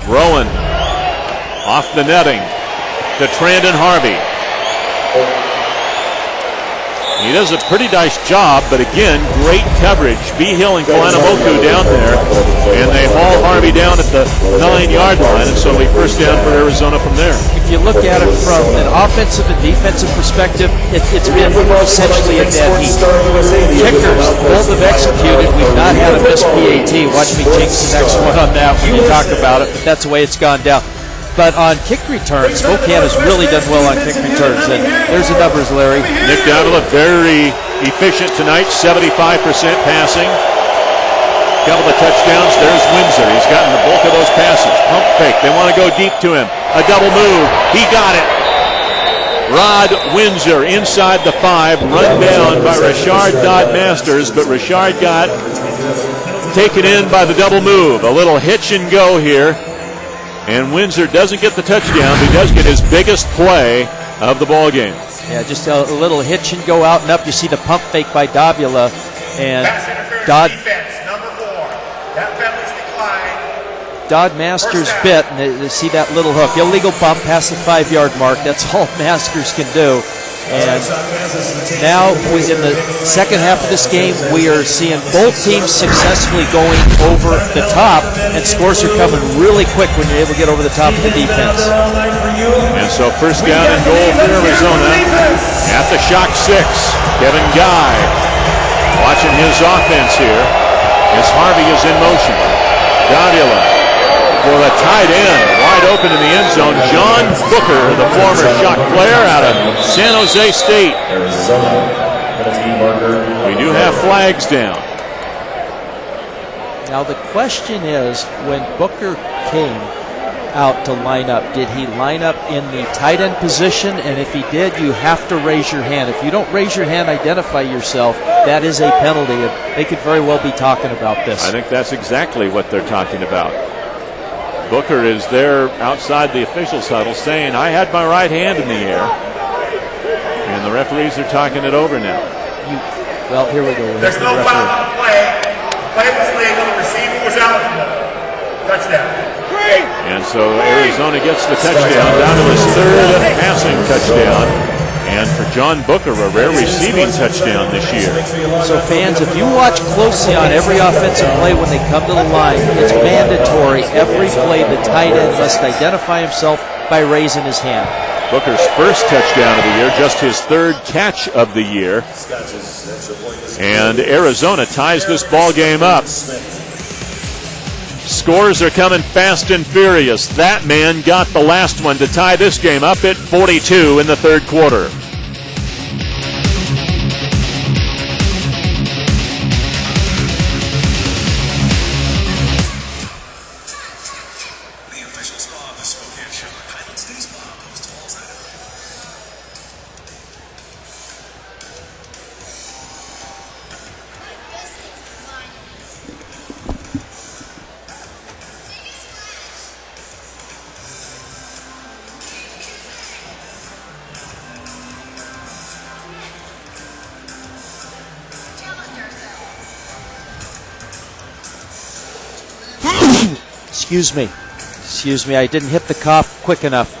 Rowan off the netting to Trandon Harvey. He does a pretty nice job, but again, great coverage. Hill and Kalanamoku down there, and they haul Harvey down at the 9-yard line, and so we first down for Arizona from there. If you look at it from an offensive and defensive perspective, it's been essentially a dead heat. Kickers, both have executed. We've not had a missed PAT. Watch me jinx the next one on that when you talk about it, but that's the way it's gone down. But on kick returns, Spokane has really done well on kick returns. And there's the numbers, Larry. Nick Davila, very efficient tonight, 75% passing. Couple of touchdowns. There's Windsor. He's gotten the bulk of those passes. Pump fake. They want to go deep to him. A double move. He got it. Rod Windsor inside the 5, run down by Richard Dodd Masters, but Richard got taken in by the double move. A little hitch and go here. And Windsor doesn't get the touchdown. He does get his biggest play of the ball game. Yeah, just a little hitch and go out and up. You see the pump fake by Davila, and Dodd Masters bit, and they see that little hook. Illegal bump past the 5-yard mark. That's all Masters can do. And now, in the second half of this game, we are seeing both teams successfully going over the top, and scores are coming really quick when you're able to get over the top of the defense. And so first down and goal for Arizona at the Shock 6. Kevin Guy watching his offense here as Harvey is in motion. Davila for the tight end, wide open in the end zone. John Booker, the former Shock player out of San Jose State. We do have flags down. Now the question is, when Booker came out to line up, did he line up in the tight end position? And if he did, you have to raise your hand. If you don't raise your hand, identify yourself, that is a penalty. They could very well be talking about this. I think that's exactly what they're talking about. Booker is there outside the officials' huddle saying, I had my right hand in the air. And the referees are talking it over now. Well, here we go. There's no foul on the play. Play was legal. The receiver was eligible. Touchdown. And so Arizona gets the touchdown, down to his third passing touchdown. And for John Booker, a rare receiving touchdown this year. So fans, if you watch closely on every offensive play when they come to the line, it's mandatory. Every play, the tight end must identify himself by raising his hand. Booker's first touchdown of the year, just his third catch of the year. And Arizona ties this ball game up. Scores are coming fast and furious. That man got the last one to tie this game up at 42 in the third quarter. The official spa of the Spokane Shock, Highlands Day Spa, Post Falls, Idaho. Excuse me, I didn't hit the cough quick enough.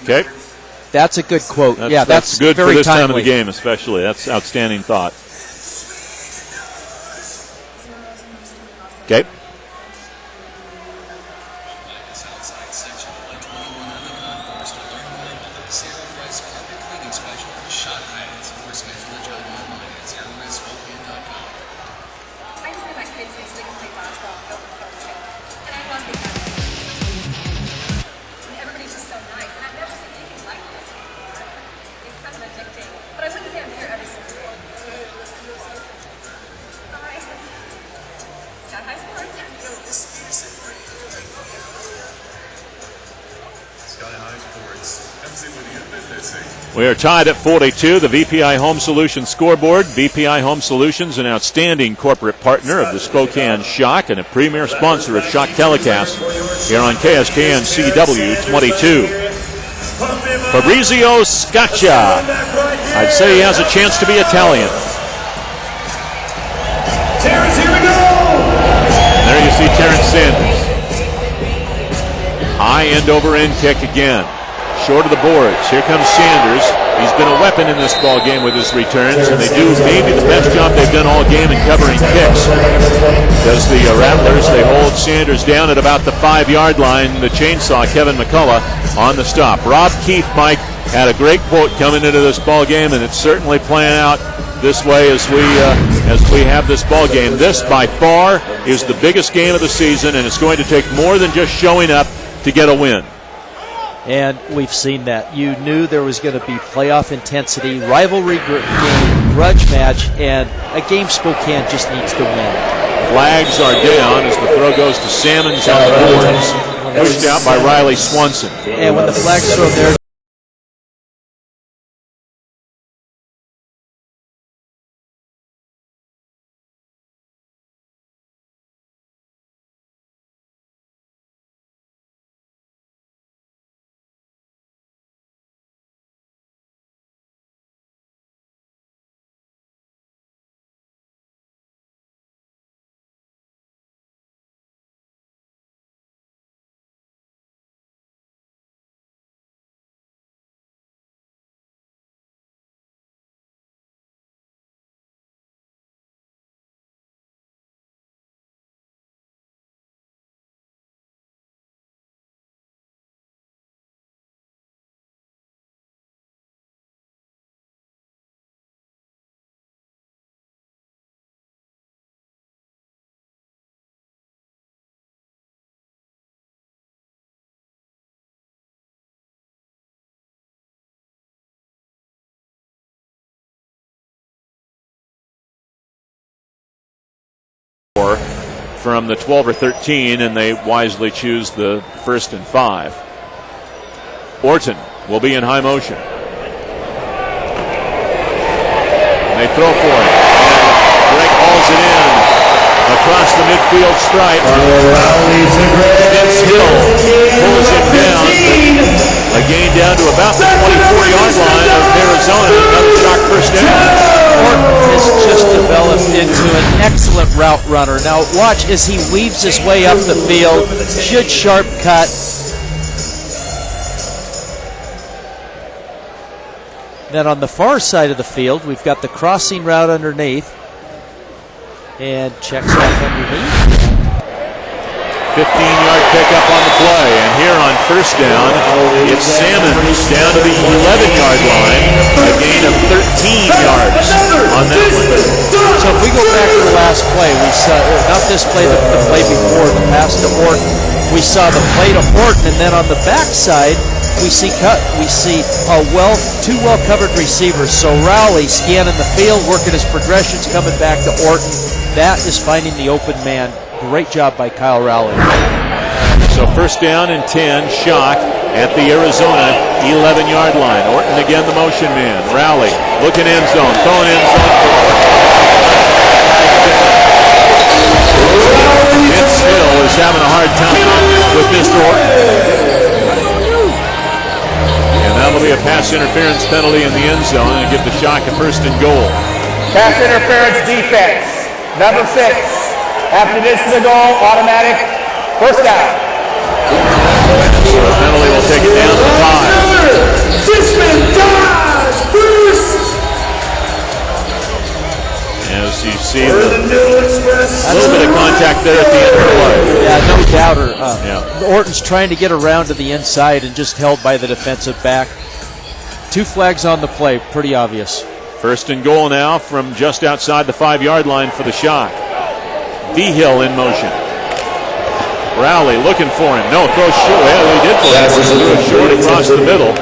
Okay. That's a good quote. That's good very for this timely. time of the game, especially. That's outstanding thought. Okay. We are tied at 42. The VPI Home Solutions scoreboard. VPI Home Solutions, an outstanding corporate partner of the Spokane Shock and a premier sponsor of Shock Telecast here on KSKN CW 22. Fabrizio Scaccia. I'd say he has a chance to be Italian. Terrence, here we go! And there you see Terrence Sanders. High end over end kick again. Short of the boards. Here comes Sanders. He's been a weapon in this ball game with his returns, and they do maybe the best job they've done all game in covering kicks. Does the Rattlers, they hold Sanders down at about the 5-yard line. The chainsaw, Kevin McCullough, on the stop. Rob Keefe, Mike, had a great quote coming into this ball game, and it's certainly playing out this way as we have this ball game. This, by far, is the biggest game of the season, and it's going to take more than just showing up to get a win. And we've seen that. You knew there was going to be playoff intensity, rivalry game, grudge match, and a game Spokane just needs to win. Flags are down as the throw goes to Salmons on the boards, pushed out by Riley Swanson. And when the flags thrown there, from the 12 or 13, and they wisely choose the 1st and 5. Orton will be in high motion. And they throw for it. And Greg hauls it in across the midfield stripe. Vince Hill pulls it down. A gain down to about the 24-yard line of Arizona. Another shock first down. Orton has just developed into an excellent route runner. Now watch as he weaves his way up the field. Good sharp cut. Then on the far side of the field, we've got the crossing route underneath. And checks off underneath. 15-yard pickup on the play, and here on first down, it's Salmons down to the 11-yard line, a gain of 13 yards on that one. So if we go back to the last play, we saw, not this play, the play before, the pass to Orton, we saw the play to Orton, and then on the backside, we see two well-covered receivers. So Rowley scanning the field, working his progressions, coming back to Orton. That is finding the open man. Great job by Kyle Rowley. So first down and 10, shock at the Arizona 11-yard line. Orton again, the motion man. Rowley looking end zone, throwing end zone. Vince Hill is having a hard time with Mr. Orton. And that'll be a pass interference penalty in the end zone and give the shock a first and goal. Pass interference defense. Number 6. After this is a goal, automatic first down. So the penalty will take it down to 5. As you see, a little bit of contact there at the end of the play. Yeah, no doubter. Orton's trying to get around to the inside and just held by the defensive back. 2 flags on the play, pretty obvious. First and goal now from just outside the 5-yard line for the shock. V-Hill in motion. Rowley looking for him. No, throw short. Well, he did throw it short across the middle.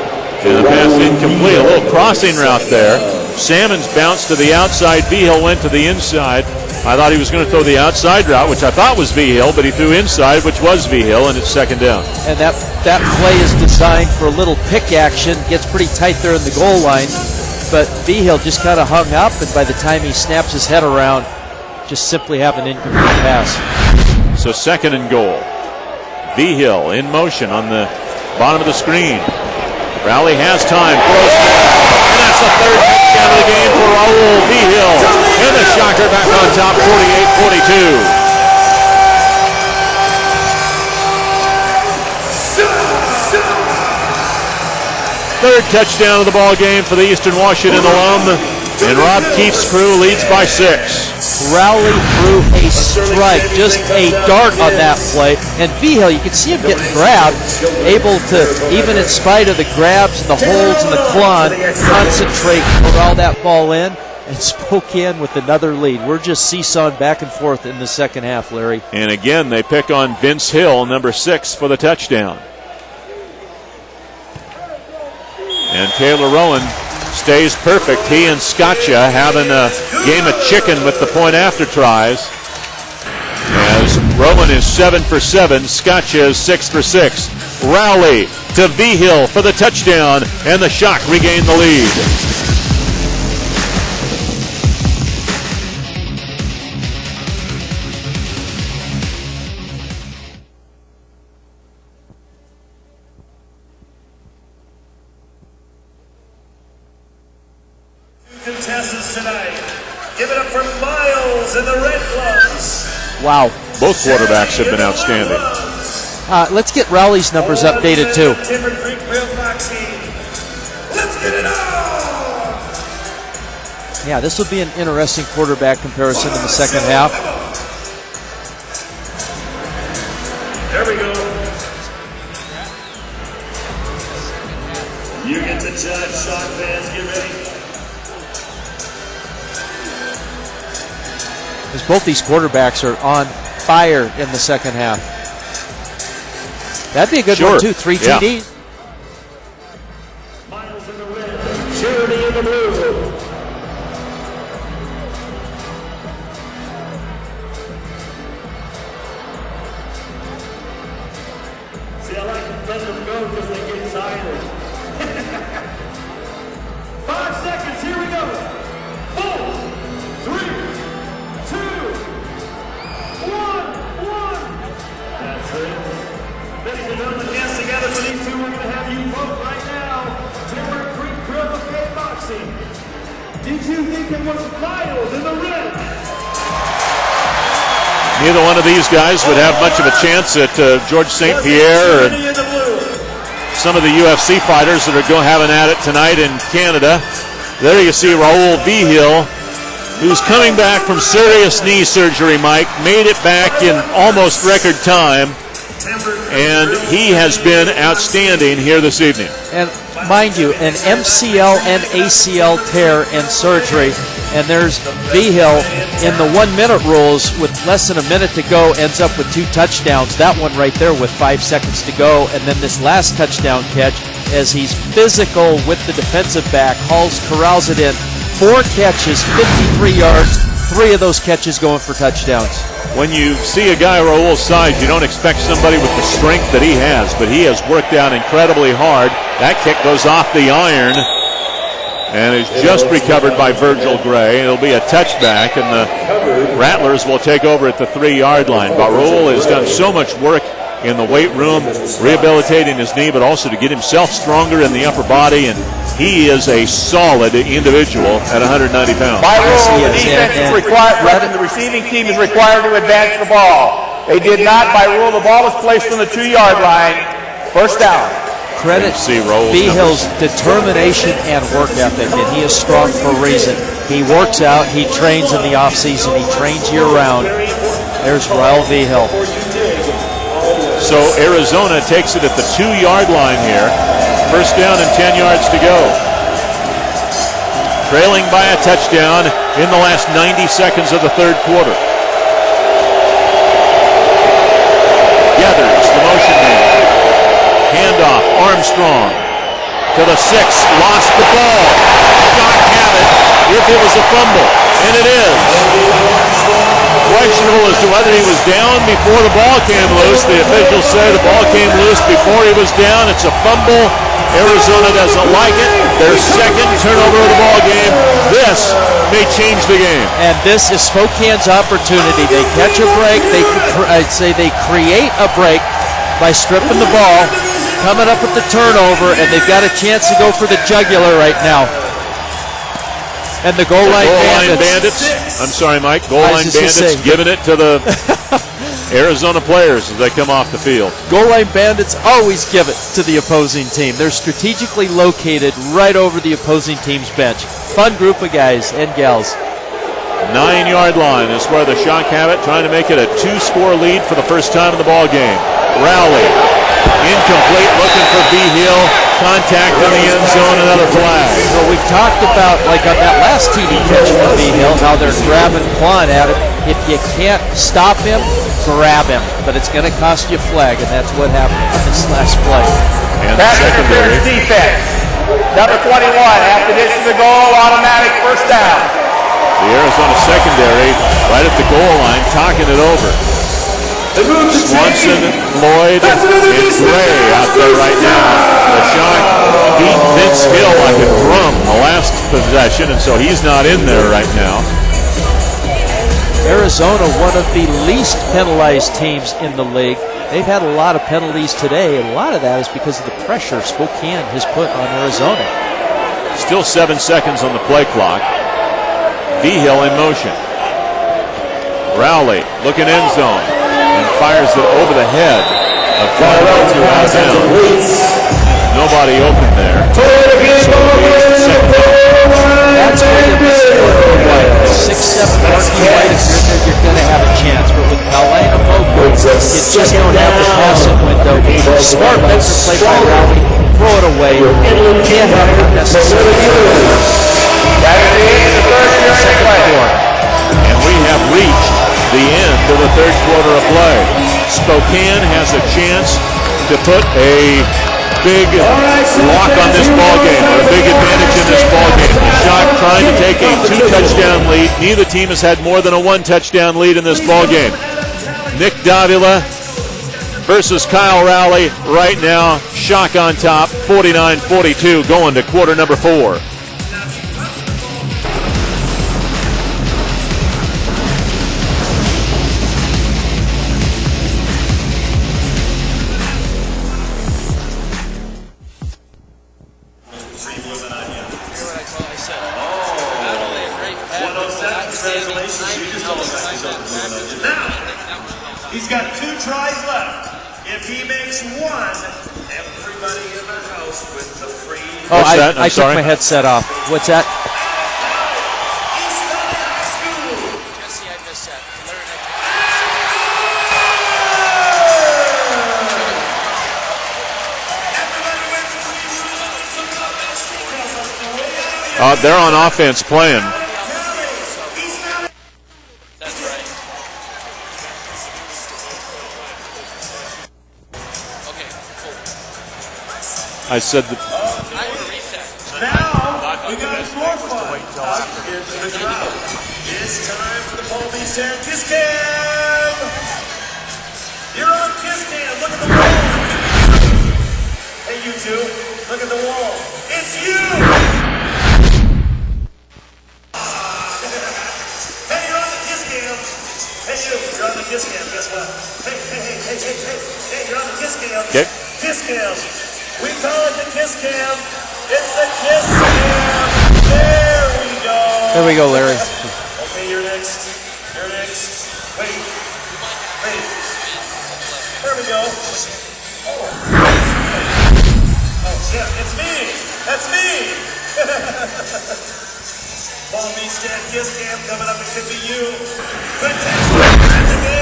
And the pass incomplete. A little crossing route there. Salmons bounced to the outside. V-Hill went to the inside. I thought he was going to throw the outside route, which I thought was V-Hill, but he threw inside, which was V-Hill, and it's second down. And that play is designed for a little pick action. Gets pretty tight there in the goal line. But V-Hill just kind of hung up, and by the time he snaps his head around, just simply have an incomplete pass. So second and goal. V-Hill in motion on the bottom of the screen. Rowley has time. Throws and that's the third touchdown of the game for Raul V-Hill. And the shocker back on top, 48-42. Third touchdown of the ball game for the Eastern Washington alum. And Rob Keefe's crew leads by 6. Rowley threw a strike, just a dart on that play. And V-Hill, you can see him getting grabbed, able to, even in spite of the grabs and the holds and the clawing, concentrate, corral that ball in, and Spokane with another lead. We're just seesawing back and forth in the second half, Larry. And again, they pick on Vince Hill, number 6, for the touchdown. And Taylor Rowan stays perfect. He and Scotcha having a game of chicken with the point after tries. As Rowan is 7 for 7, Scotcha is 6 for 6. Rowley to V-Hill for the touchdown, and the Shock regain the lead. Contestants tonight, give it up for Miles and the Red Gloves. Wow. Both quarterbacks have been outstanding. Let's get Rowley's numbers updated too. Timber Creek Mailboxing. Let's get it on! Yeah, this will be an interesting quarterback comparison in the second half. There we go. You get to judge, Shock fans. Get ready. Because both these quarterbacks are on fire in the second half. That'd be a good one too. 3 TDs. Miles in the red, Charity in the blue. boxing, did you think it was Miles in the ring? Neither one of these guys would have much of a chance at George St. Pierre and some of the UFC fighters that are having at it tonight in Canada. There you see Raul Vigil, who's coming back from serious knee surgery, Mike. Made it back in almost record time, and he has been outstanding here this evening. And mind you, an MCL and ACL tear and surgery, and there's Vigil in the 1 minute rules with less than a minute to go, ends up with 2 touchdowns. That one right there with 5 seconds to go, and then this last touchdown catch as he's physical with the defensive back. Halls corrals it in. 4 catches, 53 yards, 3 of those catches going for touchdowns. When you see a guy Raul's size, you don't expect somebody with the strength that he has, but he has worked out incredibly hard. That kick goes off the iron and is just recovered by Virgil Gray. It'll be a touchback, and the Rattlers will take over at the 3-yard line. But Raul has done so much work in the weight room, rehabilitating his knee, but also to get himself stronger in the upper body, and he is a solid individual at 190 pounds. By rule, the defense is required, the receiving team is required to advance the ball. They did not. By rule, the ball was placed on the 2-yard line. First down. Credit Vigil's determination and work ethic, and he is strong for a reason. He works out, he trains in the offseason, he trains year-round. There's Raul Vigil. So Arizona takes it at the 2-yard line here. First down and 10 yards to go. Trailing by a touchdown in the last 90 seconds of the third quarter. Gathers the motion man. Handoff, Armstrong to the 6, lost the ball. Shock had it if it was a fumble, and it is. Questionable as to whether he was down before the ball came loose. The officials say the ball came loose before he was down. It's a fumble. Arizona doesn't like it. Their second turnover of the ball game. This may change the game. And this is Spokane's opportunity. They catch a break. I'd say they create a break by stripping the ball, coming up with the turnover, and they've got a chance to go for the jugular right now. And the goal line bandits. I'm sorry, Mike. Goal line bandits giving it to the Arizona players as they come off the field. Goal line bandits always give it to the opposing team. They're strategically located right over the opposing team's bench. Fun group of guys and gals. 9-yard line is where the Shock have it, trying to make it a 2-score lead for the first time in the ball game. Rowley, incomplete, looking for Vigil. Contact in the end zone, another flag. Well, we've talked about, like on that last TD catch from Vigil, how they're grabbing, clawing at him. If you can't stop him, grab him. But it's going to cost you a flag, and that's what happened on this last play. And pass interference defense. Number 21, after this is a goal, automatic first down. The Arizona secondary right at the goal line, talking it over. Swanson, Floyd, and Gray out there right now. The Shock beat Vince Hill like a drum the last possession, and so he's not in there right now. Arizona, one of the least penalized teams in the league. They've had a lot of penalties today, and a lot of that is because of the pressure Spokane has put on Arizona. Still 7 seconds on the play clock. Vigil in motion. Rowley looking end zone and fires it over the head of Colorado out of bounds. Nobody open there. So that's where you miss White. 6'7" Marky White, if you're there, you're going to have a chance. But with Kalina Moku, you just don't have the passing window. Smart defensive play by Rowley. Throw it away. Can't have an unnecessary. That is the end of the third quarter. And we have reached the end of the third quarter of play. Spokane has a chance to put a big lock on this ball game, or a big advantage in this ball game. The Shock trying to take a 2-touchdown lead. Neither team has had more than a 1-touchdown lead in this ball game. Nick Davila versus Kyle Rowley right now. Shock on top, 49-42, going to quarter number 4. 107. Not only a great pass, but 107, congratulations. You just told us that. Now, he's got 2 tries left. If he makes one, everybody in the house with the free. Oh, I took my headset off. What's that? Jesse, I missed that. They're on offense playing. That's right. Okay, cool. I said that. I want to reset. Now, we got more fun into the crowd. It's time for the Paul B. Sand Kiss Cam. You're on Kiss Cam. Look at the wall. Hey, you two. Look at the wall. It's you. Hey, you're on the Kiss Cam. Hey, you're on the Kiss Cam. Guess what? Hey, you're on the Kiss Cam. Okay. Kiss Cam. We call it the Kiss Cam. It's the Kiss Cam. There we go. There we go, Larry. Okay, you're next. You're next. Wait. There we go. Oh, yeah, it's me. That's me. Paul B. Stan Kiss Cam coming up. It could be you.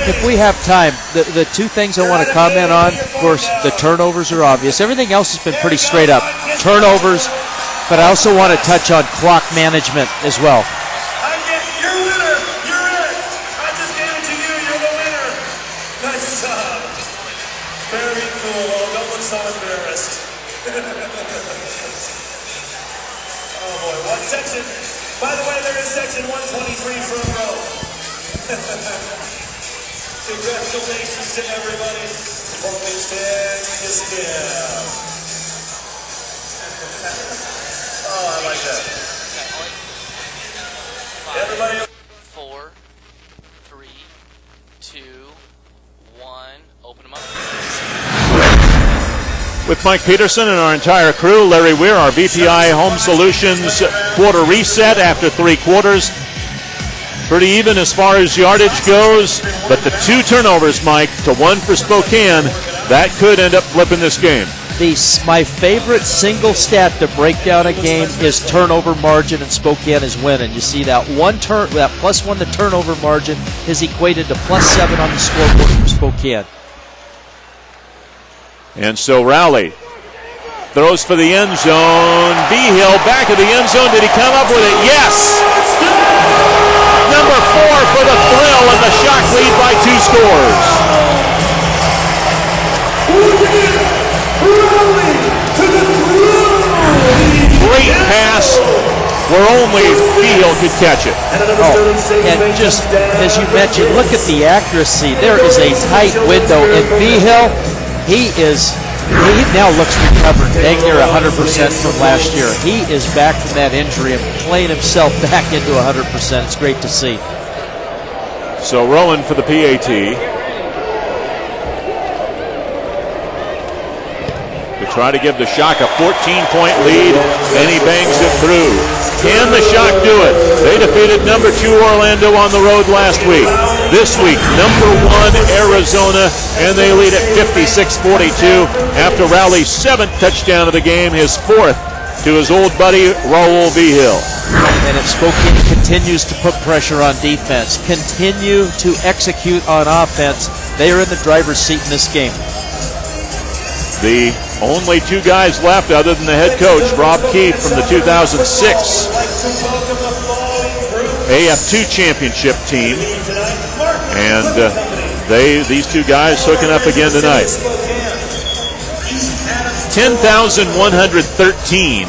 If we have time, the 2 things I want to comment on, of course, the turnovers are obvious. Everything else has been pretty straight up. Turnovers, but I also want to touch on clock management as well. You're a winner. You're it. I just gave it to you. You're the winner. Nice job. Very cool. Oh, don't look so embarrassed. Oh, boy. What section? By the way, there is section 123 front row. Congratulations to everybody. Paul B. Stan Kiss Cam. Oh, I like that. Everybody. 4, 3, 2, 1. Open them up. With Mike Peterson and our entire crew, Larry Weir, our VPI Home Solutions quarter reset after 3 quarters. Pretty even as far as yardage goes, but the 2 turnovers, Mike, to 1 for Spokane, that could end up flipping this game. My favorite single stat to break down a game is turnover margin, and Spokane is winning. You see that that +1 to turnover margin is equated to +7 on the scoreboard for Spokane. And so Rowley throws for the end zone. Behill back of the end zone. Did he come up with it? Yes! Number 4 for the thrill and the shock lead by 2 scores. Great pass where only Behill could catch it. And just as you mentioned, look at the accuracy. There is a tight window, and Behill, he now looks recovered, dang near 100% from last year. He is back from that injury and playing himself back into 100%. It's great to see. So Rowan for the PAT. To try to give the Shock a 14-point lead, and he bangs it through. Can the Shock do it? They defeated number 2 Orlando on the road last week. This week, number 1 Arizona, and they lead at 56-42 after Rowley's 7th touchdown of the game, his 4th to his old buddy Raul Behill. And if Spokane continues to put pressure on defense, continue to execute on offense, they are in the driver's seat in this game. The only 2 guys left other than the head coach, Rob Keefe, from the 2006 AF2 championship team. And these 2 guys hooking up again tonight. 10,113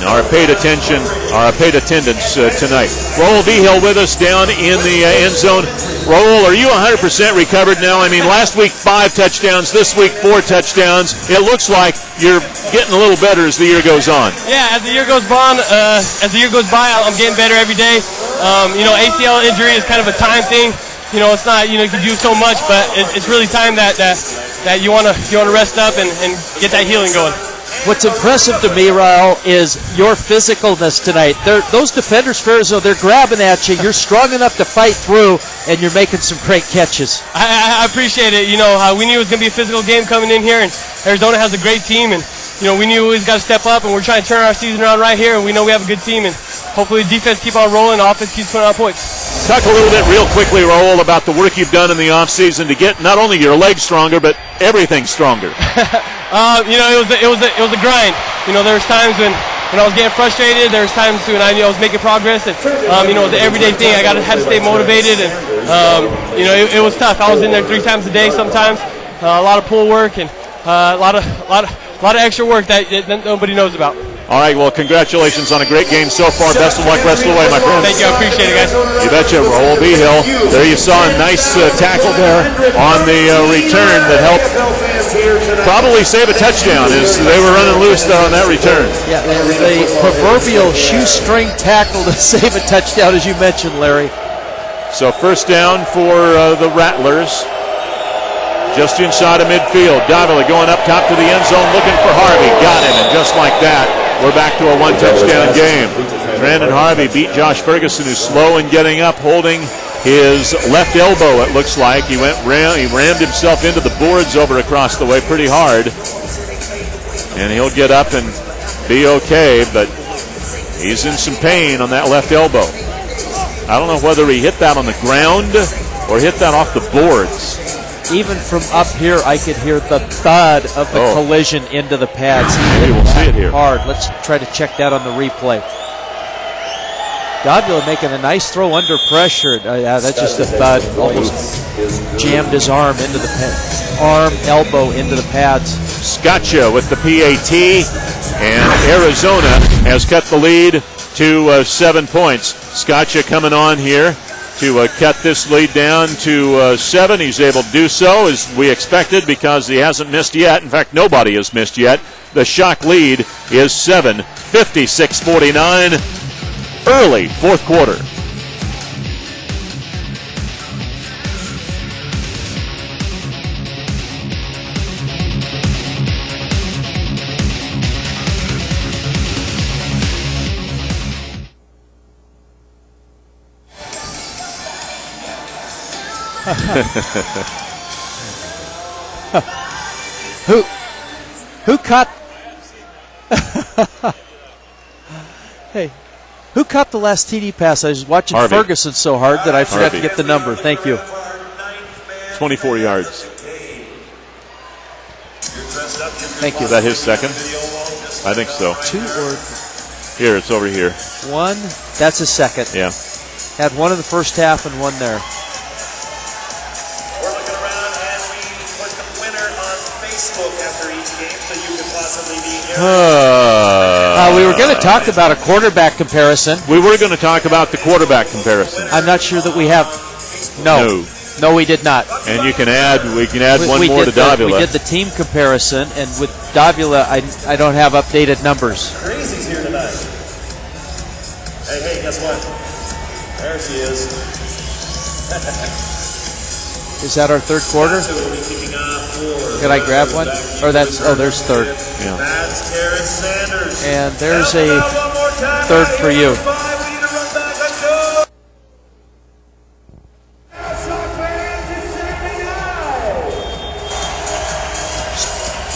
are paid attendance tonight. Raul Behill with us down in the end zone. Raul, are you 100% recovered now? I mean, last week 5 touchdowns, this week 4 touchdowns. It looks like you're getting a little better as the year goes on. Yeah, as the year goes by, I'm getting better every day. ACL injury is kind of a time thing. It's not, you can do so much, but it's really time that you want to rest up and get that healing going. What's impressive to me, Raul, is your physicalness tonight. Those defenders for Arizona, they're grabbing at you. You're strong enough to fight through, and you're making some great catches. I appreciate it. You know, we knew it was going to be a physical game coming in here, and Arizona has a great team, and you know, we knew we always got to step up, and we're trying to turn our season around right here, and we know we have a good team, and hopefully the defense keep on rolling, the offense keeps putting out points. Talk a little bit real quickly, Raul, about the work you've done in the offseason to get not only your legs stronger, but everything stronger. You know, it was a grind. You know, there was times when I was getting frustrated. There was times when I was making progress, and you know, it was an everyday thing. I had to stay motivated, and you know, it was tough. I was in there 3 times a day sometimes, a lot of pull work and a lot of extra work that nobody knows about. All right, well, congratulations on a great game so far. Best of luck rest of the way, my friend. Thank you, I appreciate it, guys. You betcha, Raul Behill. There you saw a nice tackle there on the return that helped probably save a touchdown as they were running loose on that return. Yeah, the proverbial shoestring tackle to save a touchdown, as you mentioned, Larry. So first down for the Rattlers. Just inside of midfield. Davila going up top to the end zone looking for Harvey. Got him, and just like that, we're back to a 1-touchdown game. Brandon Harvey beat Josh Ferguson, who's slow in getting up, holding his left elbow, it looks like. He rammed himself into the boards over across the way pretty hard. And he'll get up and be okay, but he's in some pain on that left elbow. I don't know whether he hit that on the ground or hit that off the boards. Even from up here, I could hear the thud of the collision into the pads. Maybe we'll see it here. Hard. Let's try to check that on the replay. Davila making a nice throw under pressure. Yeah, that's just a thud. Almost jammed his arm into the elbow into the pads. Scotcha with the PAT, and Arizona has cut the lead to 7 points. Scotcha coming on here to cut this lead down to 7. He's able to do so as we expected because he hasn't missed yet. In fact, nobody has missed yet. The shock lead is 7, 56-49, early fourth quarter. Who caught Hey, who caught the last TD pass? I was watching Harvey. Ferguson so hard that I forgot Harvey. to get the number. Thank you. 24 yards. Thank you. Is that his second? I think so. 2 or Here, it's over here. 1? That's a second. Yeah. Had 1 in the first half and 1 there. We're looking around and we put the winner on Facebook after each game so you could possibly be We were going to talk about a quarterback comparison. We were going to talk about the quarterback comparison. I'm not sure that we have. No, we did not. And we can add one more to We Davila. did the team comparison, and with Davila, I don't have updated numbers. Crazy's here tonight. Hey, guess what? There she is. Is that our third quarter? Could I grab one? Or there's third. Yeah. That's Terrence Sanders. And there's a third for you.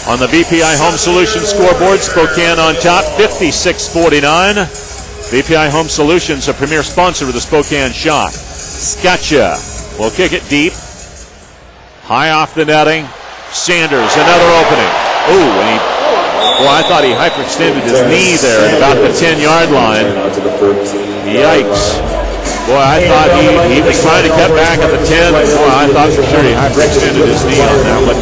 On the VPI Home Solutions scoreboard, Spokane on top, 56-49. VPI Home Solutions, a premier sponsor of the Spokane Shock. Scotcha will kick it deep. High off the netting. Sanders, another opening. And I thought he hyperextended his knee there at about the 10-yard line. Yikes. Boy, I thought he was trying to cut back at the 10. Boy, I thought for sure he hyperextended his knee on that one.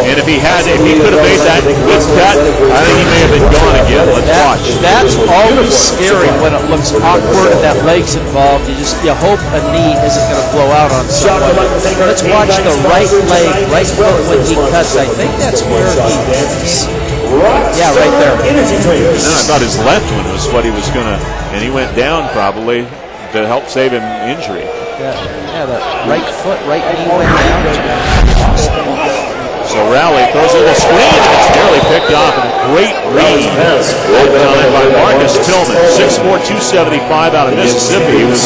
And if he could have made that good cut, I think he may have been gone again. Let's watch. That's always scary when it looks awkward and that leg's involved. You hope a knee isn't going to blow out on someone. Let's watch the right leg, right foot when he cuts. I think that's where he. Yeah, right there. No, I thought his left one was what he was going to, and he went down probably to help save him injury. Yeah, that right foot, right knee went down. So So Rowley throws a little screen, and it's nearly picked off. And a great read done by Marcus Tillman, 6'4", 275 out of Mississippi. He was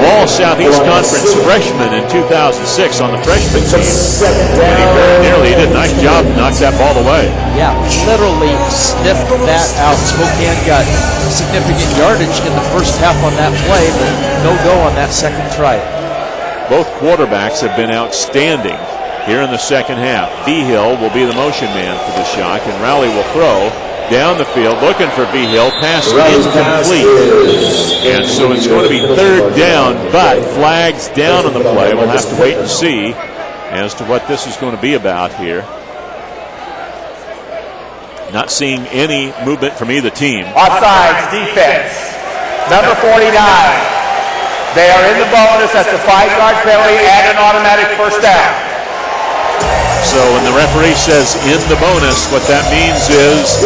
all Southeast Conference freshman in 2006 on the freshman team. And he very nearly did a nice job to knock that ball away. Yeah, literally sniffed that out. Spokane got significant yardage in the first half on that play, but no go on that second try. Both quarterbacks have been outstanding here in the second half. V-Hill will be the motion man for the Shock, and Rowley will throw down the field looking for V-Hill. Pass incomplete. And so it's going to be third down, but flags down on the play. We'll have to wait and see as to what this is going to be about here. Not seeing any movement from either team. Offsides, defense. Number 49. They are in the bonus. That's a 5-yard penalty and an automatic first down. So when the referee says in the bonus, what that means is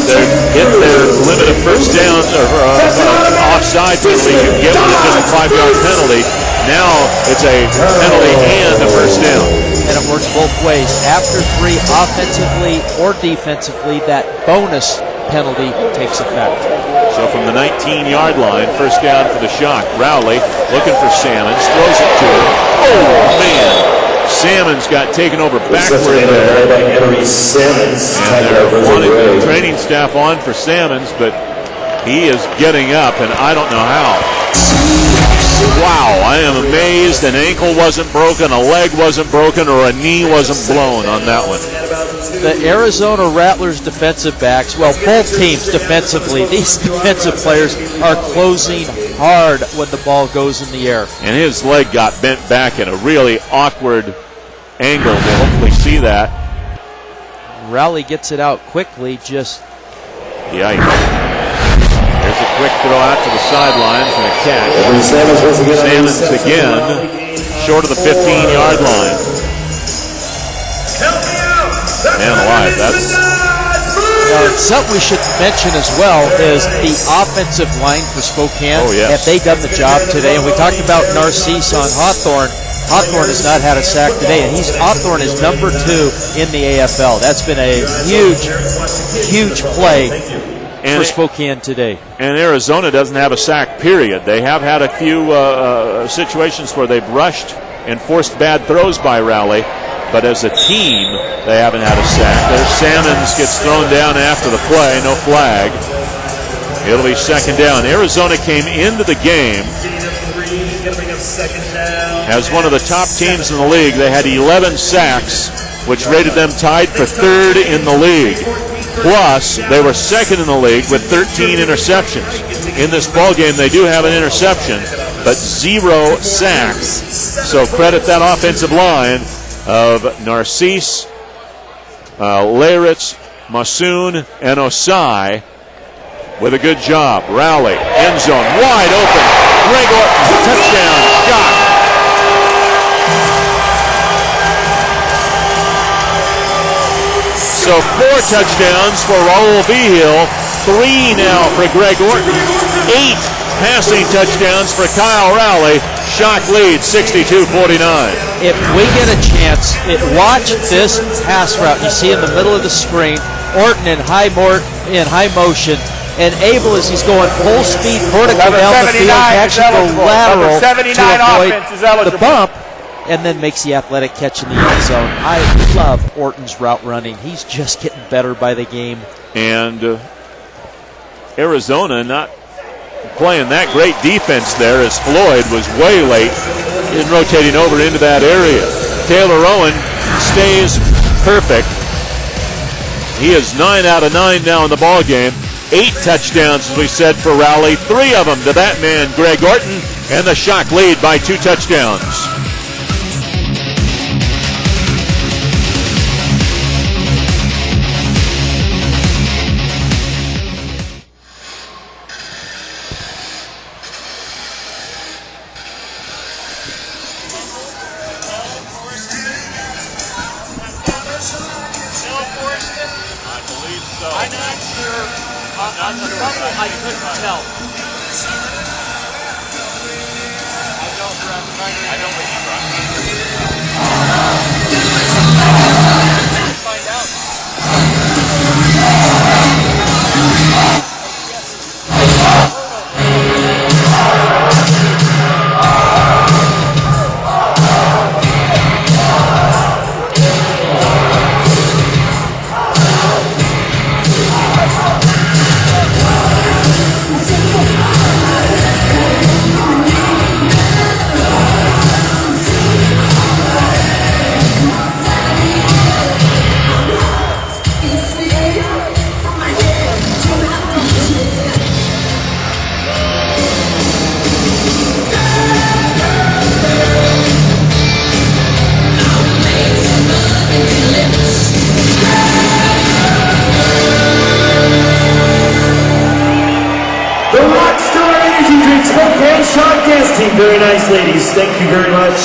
they're hit their limit of first downs or offside penalty. You get one just a 5-yard penalty. Now it's a penalty and a first down. And it works both ways. After 3, offensively or defensively, that bonus penalty takes effect. So from the 19-yard line, first down for the Shock. Rowley looking for Sammons, throws it to him. Oh, man. Sammons got taken over backward there. And they're wanting the training staff on for Sammons, but he is getting up, and I don't know how. Wow, I am amazed. An ankle wasn't broken, a leg wasn't broken, or a knee wasn't blown on that one. The Arizona Rattlers defensive backs, well, both teams defensively, these defensive players are closing hard when the ball goes in the air. And his leg got bent back in a really awkward angle. We'll hopefully see that. Rowley gets it out quickly, just... Yikes. There's a quick throw out to the sidelines and a catch. Sammons again, short of the 15-yard line. Man alive, that's... something we should mention as well is the offensive line for Spokane. Oh, yes. Have they done the job today? And we talked about Narcisse on Hawthorne. Hawthorne has not had a sack today, and Hawthorne is number 2 in the AFL. That's been a huge play for Spokane today. And Arizona doesn't have a sack, period. They have had a few situations where they've rushed and forced bad throws by Rowley, but as a team, they haven't had a sack. There's Sammons gets thrown down after the play, no flag. It'll be second down. Arizona came into the game as one of the top teams in the league. They had 11 sacks, which rated them tied for third in the league. Plus, they were second in the league with 13 interceptions. In this ballgame, they do have an interception, but 0 sacks. So credit that offensive line of Narcisse, Leiritz, Masoon, and Osai with a good job. Rowley, end zone, wide open. Greg Orton, touchdown, Shock. So 4 touchdowns for Raul V-Hill, 3 now for Greg Orton, 8 passing touchdowns for Kyle Rowley. Shock lead 62-49. If we get a chance, watch this pass route. You see in the middle of the screen, Orton in high motion, and Abel, as he's going full speed vertical down the field, actually go lateral to avoid the bump, and then makes the athletic catch in the end zone. I love Orton's route running. He's just getting better by the game. And Arizona not playing that great defense there, as Floyd was way late in rotating over into that area. Taylor Owen stays perfect. He is 9 out of 9 now in the ball game. 8 touchdowns, as we said, for Rowley. 3 of them to that man, Greg Orton, and the Shock lead by 2 touchdowns. I couldn't tell. team. Very nice, ladies. Thank you very much.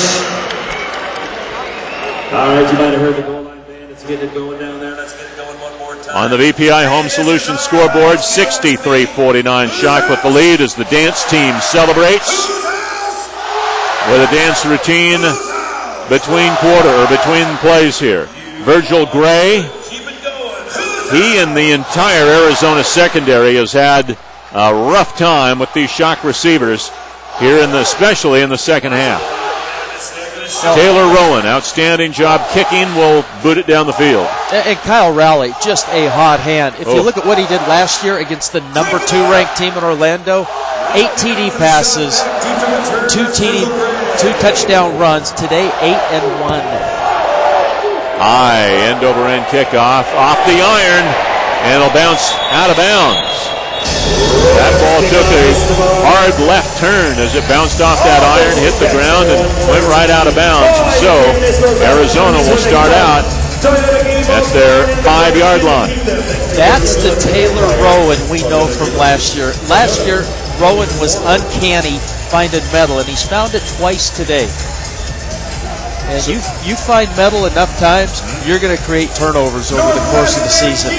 All right, you might have heard the goal line band. Let's get it going down there. Let's get it going one more time. On the VPI Home Solutions scoreboard, 63-49 Shock with the lead as the dance team celebrates with a dance routine between plays here. Virgil Gray, he and the entire Arizona secondary has had a rough time with these Shock receivers here especially in the second half. Taylor Rowan, outstanding job kicking, will boot it down the field. And Kyle Rowley, just a hot hand. If you look at what he did last year against the number 2 ranked team in Orlando, 8 TD passes, 2 touchdown runs. Today, 8 and 1. High end-over-end kickoff off the iron, and it'll bounce out of bounds. That ball took a hard left turn as it bounced off that iron, hit the ground, and went right out of bounds. So Arizona will start out at their 5-yard line. That's the Taylor Rowan we know from last year. Last year, Rowan was uncanny finding metal, and he's found it twice today. And you find metal enough times, you're going to create turnovers over the course of the season.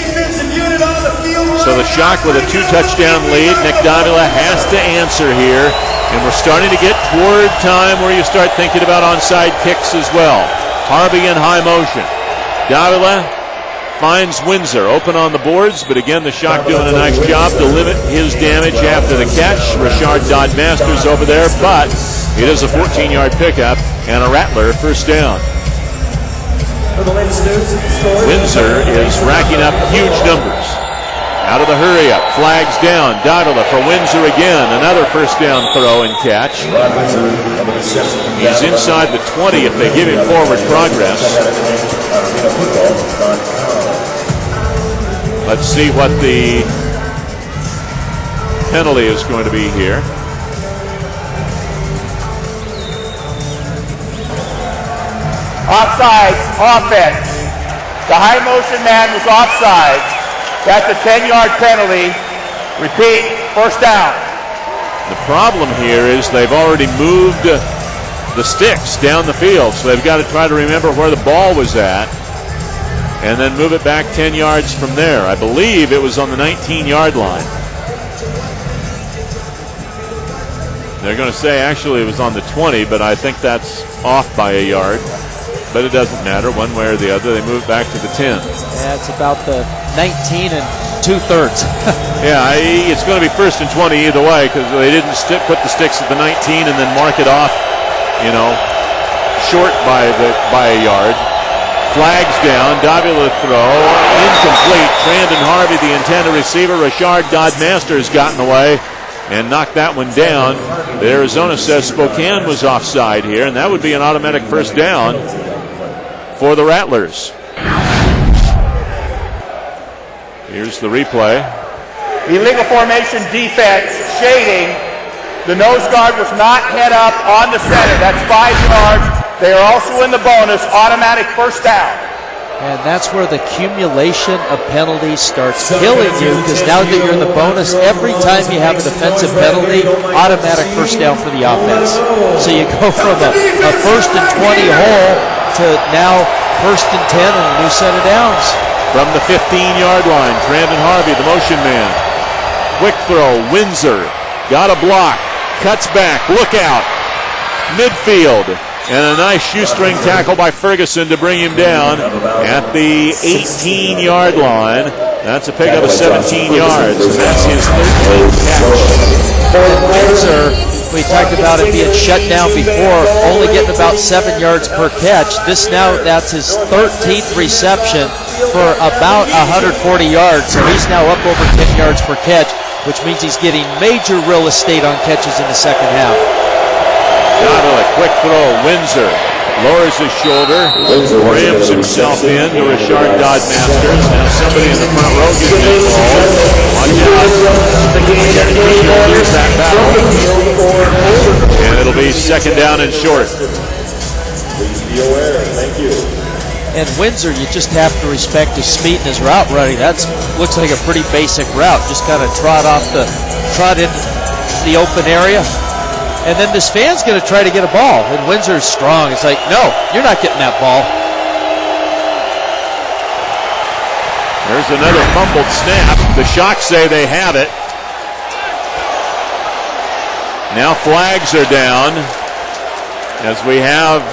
So the Shock with a 2-touchdown lead. Nick Davila has to answer here, and we're starting to get toward time where you start thinking about onside kicks as well. Harvey in high motion. Davila finds Windsor open on the boards, but again the Shock doing a nice job to limit his damage after the catch. Rashard Dodd-Masters over there, but it is a 14-yard pickup and a Rattler first down. Windsor is racking up huge numbers. Out of the hurry-up, flags down. Davila for Windsor again. Another first down throw and catch. He's inside the 20 if they give him forward progress. Let's see what the penalty is going to be here. Offsides, offense. The high motion man was offsides. That's a 10-yard penalty. Repeat, first down. The problem here is they've already moved the sticks down the field, so they've got to try to remember where the ball was at and then move it back 10 yards from there. I believe it was on the 19-yard line. They're going to say actually it was on the 20, but I think that's off by a yard. But it doesn't matter one way or the other. They move back to the 10. Yeah, it's about the 19 and 2/3. Yeah, it's going to be first and 20 either way because they didn't put the sticks at the 19 and then mark it off, short by a yard. Flags down. Davila throw incomplete. Brandon Harvey, the intended receiver. Rashard Dodd-Masters got in the way and knocked that one down. The Arizona says Spokane was offside here, and that would be an automatic first down for the Rattlers. Here's the replay. Illegal formation defense, shading. The nose guard was not head up on the center. That's 5 yards. They are also in the bonus, automatic first down. And that's where the accumulation of penalties starts killing you, because now that you're in the bonus, every time you have a defensive penalty, automatic first down for the offense. So you go from a first and 20 hole to now first and 10 and a new set of downs. From the 15-yard line, Brandon Harvey, the motion man. Quick throw, Windsor, got a block, cuts back, look out, midfield. And a nice shoestring tackle by Ferguson to bring him down at the 18-yard line. That's a pickup of 17 yards. And that's his 13th catch. Windsor, we talked about it being shut down before, only getting about 7 yards per catch. That's his 13th reception for about 140 yards. So he's now up over 10 yards per catch, which means he's getting major real estate on catches in the second half. Davila, quick throw, Windsor lowers his shoulder, rams himself in to Rashard Dodd-Masters. Now somebody in the front row gets involved. Watch out. Here's that battle. And it'll be second down and short. Please be aware. Thank you. And Windsor, you just have to respect his speed and his route running. That looks like a pretty basic route. Just kind of trot into the open area. And then this fan's going to try to get a ball. And Windsor's strong. It's like, no, you're not getting that ball. There's another fumbled snap. The Shock say they have it. Now flags are down as we have,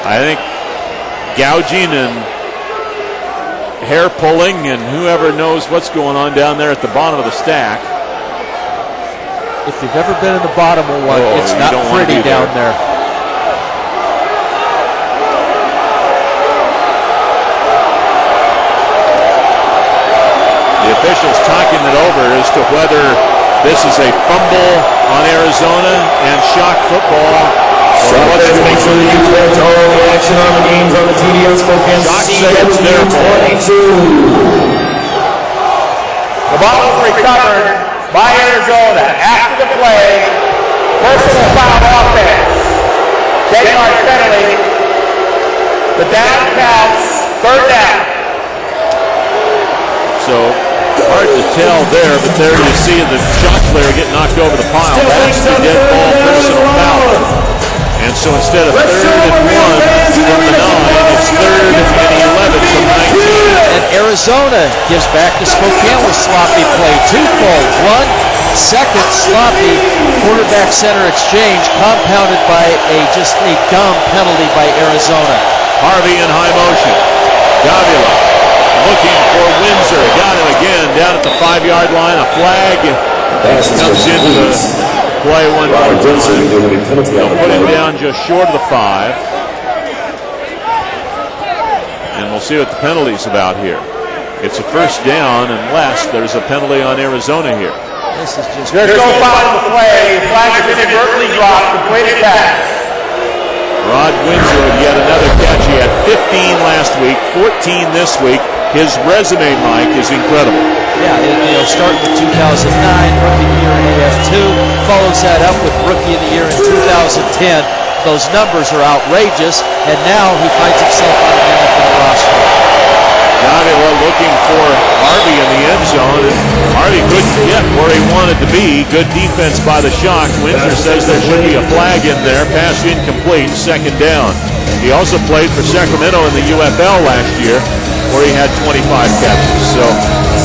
I think, gouging and hair pulling and whoever knows what's going on down there at the bottom of the stack. If you've ever been in the bottom of one, it's not pretty down there. The officials talking it over as to whether this is a fumble on Arizona and Shock football. Make sure you correct all the action on the games on the TV on Spokane. Shock say it's their ball. The ball was recovered by Arizona after the play. Personal foul offense. 10-yard penalty. The down counts. Third down. So hard to tell there, but there you see the Shock player get knocked over the pile. That's the dead ball personal foul. And so instead of 3rd and 1 from the 9, it's 3rd and 11 from 19. And Arizona gives back to Spokane with sloppy play. Twofold. One, second sloppy quarterback center exchange compounded by just a dumb penalty by Arizona. Harvey in high motion. Davila looking for Windsor. Got him again down at the 5-yard line. A flag comes into the play one more time. They'll put him down just short of the 5. And we'll see what the penalty's about here. It's a first down unless there's a penalty on Arizona here. This is just There's no foul on the play. The flag has been inadvertently dropped. Completed pass. Rod Windsor with yet another catch. He had 15 last week, 14 this week. His resume, Mike, is incredible. Yeah, starting with 2009, Rookie of the Year in AF2, follows that up with Rookie of the Year in 2010. Those numbers are outrageous, and now he finds himself on the NFL roster. Davila looking for Harvey in the end zone, and Harvey couldn't get where he wanted to be. Good defense by the Shock. Windsor says there should be a flag in there. Pass incomplete, second down. He also played for Sacramento in the UFL last year, where he had 25 catches. So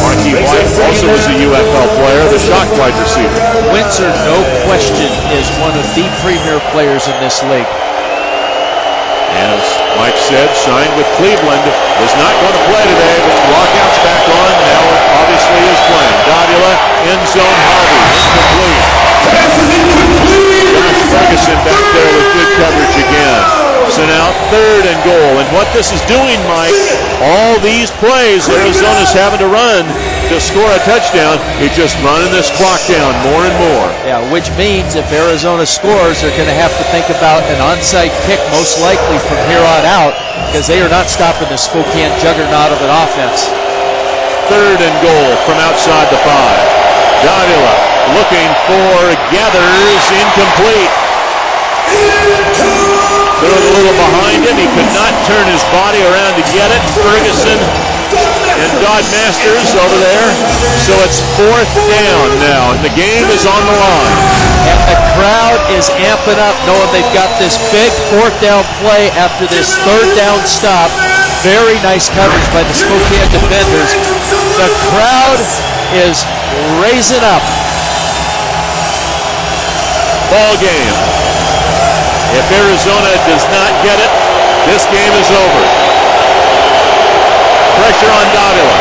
Marquis White also was a UFL player, the Shock wide receiver. Windsor, no question, is one of the premier players in this league. As Mike said, signed with Cleveland, was not going to play today, but lockout's back on. Now it obviously is playing. Davila, end zone, Harvey, incomplete. Josh Ferguson back there with good coverage again. So now 3rd and goal. And what this is doing, Mike, all these plays Arizona's having to run to score a touchdown, it's just running this clock down more and more. Yeah, which means if Arizona scores, they're going to have to think about an onside kick most likely from here on out, because they are not stopping the Spokane juggernaut of an offense. 3rd and goal from outside the 5. Davila looking for Gathers, incomplete. Threw it a little behind him. He could not turn his body around to get it. Ferguson and Dodd Masters over there. So it's 4th down now, and the game is on the line. And the crowd is amping up, knowing they've got this big 4th down play after this 3rd down stop. Very nice coverage by the Spokane defenders. The crowd is raising up. Ball game. If Arizona does not get it, this game is over. Pressure on Davila.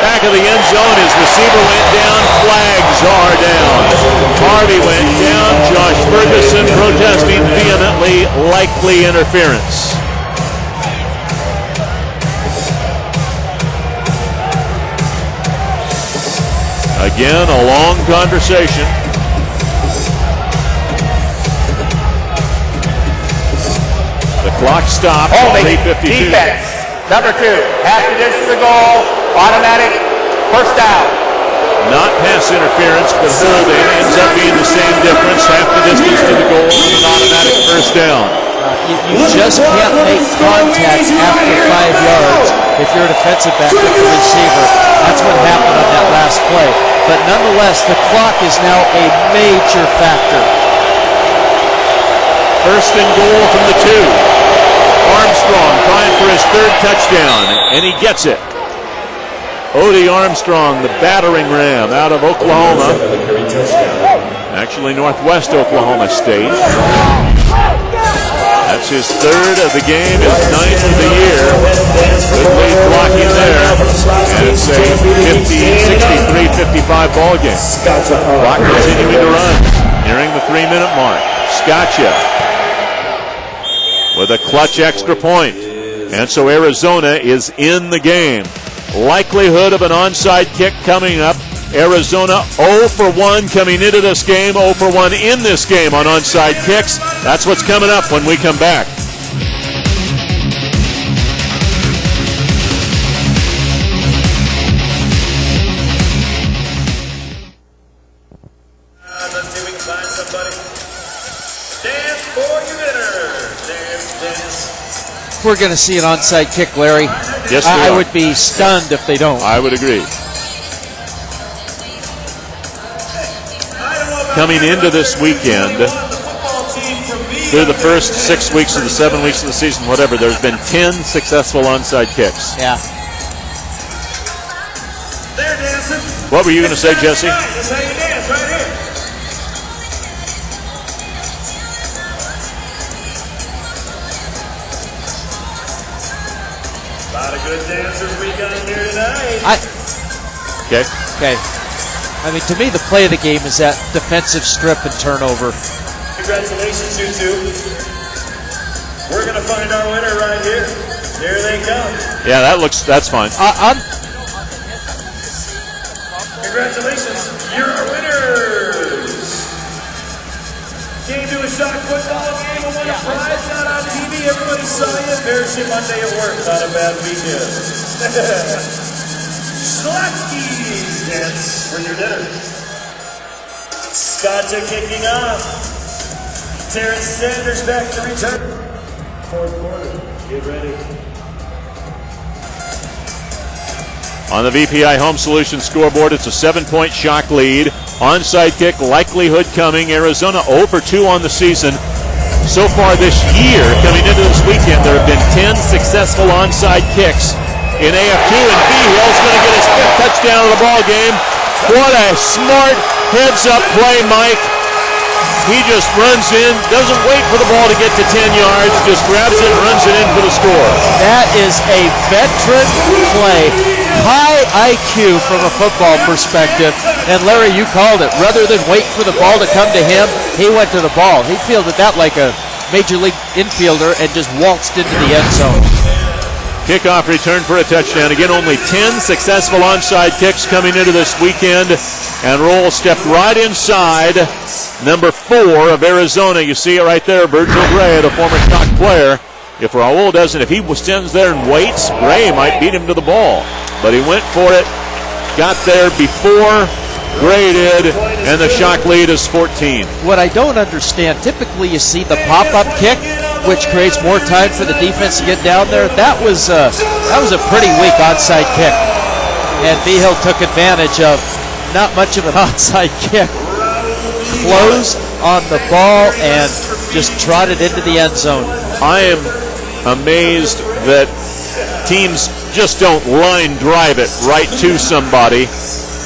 Back of the end zone, his receiver went down, flags are down. Harvey went down, Josh Ferguson protesting vehemently, likely interference. Again, a long conversation. The clock stopped. Holding 3:52. defense. Number 2. Half the distance to the goal. Automatic first down. Not pass interference, but holding ends up being the same difference. Half the distance to the goal and an automatic first down. You just can't make contact after 5 yards if you're a defensive back with the receiver. That's what happened on that last play. But nonetheless, the clock is now a major factor. First and goal from the 2. Armstrong trying for his 3rd touchdown, and he gets it. Odie Armstrong, the battering ram out of Oklahoma. Actually, Northwest Oklahoma State. That's his 3rd of the game, his 9th of the year. Good lead blocking there. And it's a 63-55 ball game. Clock continuing to run. Nearing the 3-minute mark. Scotcha with a clutch extra point. And so Arizona is in the game. Likelihood of an onside kick coming up. Arizona 0 for 1 coming into this game, 0 for 1 in this game on onside kicks. That's what's coming up when we come back. Let's see if we can find somebody. Dance for your winner. Dance. We're going to see an onside kick, Larry. Yes, I would be stunned if they don't. I would agree. Coming into this weekend, through the first 6 weeks of the 7 weeks of the season, whatever, there's been 10 successful onside kicks. Yeah. They're dancing. What were you going to say, Jesse? That's how you dance, right here. A lot of good dancers we got in here tonight. Okay. Okay. I mean, to me, the play of the game is that defensive strip and turnover. Congratulations, you two. We're going to find our winner right here. Here they come. Yeah, that's fine. Congratulations, you're our winners. Came to a shot football game and won a prize out on TV. Everybody saw you. There's your Monday at work. Not a bad weekend. Schlotsky's dance for your dinner. Scotcha kicking off. Terrence Sanders back to return. 4th quarter. Get ready. On the VPI Home Solutions scoreboard, it's a 7-point shock lead. Onside kick, likelihood coming. Arizona 0 for 2 on the season. So far this year, coming into this weekend, there have been 10 successful onside kicks in AF2, and Behill's going to get his 5th touchdown of the ball game. What a smart heads-up play, Mike. He just runs in, doesn't wait for the ball to get to 10 yards, just grabs it and runs it in for the score. That is a veteran play. High IQ from a football perspective. And Larry, you called it. Rather than wait for the ball to come to him, he went to the ball. He fielded that like a major league infielder and just waltzed into the end zone. Kickoff return for a touchdown. Again, only 10 successful onside kicks coming into this weekend. And Roll stepped right inside number 4 of Arizona. You see it right there, Virgil Gray, the former Stock player. If Raul doesn't, if he stands there and waits, Gray might beat him to the ball. But he went for it, got there before Gray did, and the shock lead is 14. What I don't understand, typically you see the pop-up kick, which creates more time for the defense to get down there. That was a pretty weak onside kick. And Behill took advantage of not much of an onside kick. Closed on the ball and just trotted into the end zone. I am amazed that teams just don't line drive it right to somebody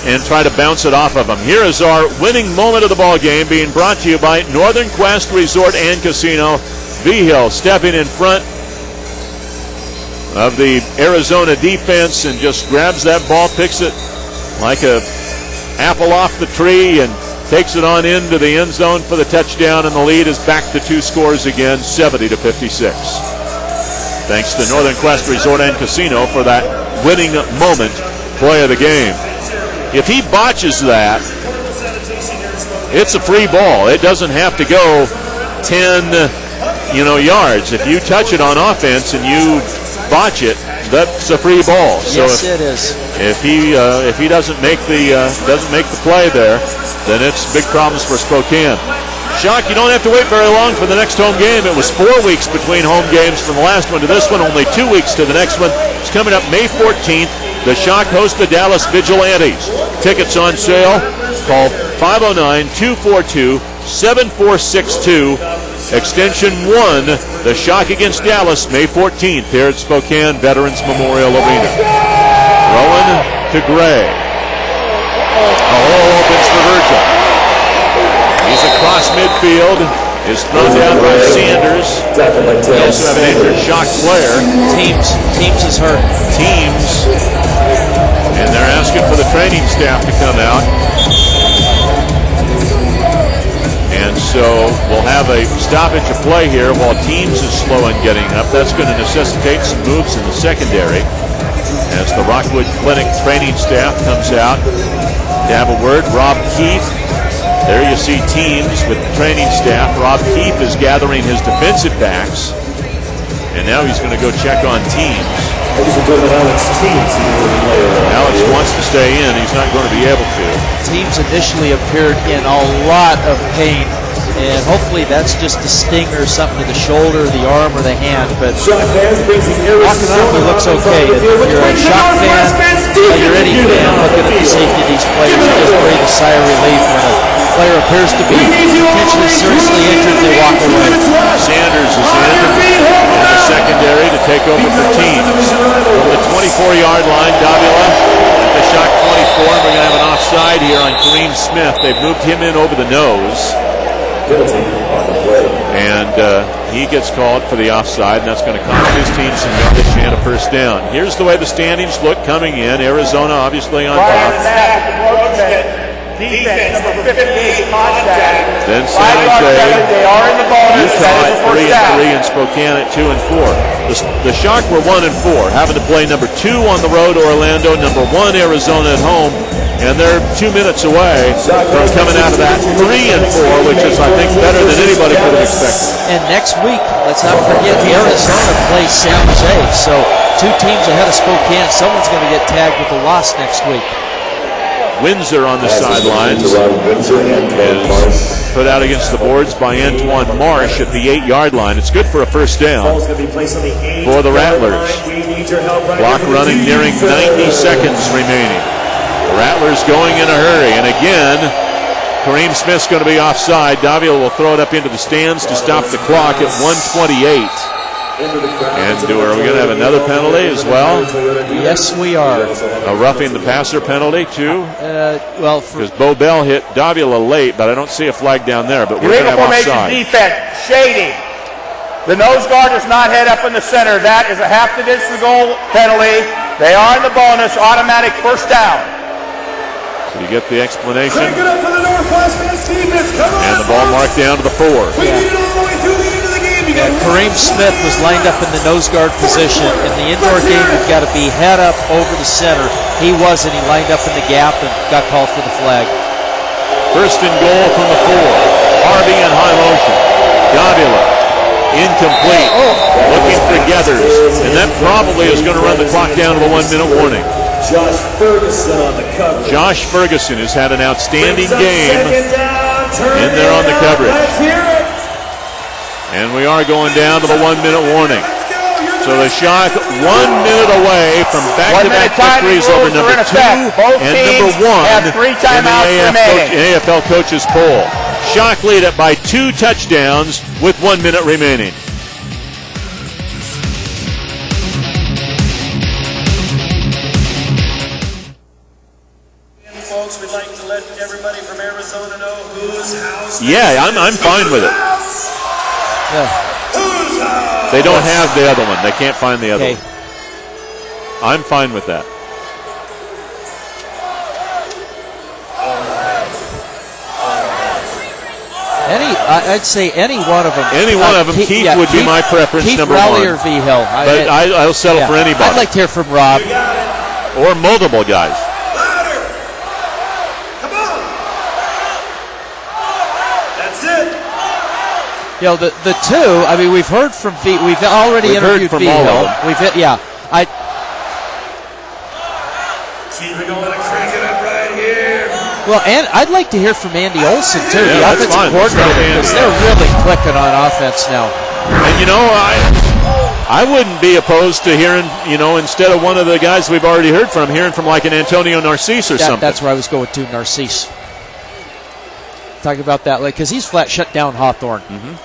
and try to bounce it off of them. Here is our winning moment of the ball game, being brought to you by Northern Quest Resort and Casino. Behill stepping in front of the Arizona defense and just grabs that ball, picks it like a apple off the tree, and takes it on into the end zone for the touchdown, and the lead is back to 2 scores again, 70-56. Thanks to Northern Quest Resort and Casino for that winning moment play of the game. If he botches that, it's a free ball. It doesn't have to go 10 yards. If you touch it on offense and you botch it, that's a free ball. So yes, it is. If he doesn't make the play there, then it's big problems for Spokane. Shock, you don't have to wait very long for the next home game. It was 4 weeks between home games from the last one to this one, only 2 weeks to the next one. It's coming up May 14th. The Shock host the Dallas Vigilantes. Tickets on sale. Call 509-242-7462. Extension 1, the Shock against Dallas, May 14th here at Spokane Veterans Memorial Arena. Rowan to Gray. A hole opens for Virgil. He's across midfield. Is thrown down by Sanders. We also have an injured Shock player. Teams is hurt. Teams. And they're asking for the training staff to come out. And so we'll have a stoppage of play here while Teams is slow in getting up. That's going to necessitate some moves in the secondary as the Rockwood Clinic training staff comes out to have a word. Rob Keefe. There you see Teams with the training staff. Rob Keefe is gathering his defensive backs. And now he's going to go check on Teams. Alex wants to stay in. He's not going to be able to. Teams initially appeared in a lot of pain, and hopefully that's just a sting or something to the shoulder, the arm, or the hand. But walking around, he looks okay. If you're a Shock fan, you're any fan looking at the safety of these players, you just breathe a sigh of relief when a player appears to be potentially seriously injured. They walk away. Sanders is in the secondary to take over for Teams. From the 24-yard line, Davila at the Shock 24. We're going to have an offside here on Kareem Smith. They've moved him in over the nose. And he gets called for the offside, and that's going to cost his team some yardage and a first down. Here's the way the standings look coming in. Arizona obviously on top. Defense, number 58, contact. Then San Jose, they are in the bonus. Utah at 3-3, and Spokane at 2-4. The Shock were 1-4, having to play number 2 on the road, Orlando, number 1, Arizona at home, and they're 2 minutes away from coming out of that 3-4, which is, I think, better than anybody could have expected. And next week, let's not forget, Arizona plays San Jose, so 2 teams ahead of Spokane. Someone's going to get tagged with a loss next week. Windsor on the sidelines is put out against the boards by Antoine Marsh at the 8-yard line. It's good for a first down for the Rattlers. Clock running, nearing 90 seconds remaining. The Rattlers going in a hurry, and again, Kareem Smith's going to be offside. Davila will throw it up into the stands to stop the clock at 1:28. And are we going to have another penalty as well? Yes, we are. A roughing the passer penalty, too? Well, because Bo Bell hit Davila late, but I don't see a flag down there. But we're going to have offside. Defense, shading. The nose guard does not head up in the center. That is a half the distance to goal penalty. They are in the bonus, automatic first down. So you get the explanation. And the ball marked down to the 4. Yeah, Kareem Smith was lined up in the nose guard position. In the indoor game, you've got to be head up over the center. He wasn't. He lined up in the gap and got called for the flag. First and goal from the 4. Harvey in high motion. Davila. Incomplete. Looking for Geathers. And that probably is going to run the clock down to a 1-minute warning. Josh Ferguson on the coverage. Josh Ferguson has had an outstanding game in there on the coverage. And we are going down to the 1-minute warning. So the Shock 1 minute away from back-to-back victories over number 2 and number 1 in the AFL coaches poll. Shock lead it by 2 touchdowns with 1 minute remaining. Folks, we'd like to let everybody from Arizona know whose house. Yeah, I'm fine with it. They don't have the other one. They can't find the other one. I'm fine with that. I'd say any one of them. Any one of them. Keith would be my preference, Keith, number Rowley 1. or V-Hill. But I'll settle for anybody. I'd like to hear from Rob. Or multiple guys. You know, the 2, I mean, we've heard from we've already interviewed V-Hill. We've hit, yeah. Keep it going, crank it up right here. Well, and I'd like to hear from Andy Olson, too, Yeah, the that's offensive fine. coordinator, because they're really clicking on offense now. And, you know, I wouldn't be opposed to hearing, you know, instead of one of the guys we've already heard from, hearing from like an Antonio Narcisse or something. That's where I was going to, Narcisse. Talking about that, because he's flat shut down Hawthorne. Mm-hmm.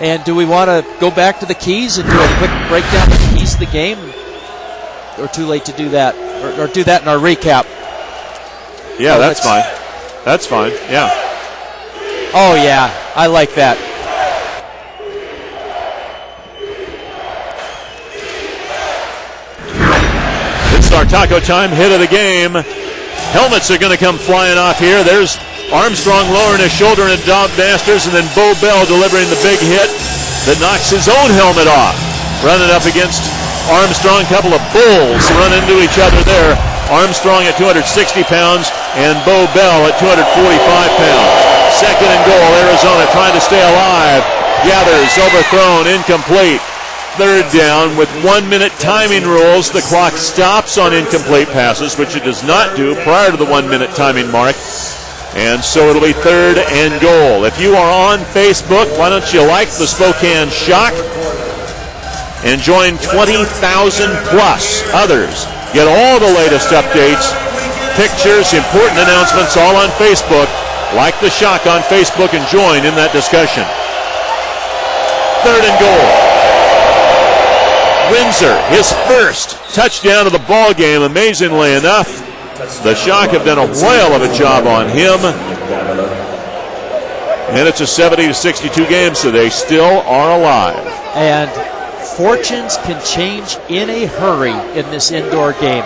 And do we want to go back to the keys and do a quick breakdown of the keys of the game? Or too late to do that? Or do that in our recap? Yeah, that's fine. That's fine, yeah. Oh, yeah, I like that. It's our taco time hit of the game. Helmets are going to come flying off here. There's Armstrong lowering his shoulder and Dom Masters, and then Bo Bell delivering the big hit that knocks his own helmet off. Running up against Armstrong, a couple of bulls run into each other there. Armstrong at 260 pounds and Bo Bell at 245 pounds. Second and goal, Arizona trying to stay alive. Gathers, overthrown, incomplete. Third down with 1 minute timing rules. The clock stops on incomplete passes, which it does not do prior to the 1 minute timing mark. And so it'll be third and goal. If you are on Facebook, why don't you like the Spokane Shock and join 20,000 plus others. Get all the latest updates, pictures, important announcements all on Facebook. Like the Shock on Facebook and join in that discussion. Third and goal. Windsor, his first touchdown of the ball game, amazingly enough. The Shock have done a whale of a job on him. And it's a 70-62 game, so they still are alive. And fortunes can change in a hurry in this indoor game.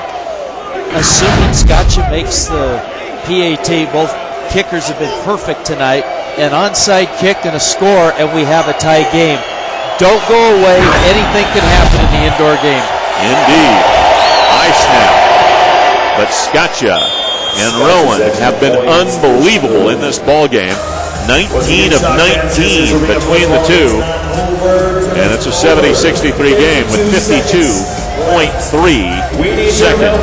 Assuming Scotcha makes the PAT, both kickers have been perfect tonight. An onside kick and a score, and we have a tie game. Don't go away. Anything can happen in the indoor game. Indeed. High snap. But Scotcha and Rowan have been unbelievable in this ball game. 19 of 19 between the two. And it's a 70-63 game with 52.3 seconds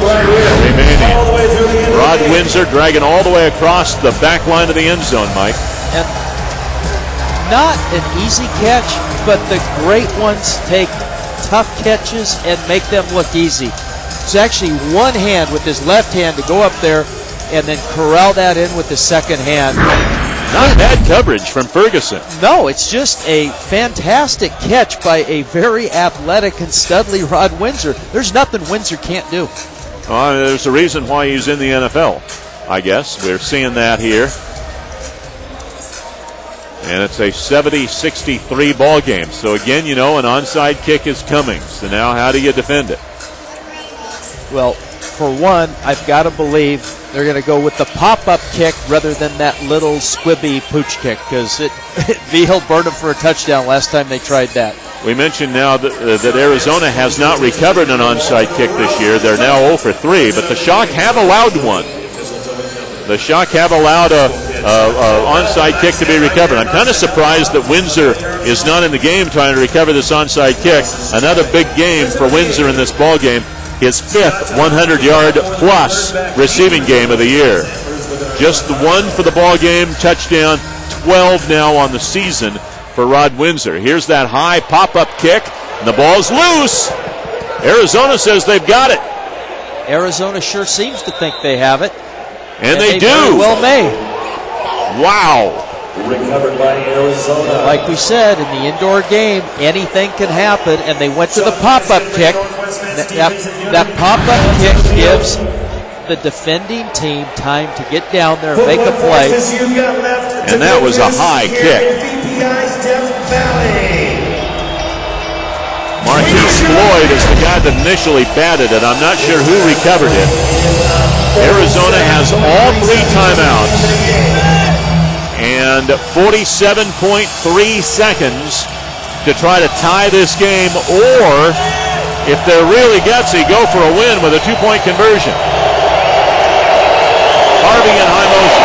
remaining. Rod Windsor dragging all the way across the back line of the end zone, Mike. And not an easy catch, but the great ones take tough catches and make them look easy. It's actually one hand with his left hand to go up there and then corral that in with the second hand. Not bad coverage from Ferguson. No, it's just a fantastic catch by a very athletic and studly Rod Windsor. There's nothing Windsor can't do. There's a reason why he's in the NFL, I guess. We're seeing that here. And it's a 70-63 ball game. So again, you know, an onside kick is coming. So now how do you defend it? Well, for one, I've got to believe they're going to go with the pop-up kick rather than that little squibby pooch kick, because Vigil burned him for a touchdown last time they tried that. We mentioned now that Arizona has not recovered an onside kick this year. They're now 0 for 3, but the Shock have allowed one. The Shock have allowed a onside kick to be recovered. I'm kind of surprised that Windsor is not in the game trying to recover this onside kick. Another big game for Windsor in this ball game. His fifth 100-yard plus receiving game of the year. Just the one for the ball game, touchdown, 12 now on the season for Rod Windsor. Here's that high pop-up kick, and the ball's loose. Arizona says they've got it. Arizona sure seems to think they have it. And they do. Very well may. Wow. Recovered by Arizona. Like we said, in the indoor game, anything can happen, and they went to the pop-up kick. That pop-up kick gives the defending team time to get down there and make a play. And that was a high kick. Marquise Floyd is the guy that initially batted it. I'm not sure who recovered it. Arizona has all 3 timeouts and 47.3 seconds to try to tie this game, or if they're really gutsy, go for a win with a 2-point conversion. Harvey in high motion.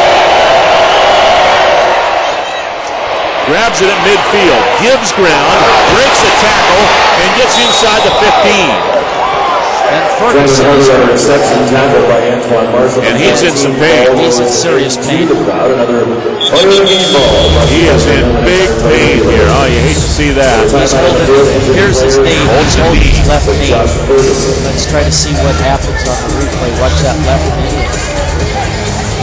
Grabs it at midfield, gives ground, breaks a tackle, and gets inside the 15. And Ferguson is hurt. And he's in some pain. He's in serious pain. He is in big pain here. Oh, you hate to see that. He's holding, here's his knee. He's holding his left knee. Let's try to see what happens on the replay. Watch that left knee.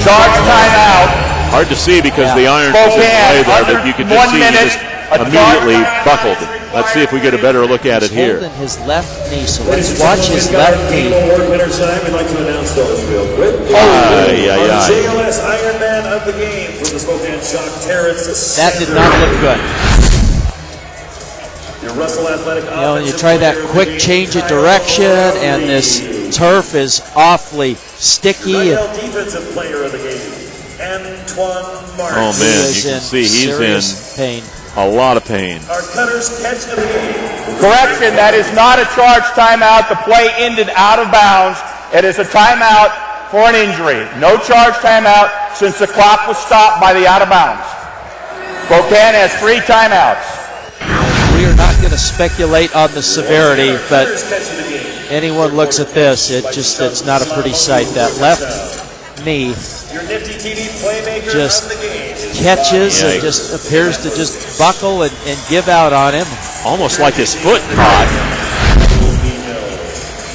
Charge timeout. Hard to see because the iron is in play there, but you can just see he just immediately buckled. Let's see if we get a better look at it here. He's holding his left knee, so let's watch his left knee. Award winners tonight, we'd like to announce those real quick. JLS Ironman of the game from the Spokane Shock Terrorists. That did not look good. Your Russell Athletic You know, you try that quick change of direction, and this turf is awfully sticky. Defensive player of the game, Antoine Martin. Oh man, you can see he's in pain. A lot of pain. Our Cutter's catch of the game. Correction, that is not a charge timeout. The play ended out of bounds. It is a timeout for an injury. No charge timeout since the clock was stopped by the out of bounds. Spokane has 3 timeouts. We are not going to speculate on the severity, but anyone looks at this, it's not a pretty sight. That left knee just catches and just appears to just buckle and give out on him. Almost like his foot caught.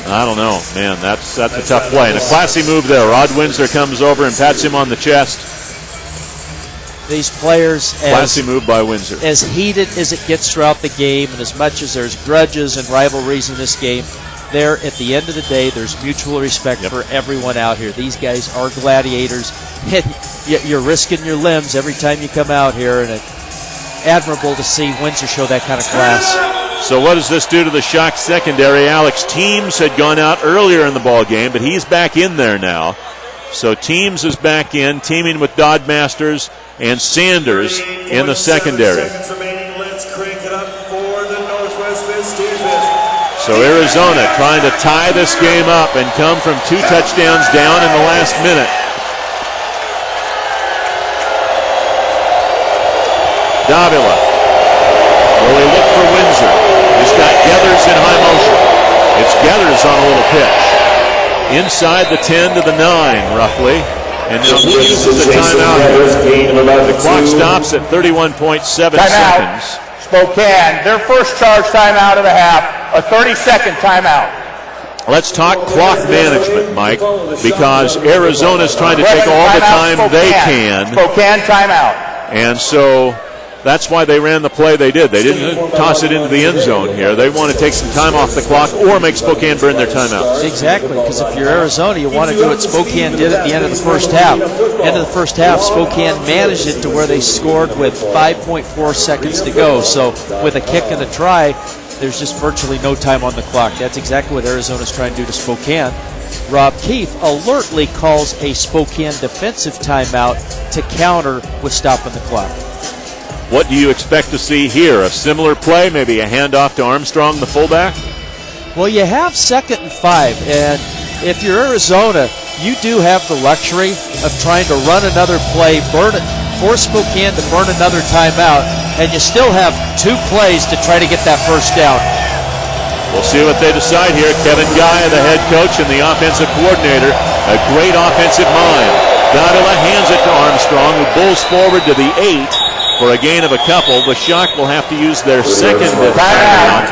I don't know, man. That's a tough play. And a classy move there. Rod Windsor comes over and pats him on the chest. These players, classy move by Windsor. As heated as it gets throughout the game, and as much as there's grudges and rivalries in this game, there at the end of the day, there's mutual respect for everyone out here. These guys are gladiators. You're risking your limbs every time you come out here, and it's admirable to see Windsor show that kind of class. So what does this do to the Shock secondary? Alex Teams had gone out earlier in the ball game, but he's back in there now. So Teams is back in, teaming with Dodd Masters and Sanders in the secondary. So Arizona trying to tie this game up and come from 2 touchdowns down in the last minute. Davila. Will he look for Windsor? He's got Geathers in high motion. It's Geathers on a little pitch. Inside the 10 to the 9, roughly. And this is a timeout. The clock stops at 31.7 seconds. Spokane, their first charge timeout of the half, a 30-second timeout. Let's talk clock management, Mike, because Arizona's trying to take all the time they can. Spokane timeout. And so that's why they ran the play they did. They didn't toss it into the end zone here. They want to take some time off the clock or make Spokane burn their timeouts. Exactly, because if you're Arizona, you want to do what Spokane did at the end of the first half. End of the first half, Spokane managed it to where they scored with 5.4 seconds to go. So with a kick and a try, there's just virtually no time on the clock. That's exactly what Arizona's trying to do to Spokane. Rob Keefe alertly calls a Spokane defensive timeout to counter with stopping the clock. What do you expect to see here? A similar play, maybe a handoff to Armstrong, the fullback? Well, you have 2nd and 5, and if you're Arizona, you do have the luxury of trying to run another play, force Spokane to burn another timeout, and you still have 2 plays to try to get that first down. We'll see what they decide here. Kevin Guy, the head coach and the offensive coordinator, a great offensive mind. Davila hands it to Armstrong, who bulls forward to the 8 for a gain of a couple. The Shock will have to use their second timeout.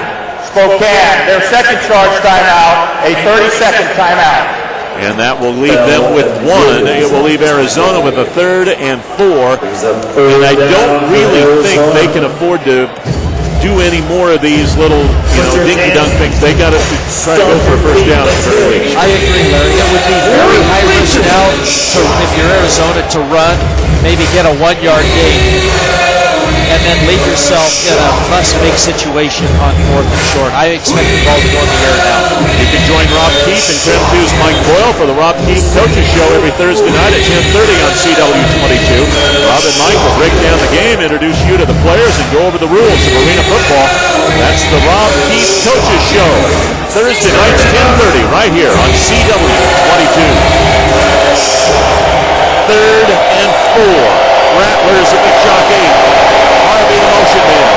Spokane, their second charge timeout, a 30-second timeout. And that will leave them with 1. It will leave Arizona with a 3rd and 4. And I don't really think they can afford to do any more of these little, dinky-dunk things. They got to try to go for a first down. I agree, Larry. It would be very high risk now if you're Arizona to run, maybe get a 1-yard gain, and then leave yourself in a must-make situation on 4th and short. I expect the ball to go in the air now. You can join Rob Keefe and Credit 2's Mike Boyle for the Rob Keefe Coaches Show every Thursday night at 10:30 on CW22. Rob and Mike will break down the game, introduce you to the players, and go over the rules of arena football. That's the Rob Keefe Coaches Show. Thursday nights, 10:30, right here on CW22. 3rd and 4. Rattlers at the Shock 8. Harvey, the motion man.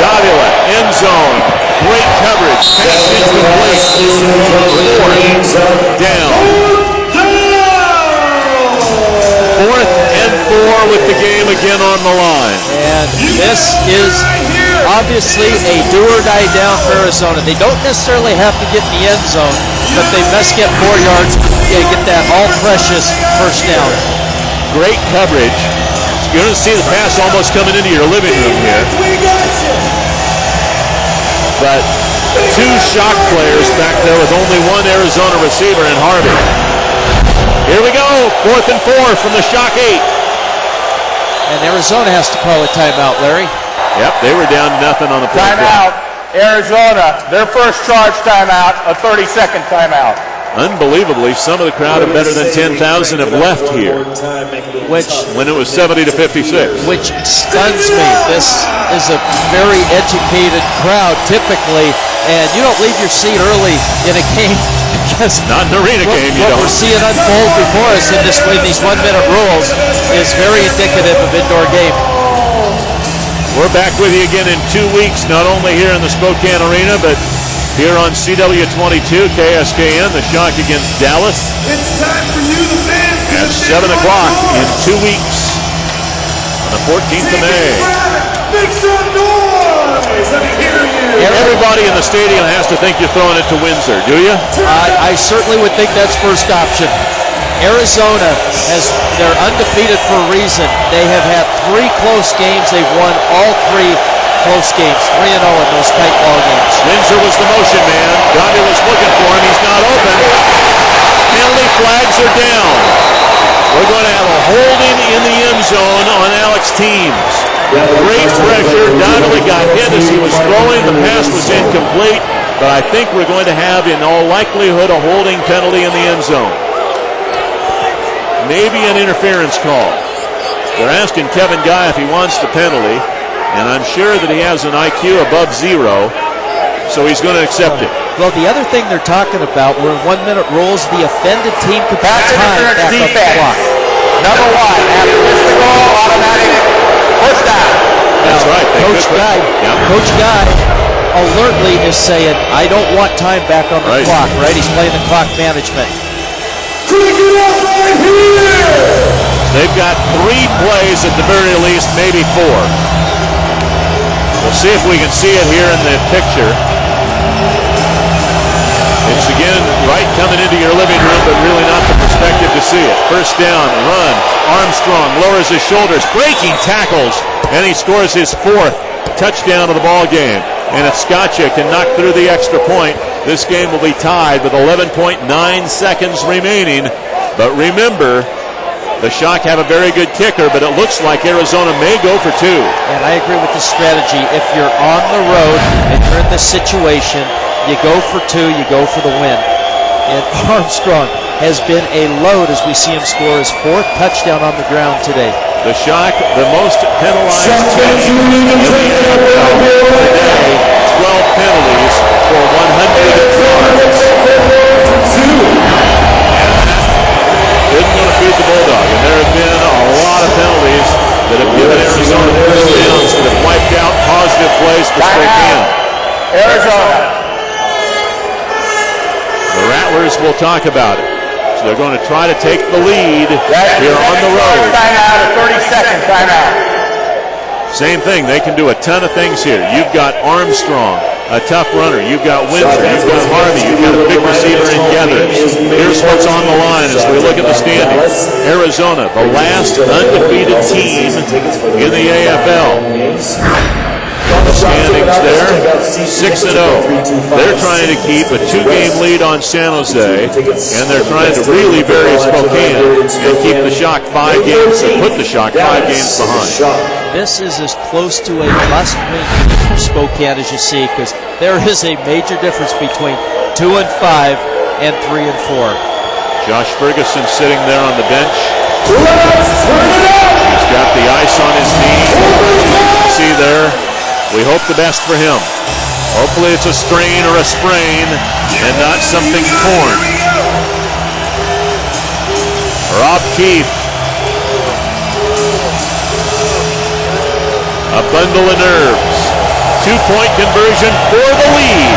Davila, end zone. Great coverage. Pass incomplete. down. 4th and 4 with the game again on the line. And this is obviously a do-or-die down for Arizona. They don't necessarily have to get in the end zone, but they must get 4 yards to get that all-precious first down. Great coverage. You're going to see the pass almost coming into your living room here. But 2 Shock players back there with only 1 Arizona receiver in Harvey. Here we go, 4th and 4 from the Shock 8. And Arizona has to call a timeout, Larry. Yep, they were down nothing on the play. Timeout. Arizona, their first charge timeout, a 30-second timeout. Unbelievably, some of the crowd of better than 10,000 have left here. When it was 70 to 56. Which stuns me. This is a very educated crowd typically, and you don't leave your seat early in a game because not an arena game. What we're seeing unfold before us in these 1-minute rules is very indicative of indoor game. We're back with you again in 2 weeks, not only here in the Spokane Arena, but here on CW22, KSKN, the Shock against Dallas. It's time for you, the fans. At 7 o'clock in 2 weeks, on the 14th of May. Make some noise. Let me hear you. Everybody in the stadium has to think you're throwing it to Windsor, do you? I certainly would think that's first option. Arizona they're undefeated for a reason. They have had 3 close games. They've won all 3 close games, 3-0 in those tight ball games. Windsor was the motion man. Gotti was looking for him. He's not open. Penalty flags are down. We're going to have a holding in the end zone on Alex Teams. Great pressure. Donnelly got hit as he was throwing. The pass was incomplete, but I think we're going to have, in all likelihood, a holding penalty in the end zone. Maybe an interference call. They're asking Kevin Guy if he wants the penalty, and I'm sure that he has an IQ above 0, so he's going to accept it. Well, the other thing they're talking about, we're in 1-minute rules, the offended team could put time back on the clock. Number 1, after the goal, automatic first down. That's right. Coach Guy alertly is saying, I don't want time back on the clock, right? He's playing the clock management. They've got 3 plays at the very least, maybe 4. We'll see if we can see it here in the picture. It's again right coming into your living room, but really not the perspective to see it. First down, run. Armstrong lowers his shoulders, breaking tackles, and he scores his 4th touchdown of the ball game. And if Scotcha can knock through the extra point, this game will be tied with 11.9 seconds remaining. But remember, the Shock have a very good kicker, but it looks like Arizona may go for 2. And I agree with the strategy. If you're on the road and you're in this situation, you go for 2, you go for the win. And Armstrong has been a load as we see him score his 4th touchdown on the ground today. The Shock, the most penalized team in the NFL today, 12 penalties for 100 yards. Didn't want to feed the Bulldog, and there have been a lot of penalties that have given Arizona first downs that have wiped out positive plays for Spokane. Arizona. The Rattlers will talk about it. So they're going to try to take the lead here on the road. Timeout, a 30-second timeout. Same thing. They can do a ton of things here. You've got Armstrong, a tough runner. You've got Windsor. You've got Harvey. You've got a big receiver in Gathers. Here's what's on the line as we look at the standings. Arizona, the last undefeated team in the AFL. The standings there, 6-0. They're trying to keep a 2-game lead on San Jose, and they're trying to really bury Spokane and keep the Shock 5 games, and put the Shock 5 games behind. This is as close to a must-win for Spokane as you see, because there is a major difference between 2-5 and 3-4. Josh Ferguson sitting there on the bench. He's got the ice on his knee. You can see there. We hope the best for him. Hopefully it's a strain or a sprain and not something torn. Rob Keefe. A bundle of nerves. 2-point conversion for the lead.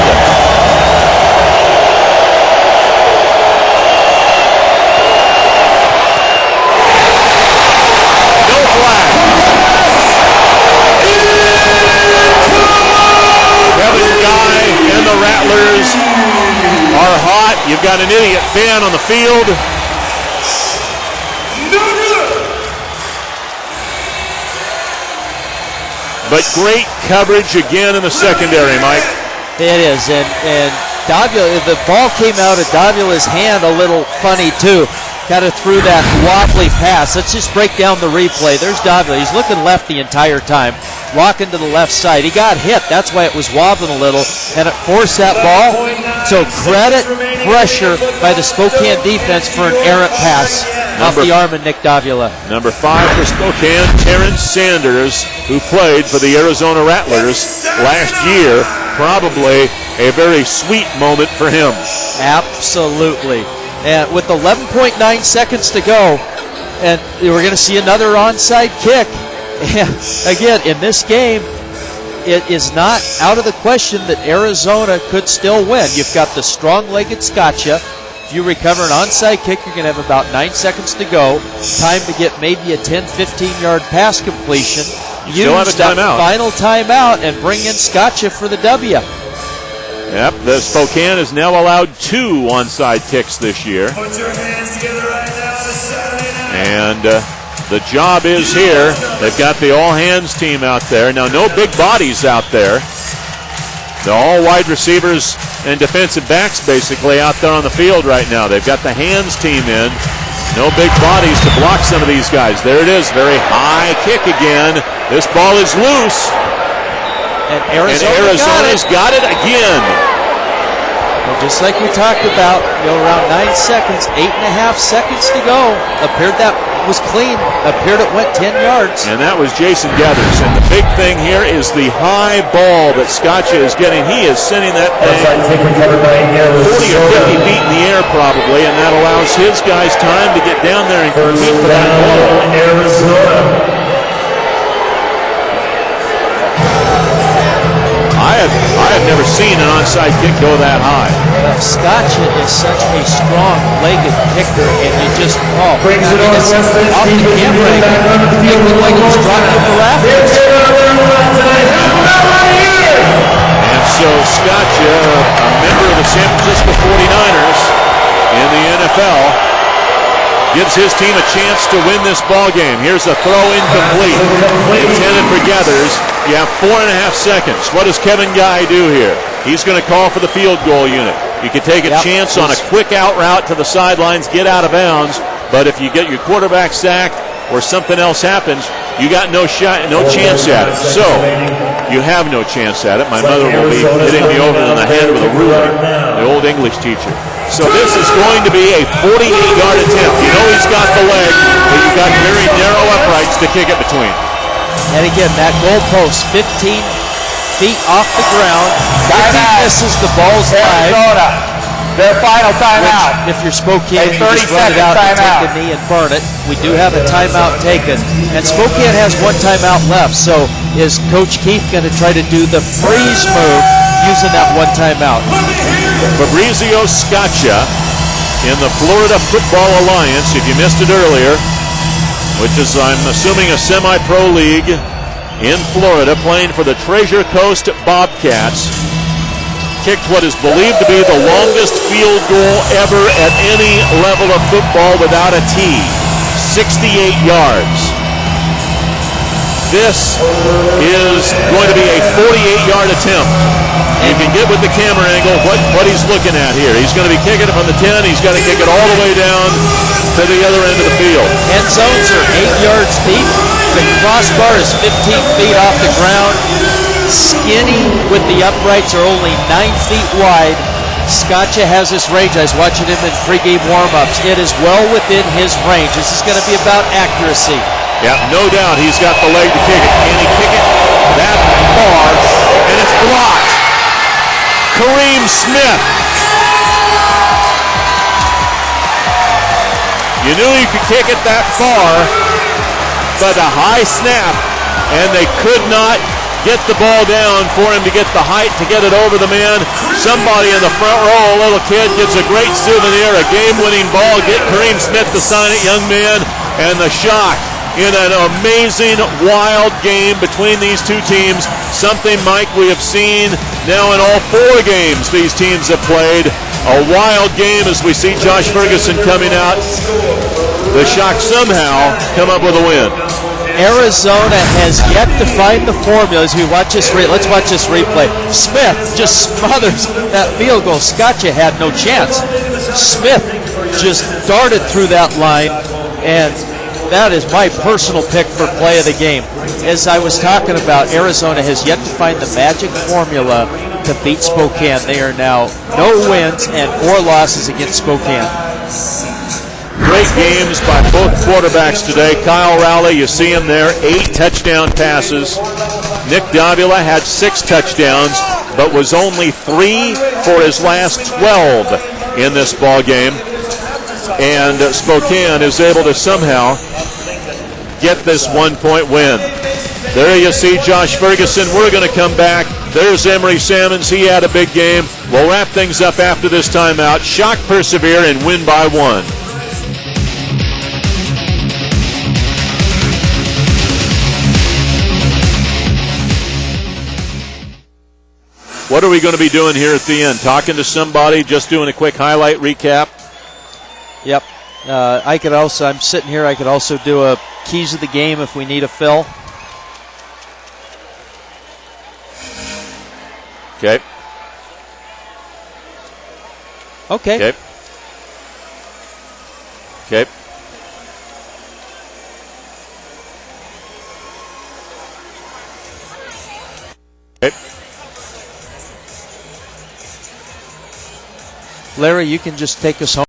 got an idiot fan on the field. But great coverage again in the secondary, Mike. It is, and Davila, the ball came out of Davila's hand a little funny too. Kind of threw that wobbly pass. Let's just break down the replay. There's Davila. He's looking left the entire time, walking to the left side. He got hit. That's why it was wobbling a little, and it forced that ball. So credit pressure by the Spokane defense for an errant pass off the arm of Nick Davila. Number 5 for Spokane, Terrence Sanders, who played for the Arizona Rattlers last year. Probably a very sweet moment for him. Absolutely. And with 11.9 seconds to go, and we're going to see another onside kick. And again, in this game, it is not out of the question that Arizona could still win. You've got the strong-legged Scotcha. If you recover an onside kick, you're going to have about 9 seconds to go. Time to get maybe a 10, 15-yard pass completion. Still have a timeout. Final timeout and bring in Scotcha for the W. Yep, the Spokane is now allowed 2 onside kicks this year. Put your hands together right now this Saturday night. And the job is here. They've got the all-hands team out there. Now, no big bodies out there. They're all wide receivers and defensive backs basically out there on the field right now. They've got the hands team in. No big bodies to block some of these guys. There it is, very high kick again. This ball is loose. And Arizona's got it again. Well, just like we talked about, around 9 seconds, 8.5 seconds to go. Appeared that was clean. Appeared it went 10 yards. And that was Jason Gathers. And the big thing here is the high ball that Scotcha is getting. He is sending that thing 40 or 50 feet in the air probably, and that allows his guys time to get down there and compete for that ball. Arizona. I have never seen an onside kick go that high. Scotcha is such a strong-legged kicker, and you just Brings it on off the camera. It looked like he was dropping from the rafters. And so Scotcha, a member of the San Francisco 49ers in the NFL, gives his team a chance to win this ball game. Here's a throw incomplete, intended for Gathers. You have 4.5 seconds. What does Kevin Guy do here? He's going to call for the field goal unit. You can take a chance on a quick out route to the sidelines, get out of bounds, but if you get your quarterback sacked or something else happens, you got no chance at it. So, you have no chance at it. My mother will be hitting me over in the head with a ruler, the old English teacher. So this is going to be a 48-yard attempt. You know he's got the leg, but you've got very narrow uprights to kick it between. And again, that goalpost, 15 feet off the ground. If he misses, the ball's live. Arizona, their final timeout. If you're Spokane, you just run it out and take the knee and burn it. We do have a timeout taken. And Spokane has 1 timeout left. So is Coach Keith going to try to do the freeze move using that 1 timeout? Fabrizio Scotcha in the Florida Football Alliance, if you missed it earlier, which is, I'm assuming, a semi-pro league in Florida, playing for the Treasure Coast Bobcats, kicked what is believed to be the longest field goal ever at any level of football without a tee, 68 yards. This is going to be a 48-yard attempt. You can get with the camera angle what he's looking at here. He's going to be kicking it from the 10. He's got to kick it all the way down to the other end of the field. End zones are 8 yards deep. The crossbar is 15 feet off the ground. Skinny with the uprights are only 9 feet wide. Scotcha has this range. I was watching him in pregame warm-ups. It is well within his range. This is going to be about accuracy. Yeah, no doubt he's got the leg to kick it. Can he kick it that far? And it's blocked. Kareem Smith. You knew you could kick it that far, but a high snap, and they could not get the ball down for him to get the height to get it over the man. Somebody in the front row, a little kid, gets a great souvenir, a game-winning ball. Get Kareem Smith to sign it, young man. And the shock in an amazing, wild game between these two teams. Something, Mike, we have seen now in all 4 games these teams have played. A wild game as we see Josh Ferguson coming out. The Shock somehow come up with a win. Arizona has yet to find the formula as we watch this. Let's watch this replay. Smith just smothers that field goal. Scotcha had no chance. Smith just darted through that line, and that is my personal pick for play of the game. As I was talking about, Arizona has yet to find the magic formula to beat Spokane. They are now no wins and 4 losses against Spokane. Great games by both quarterbacks today. Kyle Rowley, you see him there, 8 touchdown passes. Nick Davila had 6 touchdowns, but was only 3 for his last 12 in this ball game. And Spokane is able to somehow get this 1-point win. There you see Josh Ferguson. We're going to come back. There's Emery Salmons. He had a big game. We'll wrap things up after this timeout. Shock persevere and win by 1. What are we going to be doing here at the end? Talking to somebody, just doing a quick highlight recap? Yep. I'm sitting here, I could also do a keys of the game if we need a fill. Okay. Okay. Okay. Okay. Okay. Larry, you can just take us home.